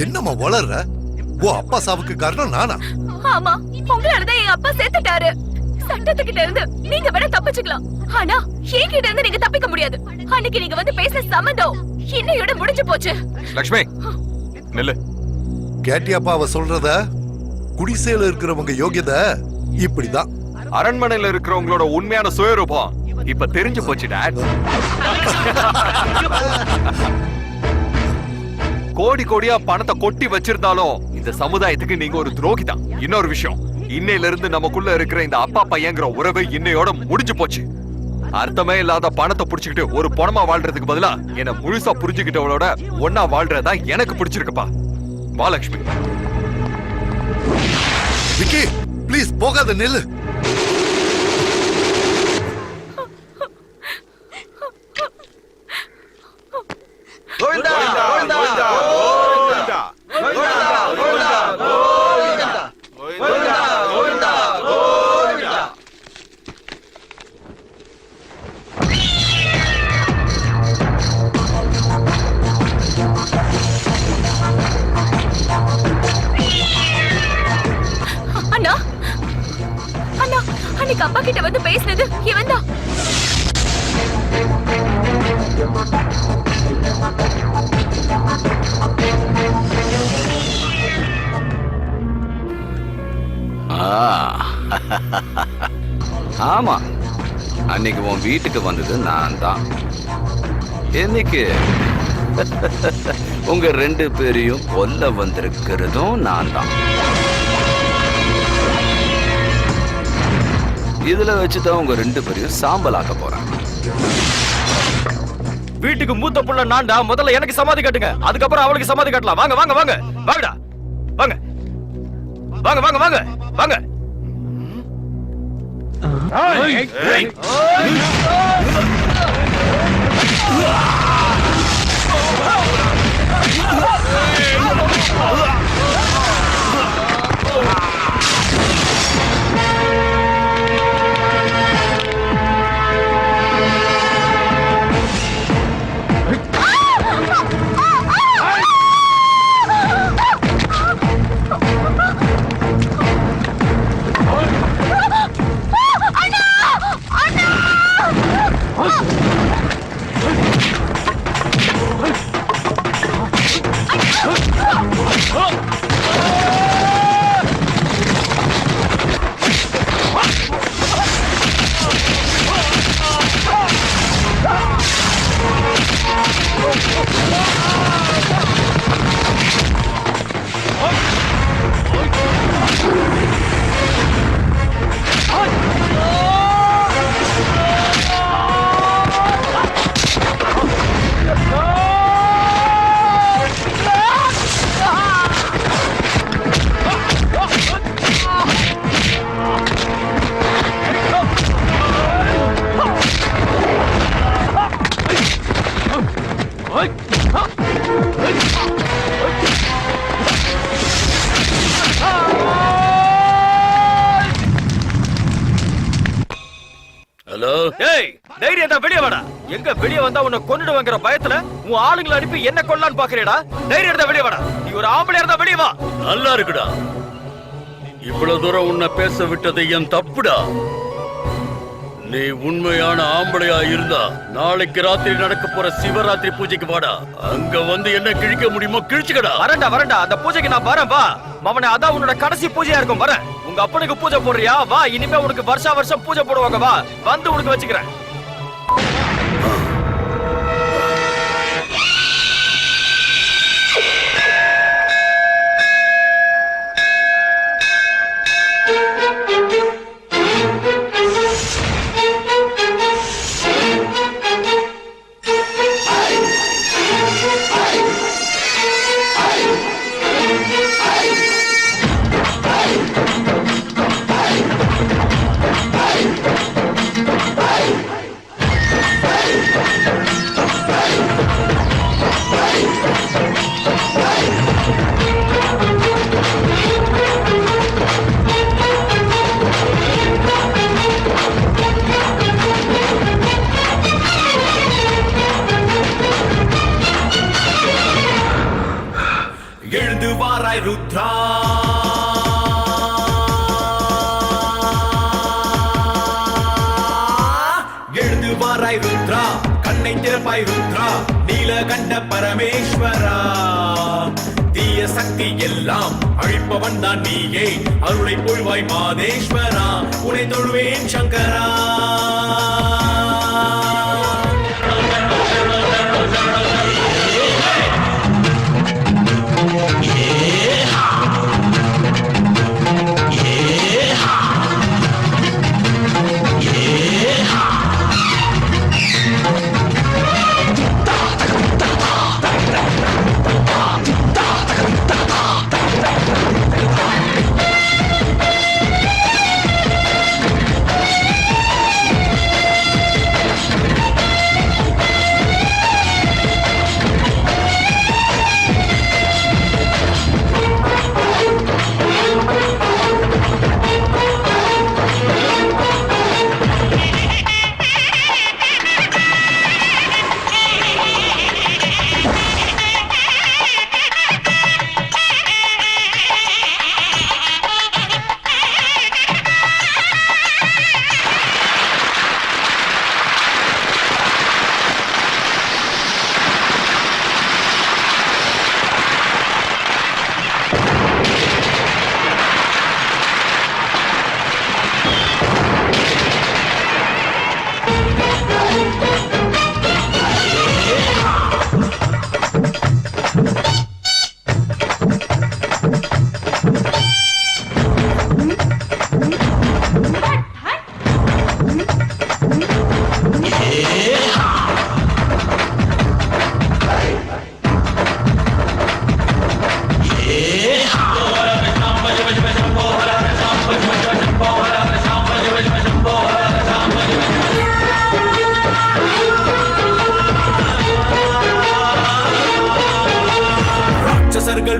என்னம்மா வளர்ற? ஓ அப்பா சாவுக்கு காரணம் நானா? ஆமா, உங்களாலதான் எங்க அப்பா செத்துட்டாரு. சட்டத்துக்கிட்ட இருந்து நீங்க வேணா தப்பிச்சுக்கலாம், ஆனா என்கிட்ட இருந்து நீங்க தப்பிக்க முடியாது. அன்னைக்கு நீங்க வந்து பேசின சம்மந்தம் இன்னையோட முடிஞ்சு போச்சு. லட்சுமி நெல்லு. கேட்டியாப்பா அவ சொல்றத? குடிசையில இருக்கிறவங்க யோகியதை இப்படிதான். அரண்மனையில இருக்கிறவங்களோட உண்மையான சுயரூபம் இப்ப தெரிஞ்சு போச்சு டாட். கோடி கோடியா பணத்தை கொட்டி வச்சிருந்தாலும் இந்த சமுதாயத்துக்கு நீங்க ஒரு துரோகி தான். இன்னொரு விஷயம், இன்னையில இருந்து நமக்குள்ள இருக்கிற இந்த அப்பா பையங்கிற உறவு இன்னையோட முடிஞ்சு போச்சு. அர்த்தமே இல்லாத பணத்தை புடிச்சுக்கிட்டு ஒரு பணமா வாழ்றதுக்கு பதிலா என்ன முழுசா புரிஞ்சுக்கிட்டவளோட ஒன்னா வாழ்றதுதான் எனக்கு பிடிச்சிருக்குப்பா. வா லட்சுமி. விக்கி ப்ளீஸ் போகாத, நில்லு. அண்ணா, அண்ணா, அன்னைக்கு அப்பா கிட்ட வந்து பேசினது இவன் தான். ஆமா, அன்னைக்கு உன் வீட்டுக்கு வந்தது நான் தான். இன்னைக்கு உங்க ரெண்டு பேரையும் கொல்ல வந்திருக்கிறதும் நான் தான். இதுல வச்சுதான் உங்க ரெண்டு பேரையும் சாம்பலாக்க போறேன். வீட்டுக்கு மூத்த புள்ள நான்டா. முதல்ல எனக்கு சமாதி கட்டுங்க, அதுக்கப்புறம் அவளுக்கு சமாதி கட்டலாம். வாங்க வாங்க வாங்க வாங்கடா, வாங்க வாங்க வாங்க வாங்க வாங்க. டேய் தைரியம் தான் வெளியே வாடா. எங்க வெளியே வந்தா உன்னை கொன்னுடுவேங்கிற பயத்துல உன் ஆளுங்களை அனுப்பி என்ன கொல்லான்னு பாக்குறேடா. தைரியம் தான் வெளியே வாடா. நீ ஒரு ஆம்பளையா இருந்தா வெளியே வா. நல்லா இருக்குடா. இவ்வளவு தூரம் உன்னை பேச விட்டது என் தப்புடா. நீ உண்மையான ஆம்பளையா இருந்தா நாளைக்கு ராத்திரி நடக்க போற சிவராத்திரி பூஜைக்கு வாடா. அங்க வந்து என்ன கிழிக்க முடியுமோ கிழிச்சுக்கடா. வரண்டா அந்த பூஜைக்கு நான் வரேன் வா. மவனே அதான் உன்னோட கடைசி பூஜையா இருக்கும். வரேன். உங்க அப்பனுக்கு பூஜை போடுறியா? வா. இனிமே உனக்கு வருஷம் பூஜை போடுவாங்க. வா வந்து உனக்கு வச்சுக்கிறேன். எழுந்து வாராய் ருத்ரா, எழுந்து வாராய் ருத்ரா, கண்ணை திறப்பாய் ருத்ரா, நீலகண்ட பரமேஸ்வரா. தீய சக்தி எல்லாம் அழிப்பவன் தான் நீயே, அருளை பொழிவாய் மாதேஸ்வரா. உனை தொழுவேன் சங்கரா.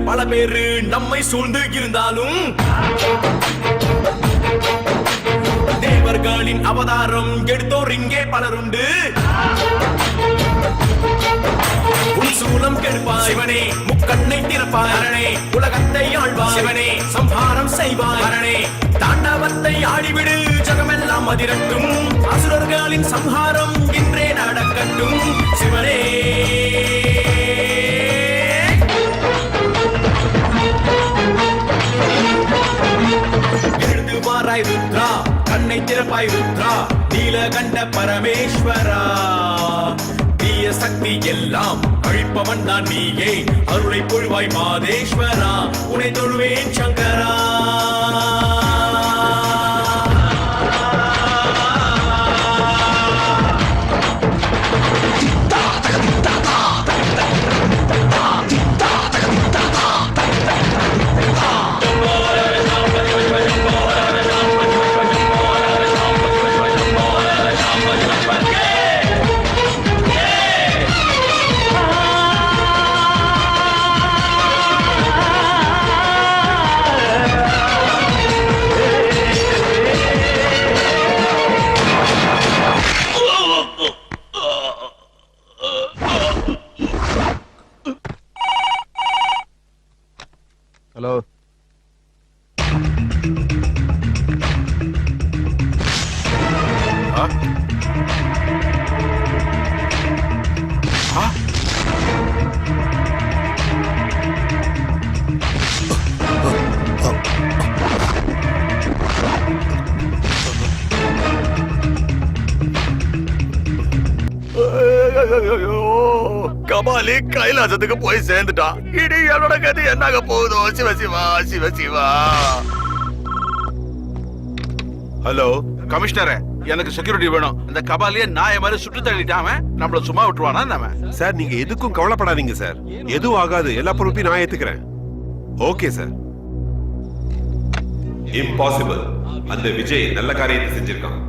பல பேரு நம்மை சூழ்ந்து இருந்தாலும் தேவர்களின் அவதாரம் எடுத்தோர் இங்கே பலருண்டு. சூலம் கெடுப்பாய் சிவனே, முக்கண்ணை திறப்பாய் அரணே, உலகத்தை ஆழ்வாய் சிவனே, சம்ஹாரம் செய்வாய் அரணே, தாண்டவத்தை ஆடிவிடு ஜகமெல்லாம் அதிரட்டும், அசுரர்களின் சம்ஹாரம் இன்றே நடக்கட்டும் சிவனே. எழுந்து வாராய் ருத்ரா, கண்ணை திறப்பாய் ருத்ரா, நீலகண்ட பரமேஸ்வரா. தீய சக்தி எல்லாம் அழிப்பவன் தான் நீயே, அருளை பொழிவாய் மாதேஸ்வரா. உனை தொழுவேன் சங்கரா. ஹலோ கபாலி கைலாசத்துக்கு போய் சேர்ந்துட்டான். இனி என்னோட கதி என்னாக போகுதோ? சிவசிவா சிவசிவா. ஹலோ கமிஷனரே, எனக்கு செக்யூரிட்டி வேணும். இந்த கபாலிய நாய மாதிரி சுட்டு தள்ளிட்டாம நம்மள சும்மா விட்டுருவானா நம்ம? சார் நீங்க எதுக்கும் கவலைப்படாதீங்க சார். எதுவும் ஆகாது. எல்லா பொறுப்பையும் நான் ஏத்துக்கிறேன். Okay sir. இம்பாசிபிள். அந்த விஜய் நல்ல காரியத்தை செஞ்சிருக்கான்.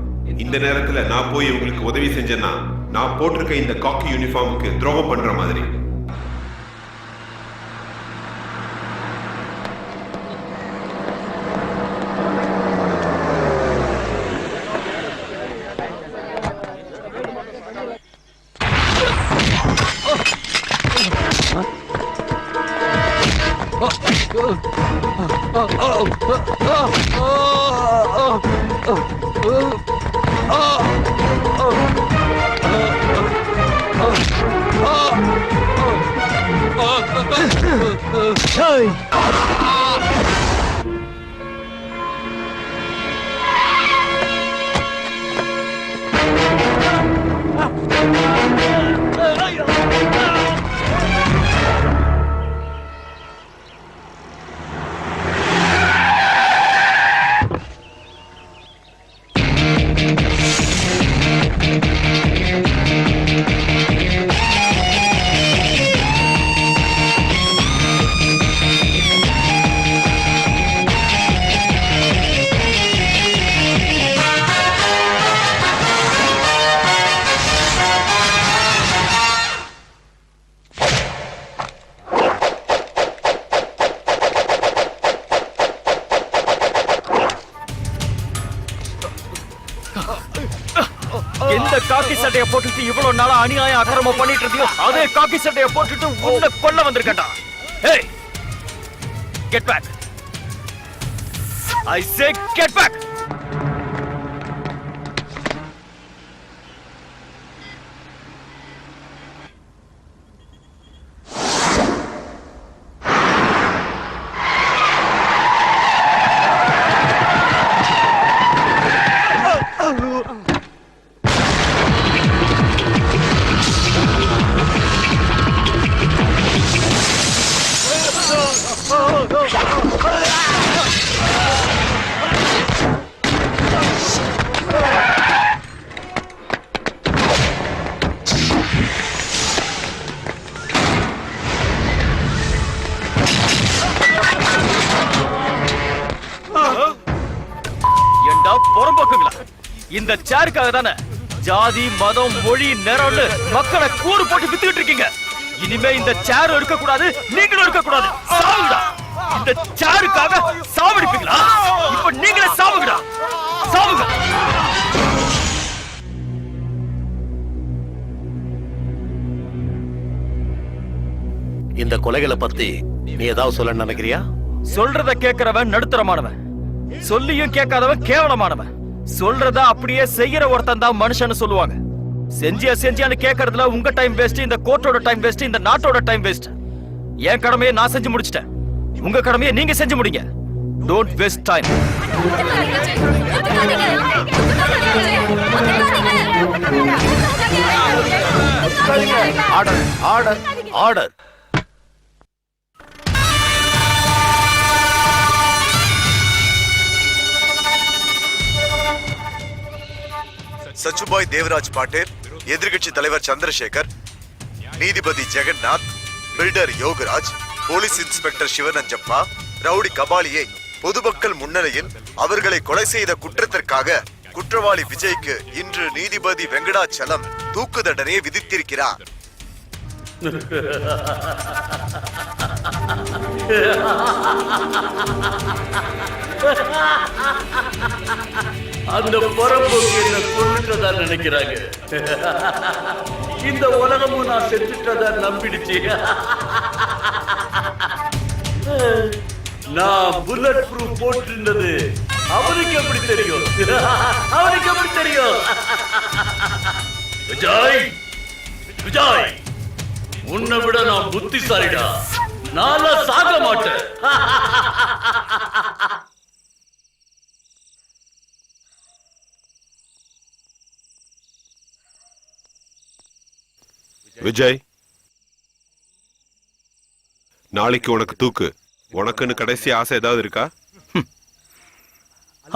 இந்த நேரத்துல நான் போய் உங்களுக்கு உதவி செஞ்சேன்னா நான் போட்டிருக்க இந்த காக்கி யூனிஃபார்முக்கு துரோகம் பண்ற மாதிரி. எந்த காக்கி சட்டையை போட்டுட்டு இவ்வளவு நாளா அநியாயம் அக்கிரமம் பண்ணிட்டு இருந்தியோ அதே காக்கி சட்டையை போட்டுட்டு உன்னை கொல்ல வந்திருக்கேன்டா. ஏய், கெட் பேக். ஐ சே கெட் பேக். இந்த சேருக்காக தானே ஜாதி மதம் மொழி நிறம்னு மக்களை கூறு போட்டு வித்துக்கிட்டு இருக்கீங்க. இனிமே இந்த சேர் இருக்க கூடாது, நீங்களும் இருக்க கூடாது. சாவுடா. இந்த சேருக்காக சாவடிப்பீங்களா? இப்ப நீங்களே சாவுங்கடா. சாவுங்க. இந்த கொலைகளை பத்தி நீ ஏதாவது சொல்ல நினைக்கிறியா? சொல்றத கேட்கிறவன் நடுத்தரமானவன், சொல்லியும் கேட்காதவன் கேவலமானவன். சொல்றத அப்படியே செய்யற ஒருத்தன் தான் மனுஷன்னு சொல்லுவாங்க. செஞ்சியான்னு கேட்கறதுல உங்க டைம் வேஸ்ட், இந்த கோர்ட்டோட டைம் வேஸ்ட், இந்த நாட்டோட டைம் வேஸ்ட். என் கடமையை நான் செஞ்சு முடிச்சிட்டேன். உங்க கடமையை நீங்க செஞ்சு முடிங்க. Don't waste time. Order order order. Sachubhai Devaraj Patel, எதிர்கட்சி தலைவர் சந்திரசேகர், நீதிபதி Jagannath, builder Yogaraj, police inspector Sivananjappa, ரவுடி கபாலியை பொதுமக்கள் முன்னிலையில் அவர்களை கொலை செய்த குற்றத்திற்காக குற்றவாளி விஜய்க்கு இன்று நீதிபதி வெங்கடாச்சலம் தூக்கு தண்டனையை விதித்திருக்கிறார். அந்த பரம்போக்கு என்ன கொண்டுட்டதா நினைக்கிறாங்க. இந்த உலகமும் நான் செத்துட்டதா நம்பிடுச்சு. நான் புல்லட் ப்ரூஃப் போட்டிருந்தது அவனுக்கு எப்படி தெரியும்? அவனுக்கு எப்படி தெரியும்? விஜய், விஜய், உன்னை விட நான் புத்திசாலிடா. நான் சாக மாட்டேன். விஜய், நாளைக்கு உனக்கு தூக்கு. உனக்குன்னு கடைசி ஆசை ஏதாவது இருக்கா?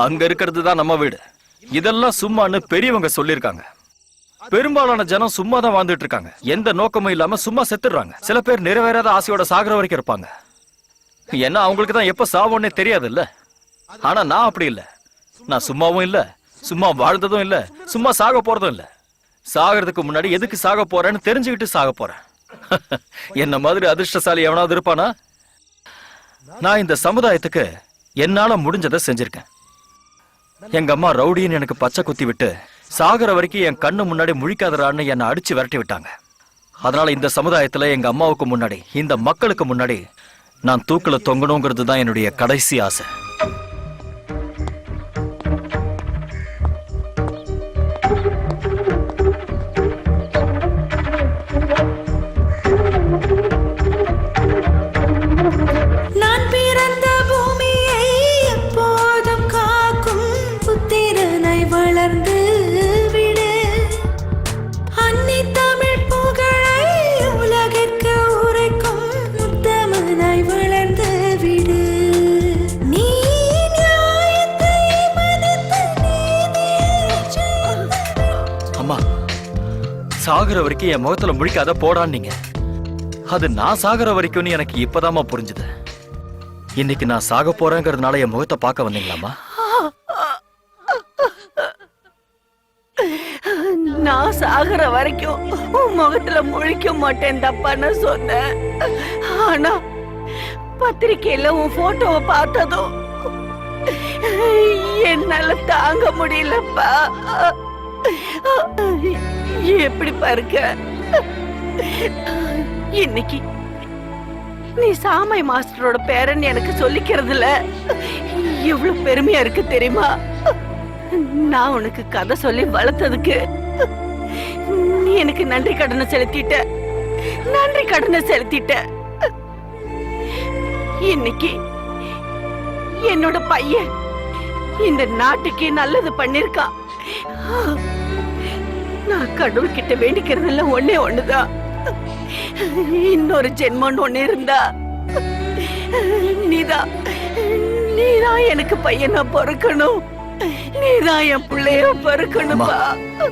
அங்க இருக்கிறது தான் நம்ம வீடு. இதெல்லாம் சும்மான்னு பெரியவங்க சொல்லிருக்காங்க. பெரும்பாலான ஜனம் சும்மா தான் வாழ்ந்துட்டு இருக்காங்க. எந்த நோக்கமும் இல்லாம சும்மா செத்துடுறாங்க. சில பேர் நிறைவேறாத ஆசையோட சாகுற வரைக்கும் இருப்பாங்க. ஏன்னா அவங்களுக்கு தான் எப்ப சாவோன்னே தெரியாது இல்ல. ஆனா நான் அப்படி இல்ல. நான் சும்மாவும் இல்ல, சும்மா வாழ்ந்ததும் இல்ல, சும்மா சாக போறதும் இல்ல. சாகிறதுக்கு முன்னாடி எதுக்கு சாக போறேன்னு தெரிஞ்சுக்கிட்டு சாக போறேன். என்ன மாதிரி அதிர்ஷ்டசாலி எவனாவது இருப்பானா? நான் இந்த சமுதாயத்துக்கு என்னால முடிஞ்சதை செஞ்சிருக்கேன். எங்க அம்மா ரவுடின்னு எனக்கு பச்சை குத்தி விட்டு சாகர வரைக்கும் என் கண்ணு முன்னாடி முழிக்காதரான்னு என்னை அடிச்சு விரட்டி விட்டாங்க. அதனால இந்த சமுதாயத்துல எங்க அம்மாவுக்கு முன்னாடி, இந்த மக்களுக்கு முன்னாடி நான் தூக்குல தொங்கணுங்கிறது தான் என்னுடைய கடைசி ஆசை. நான் பிறந்த பூமியை எப்போதும் காக்கும் புத்திரனை வளர்ந்து விடு. அன்னை தமிழ் புகழை உலகிற்கு உரைக்கும் உத்தமனாய் வளர்ந்து விடு. நீ நியாயத்தை மதித்து அம்மா, சாகுற வரைக்கும் என் முகத்துல முழிக்காத போடான்னீங்க. அது நான் சாகுற வரைக்கும் எனக்கு இப்பதாம்மா புரிஞ்சுது. இன்னைக்கு நான் சாக போறேங்கிறதுனால என் முகத்தை பார்க்க வந்தீங்களாமா? நான் சாகுற வரைக்கும் உன் முகத்துல முழிக்க மாட்டேன் தப்பான்னு சொன்னேன். ஆனா பத்திரிக்கையில உன் போட்டோவை பார்த்ததும் என்னால தாங்க முடியலப்பா. எப்படி பாருக்க, இன்னைக்கு நீ சாமை மாஸ்டரோட பேரன் எனக்கு சொல்லிக்கிறதுல எவ்வளவு பெருமையா இருக்கு தெரியுமா? நான் உனக்கு கதை சொல்லி வளர்த்ததுக்கு நீ எனக்கு நன்றி கடனை செலுத்திட்ட. இன்னைக்கு என்னோட பையன் இந்த நாட்டுக்கு நல்லது பண்ணிருக்கான். நான் கடவுள்கிட்ட வேண்டிக்கிறது எல்லாம் ஒண்ணுதான். இன்னொரு ஜென்மம் ஒண்ணு இருந்தா நீதான் எனக்கு பையனா பிறக்கணும். நீதான் என் பிள்ளைய பிறக்கணும்பா.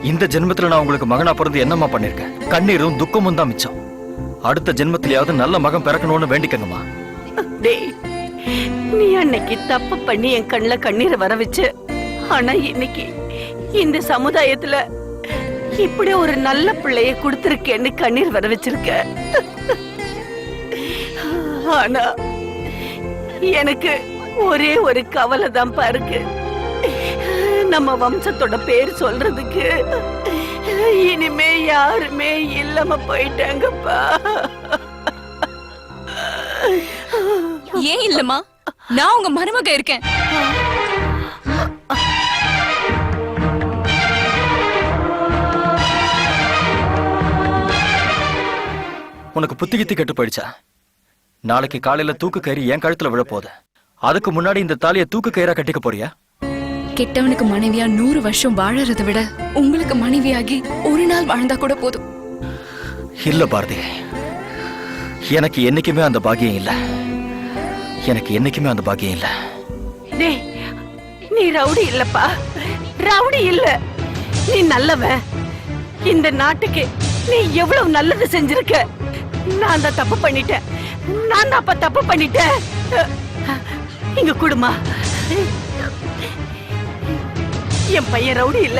இந்த ஜென்மத்துல நான் உங்களுக்கு மகனா பிறந்து என்னம்மா பண்ணிருக்கேன்? கண்ணீரும் துக்கமும் தான் மிச்சம். அடுத்த ஜென்மத்திலேயாவது நல்ல மகன் பிறக்கணும்னு வேண்டிக்கங்கம்மா. டேய், நீ அன்னைக்கு தப்பு பண்ணி என் கண்ணுல கண்ணீரை வர வச்சு, ஆனா இன்னைக்கு இந்த சமுதாயத்துல இப்படி ஒரு நல்ல பிள்ளைய கொடுத்திருக்கேன்னு கண்ணீர் வர வச்சிருக்க. ஆனா எனக்கு ஒரே ஒரு கவலை தான் பாருக்கு. நம்ம வம்சத்தோட பேர் சொல்றதுக்கு இனிமே யாருமே இல்லாம போயிட்டாங்கப்பா. ஏன் இல்லம்மா? நான் உங்க மருமக இருக்கேன். உனக்கு புத்தி கித்தி கெட்டு போயிடுச்சா? நாளைக்கு காலையில தூக்கு கயிறு என் கழுத்துல விழ போகுது. அதுக்கு முன்னாடி இந்த தாலியை தூக்கு கயிறா கட்டிக்க போறியா? கெட்டவனுக்கு மனைவியா 100 வருஷம் வாழறதை விட உங்களுக்கு மனைவியாகி ஒரு நாள் வாழ்ந்தா கூட போதும். இல்ல பாரதி, எனக்கு என்னைக்குமே அந்த பாக்கியம் இல்ல. டேய், நீ ரவுடி இல்லப்பா, ரவுடி இல்ல. நீ நல்லவன். இந்த நாட்டுக்கு நீ எவ்வளவு நல்லது செஞ்சிருக்க. நான் தான் தப்பு பண்ணிட்டேன். இங்க குடுமா. என் பையன் ரவுடி இல்ல.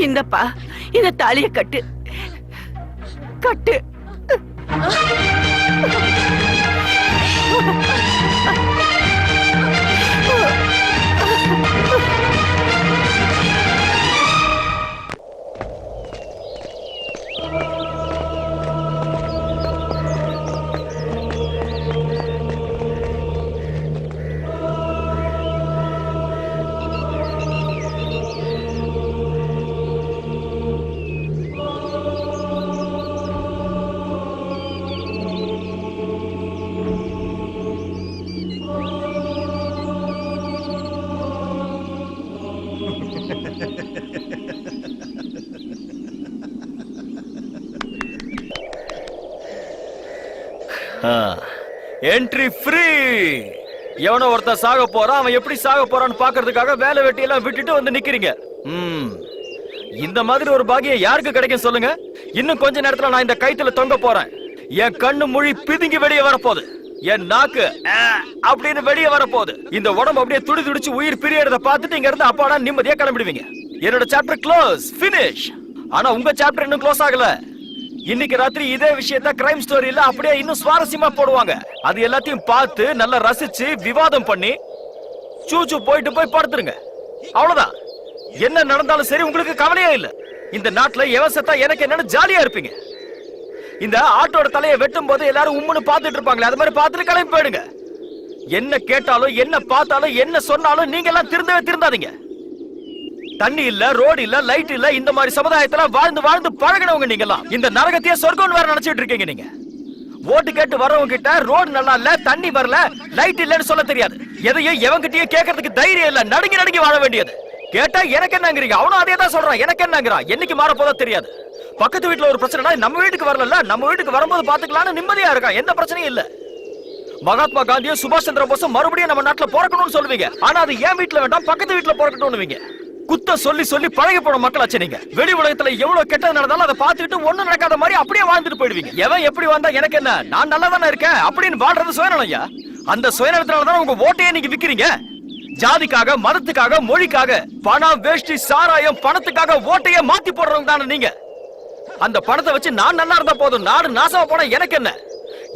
இந்தப்பா, இந்த தாலிய கட்டு. Entry free. எவனோ ஒருத்தன் சாக போறான், அவன் எப்படி சாக போறான்னு பாக்குறதுக்காக வேலை வெட்டியெல்லாம் விட்டுட்டு வந்து நிக்கிறீங்க. இந்த மாதிரி ஒரு பாக்கியம் யாருக்கு கிடைக்கும் சொல்லுங்க? இன்னும் கொஞ்ச நேரத்துல நான் இந்த கயித்துல தொங்க போறேன். என் கண்ணு மொழி பிதுங்கி வெளியே வரப்போகுது, என் நாக்கு அப்படின்னு வெளியே வரப்போகுது. இந்த உடம்பு அப்படியே துடி துடிச்சு உயிர் பிரியறத பார்த்துட்டு இங்க இருந்து அப்பாடா நிம்மதியா கிளம்பிடுவீங்க. என்னோட சாப்டர் க்ளோஸ், ஃபினிஷ். ஆனா உங்க சாப்டர் இன்னும் க்ளோஸ் ஆகல. இன்னைக்கு ராத்திரி இதே விஷயத்த கிரைம் ஸ்டோரியில அப்படியே இன்னும் சுவாரஸ்யமா போடுவாங்க. அது எல்லாத்தையும் பார்த்து நல்லா ரசிச்சு விவாதம் பண்ணி சூச்சு போயிட்டு போய் படுத்துருங்க. அவ்வளவுதான். என்ன நடந்தாலும் சரி, உங்களுக்கு கவலையே இல்ல. இந்த நாட்டுல எவன் செத்தா எனக்கு என்னன்னு ஜாலியா இருப்பீங்க. இந்த ஆட்டோட தலையை வெட்டும் போது எல்லாரும் உம்முன்னு பார்த்துட்டு இருப்பாங்களே, அது மாதிரி பார்த்துட்டு கிளம்பி போயிடுங்க. என்ன கேட்டாலும் என்ன பார்த்தாலும் என்ன சொன்னாலும் நீங்க எல்லாம் திருந்தாதீங்க. தண்ணி இல்ல, ரோடு இல்ல, லைட் இல்ல, இந்த மாதிரி சமுதாயத்துல வாழ்ந்து வாழ்ந்து பழகினவங்க நீங்க எல்லாம். இந்த நரகத்தையே சொர்க்கம்னு வேற நினைச்சிட்டு இருக்கீங்க நீங்க. ஓட்டு கேட்டு வரவங்க கிட்ட ரோடு நல்லா இல்ல, தண்ணி வரல, லைட் இல்லன்னு சொல்ல தெரியாது. எதையும் எவங்கிட்டயும் கேட்கறதுக்கு தைரியம் இல்ல, நடுங்கி நடுங்கி வாழ வேண்டியது. கேட்டா எனக்கு என்னங்கிறீங்க, அவனும் அதே தான் சொல்றான், எனக்கு என்னங்கிறான். என்னைக்கு மாற போதோ தெரியாது. பக்கத்து வீட்டுல ஒரு பிரச்சனை, நம்ம வீட்டுக்கு வரல, நம்ம வீட்டுக்கு வரும்போது பாத்துக்கலாம்னு நிம்மதியா இருக்கான், எந்த பிரச்சனையும் இல்ல. மகாத்மா காந்தியும் சுபாஷ் சந்திர போஸும் மறுபடியும் நம்ம நாட்டுல பிறக்கணும்னு சொல்லுவீங்க. ஆனா அது ஏன் வீட்டுல வேண்டாம், பக்கத்து வீட்டுல பிறக்கட்டும்னுவீங்க. குத்த சொல்லி சொல்லி பழகி போன மக்களாச்சு நீங்க. வெளி உலகத்துல எவ்வளவு கெட்டது நடந்தாலும் அதை பார்த்துட்டு ஒண்ணும் நடக்காத மாதிரி அப்படியே வாழ்ந்துட்டு போயிடுவீங்க. எவன் எப்படி வந்தா எனக்கு என்ன, நான் நல்லா தானே இருக்கேன் அப்படின்னு வாழ்றது சுயநலம் ஐயா. அந்த சுயநலத்தினாலதான் உங்க ஓட்டையே நீங்க விக்கிறீங்க. ஜாதிக்காக, மதத்துக்காக, மொழிக்காக, பணம், வேஷ்டி, சாராயம், பணத்துக்காக ஓட்டையே மாத்தி போடுறவங்க தானே நீங்க. அந்த பணத்தை வச்சு நான் நல்லா இருந்தா போதும், நாடு நாசமா போனா எனக்கு என்ன.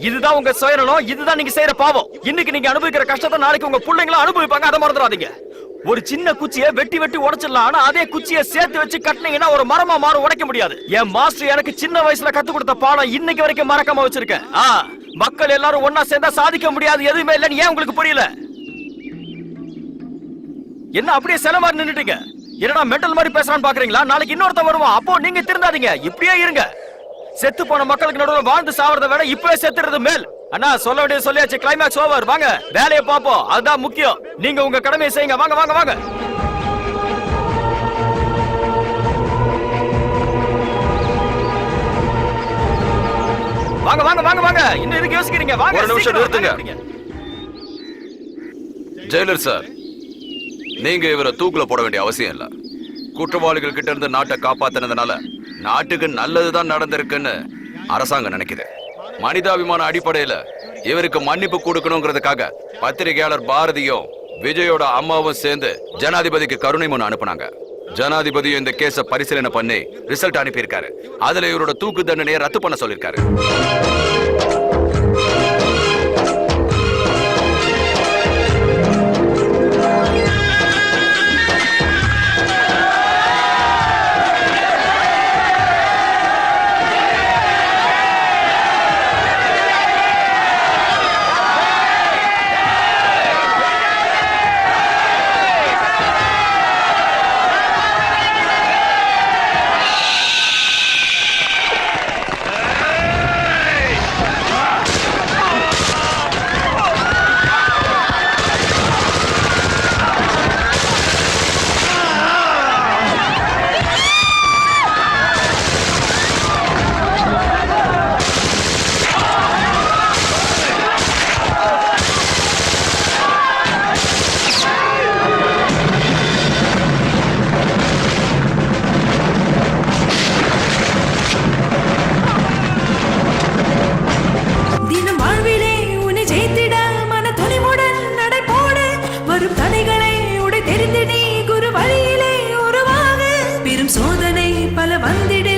இதுதான் உங்க சுயநலம், இதுதான் நீங்க செய்யற பாவம். இன்னைக்கு நீங்க அனுபவிக்கிற கஷ்டத்தை நாளைக்கு உங்க பிள்ளைங்களும் அனுபவிப்பாங்க, அதை மறந்துடாதீங்க. ஒரு சின்ன குச்சியை வெட்டி வெட்டி உடைச்சிடலாம், ஆனா அதே குச்சியை சேர்த்து வச்சு கட்டினீங்கன்னா ஒரு மரமா மாறும், உடைக்க முடியாது. என் மாஸ்டர் எனக்கு சின்ன வயசுல கத்து கொடுத்த பாடம் இன்னைக்கு வரைக்கும் மறக்காம வச்சிருக்கேன். மக்கள் எல்லாரும் ஒன்னா சேர்ந்தா சாதிக்க முடியாது எதுவுமே இல்லைன்னு ஏன் உங்களுக்கு புரியல? என்ன அப்படியே சில மாதிரி நின்னுட்டீங்க? என்னடா மெண்டல் மாதிரி பேசுறான்னு பாக்குறீங்களா? நாளைக்கு இன்னொருத்த வருவான், அப்போ நீங்க திருந்தாதீங்க, இப்படியே இருங்க. செத்து போன மக்களுக்கு நடுவில் வாழ்ந்து சாவறத விட இப்பவே செத்துறது மேல். அண்ணா சொல்ல வேண்டியது சொல்லியாச்சு, கிளைமேக்ஸ் ஓவர். வாங்க வேலையை பார்ப்போம், அதுதான் முக்கியம். நீங்க உங்க கடமையை செய்யுங்க. வாங்க வாங்க வாங்க வாங்க வாங்க வாங்க வாங்க. இன்னும் எதுக்கு யோசிக்கிறீங்க? வாங்க. ஒரு நிமிஷம் நிறுத்துங்க. ஜெயிலர் சார், நீங்க இவரை தூக்குல போட வேண்டிய அவசியம் இல்ல. குற்றவாளிகள் கிட்ட இருந்து நாட்டை காப்பாத்தினதுனால நாட்டுக்கு நல்லதுதான் நடந்திருக்குன்னு அரசாங்கம் நினைக்குது. மனிதாபிமான அடிப்படையில இவருக்கு மன்னிப்பு கொடுக்கணுங்கிறதுக்காக பத்திரிகையாளர் பாரதியும் விஜயோட அம்மாவும் சேர்ந்து ஜனாதிபதிக்கு கருணை மனு அனுப்புனாங்க. ஜனாதிபதியும் இந்த கேஸ பரிசீலனை பண்ணி ரிசல்ட் அனுப்பியிருக்காரு. அதுல இவரோட தூக்கு தண்டனையை ரத்து பண்ண சொல்லிருக்காரு. சோதனை பல வந்திட